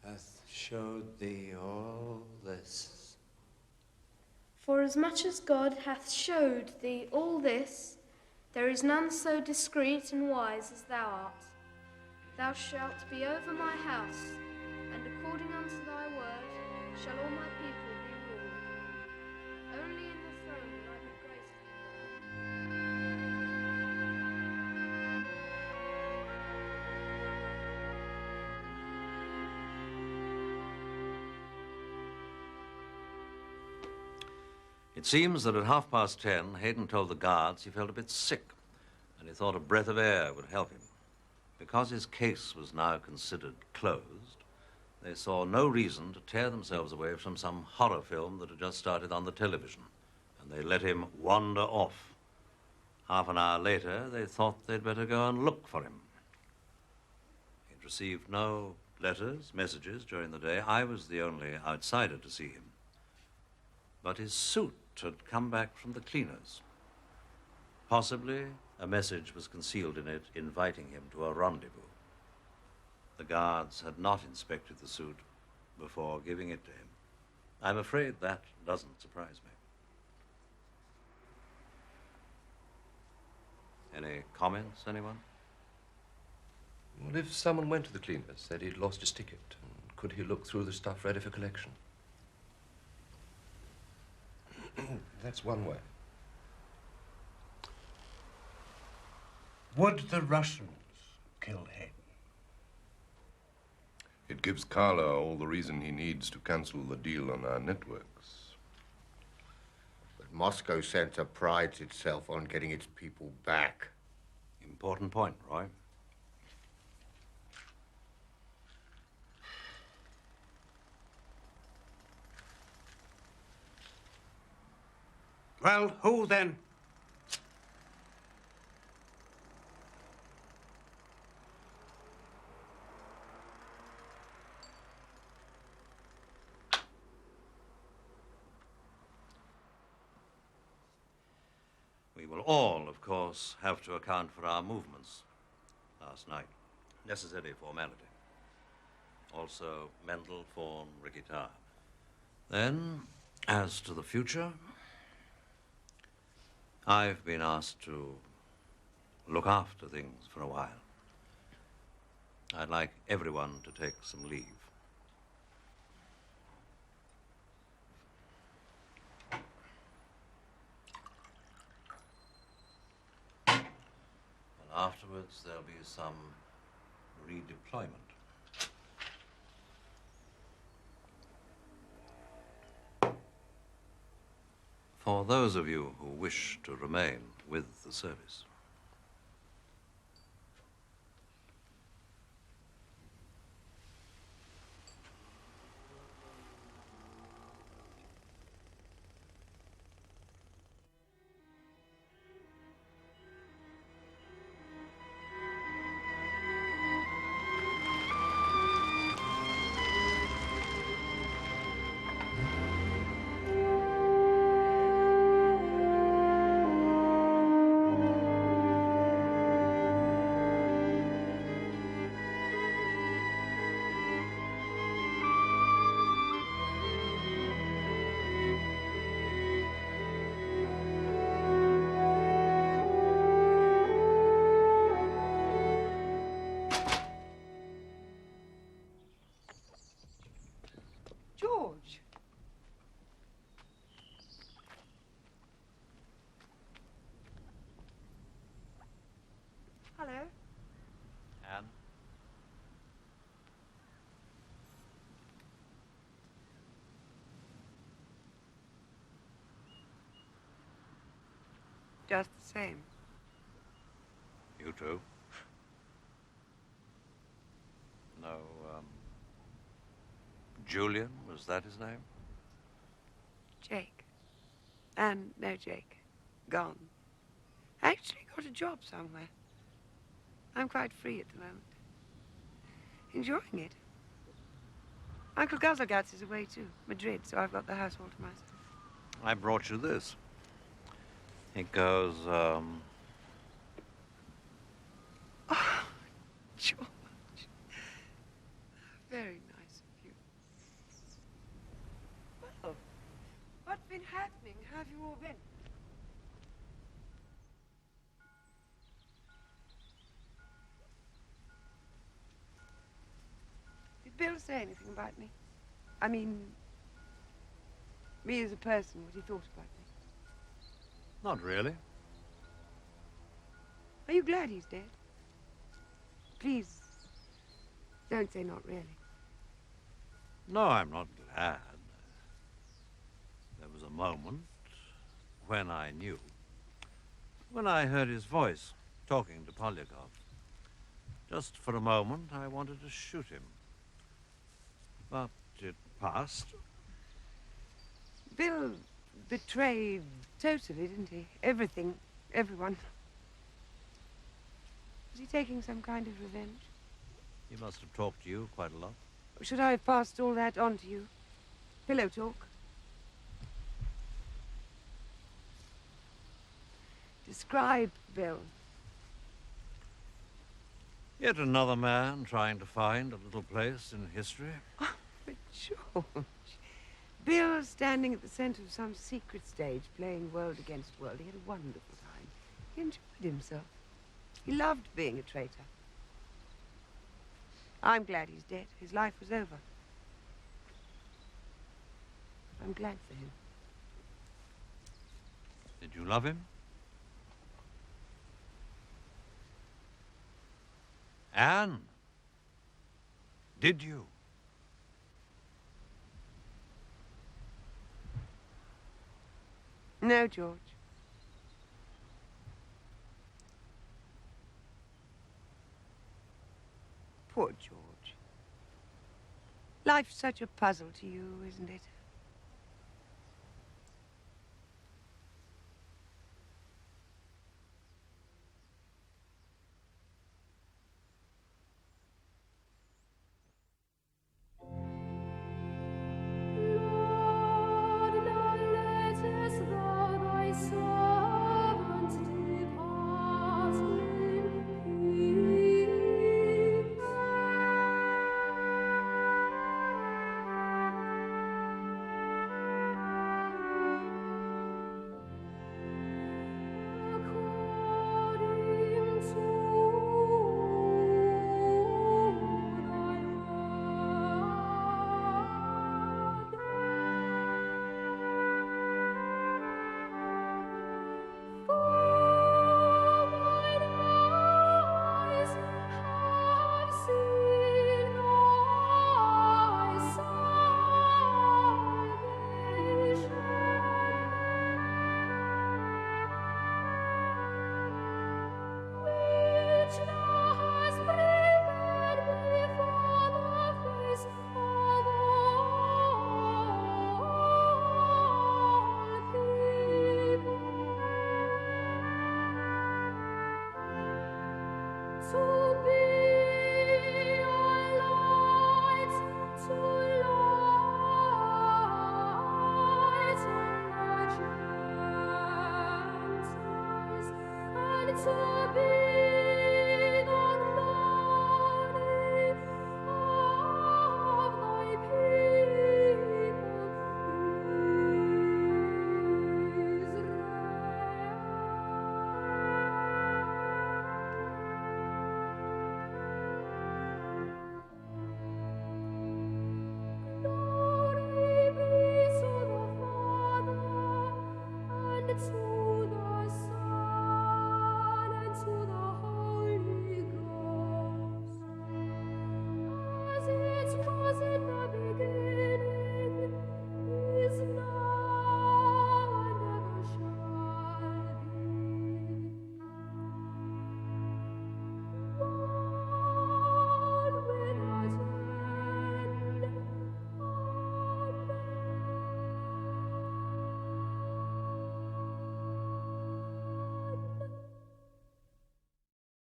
hath showed thee all this. Forasmuch as God hath showed thee all this, there is none so discreet and wise as thou art. Thou shalt be over my house, and according unto thy word shall all my people be ruled. Only in the throne will I be graced. It seems that at 10:30, Hayden told the guards he felt a bit sick, and he thought a breath of air would help him. Because his case was now considered closed, They saw no reason to tear themselves away from some horror film that had just started on the television, and they let him wander off. Half an hour later, they thought they'd better go and look for him. He'd received no letters, messages during the day. I was the only outsider to see him. But his suit had come back from the cleaners. Possibly a message was concealed in it inviting him to a rendezvous. The guards had not inspected the suit before giving it to him. I'm afraid that doesn't surprise me. Any comments, anyone? Well, if someone went to the cleaners, said he'd lost his ticket, and could he look through the stuff ready for collection? That's one way. Would the Russians kill Hayden? It gives Carla all the reason he needs to cancel the deal on our networks. But Moscow Center prides itself on getting its people back. Important point, Roy. Well, who then? We will all, of course, have to account for our movements last night. Necessary formality. Also, Mendel, Fawn, Ricky Tarr. Then, as to the future, I've been asked to look after things for a while. I'd like everyone to take some leave. And afterwards, there'll be some redeployment. For those of you who wish to remain with the service. George. Hello. Anne? Just the same. You too? No, Julian, was that his name? Jake. And no Jake. Gone. I actually got a job somewhere. I'm quite free at the moment. Enjoying it. Uncle Guzzleguts is away too, Madrid, so I've got the house all to myself. I brought you this. It goes, Oh, George. Very nice of you. Well, what's been happening? How have you all been? Did Bill say anything about me? I mean, me as a person, what he thought about me. not really. Are you glad he's dead? Please, don't say not really. No, I'm not glad. There was a moment when I knew. When I heard his voice talking to Polyakov. Just for a moment, I wanted to shoot him. But it passed. Bill betrayed totally, didn't he? Everything, everyone. Was he taking some kind of revenge? He must have talked to you quite a lot. Should I have passed all that on to you? Pillow talk? Describe Bill. Yet another man trying to find a little place in history. Oh, but George. Bill standing at the center of some secret stage, playing world against world. He had a wonderful time. He enjoyed himself. He loved being a traitor. I'm glad he's dead. His life was over. I'm glad for him. Did you love him? Anne, did you? No, George. Poor George. Life's such a puzzle to you, isn't it? To be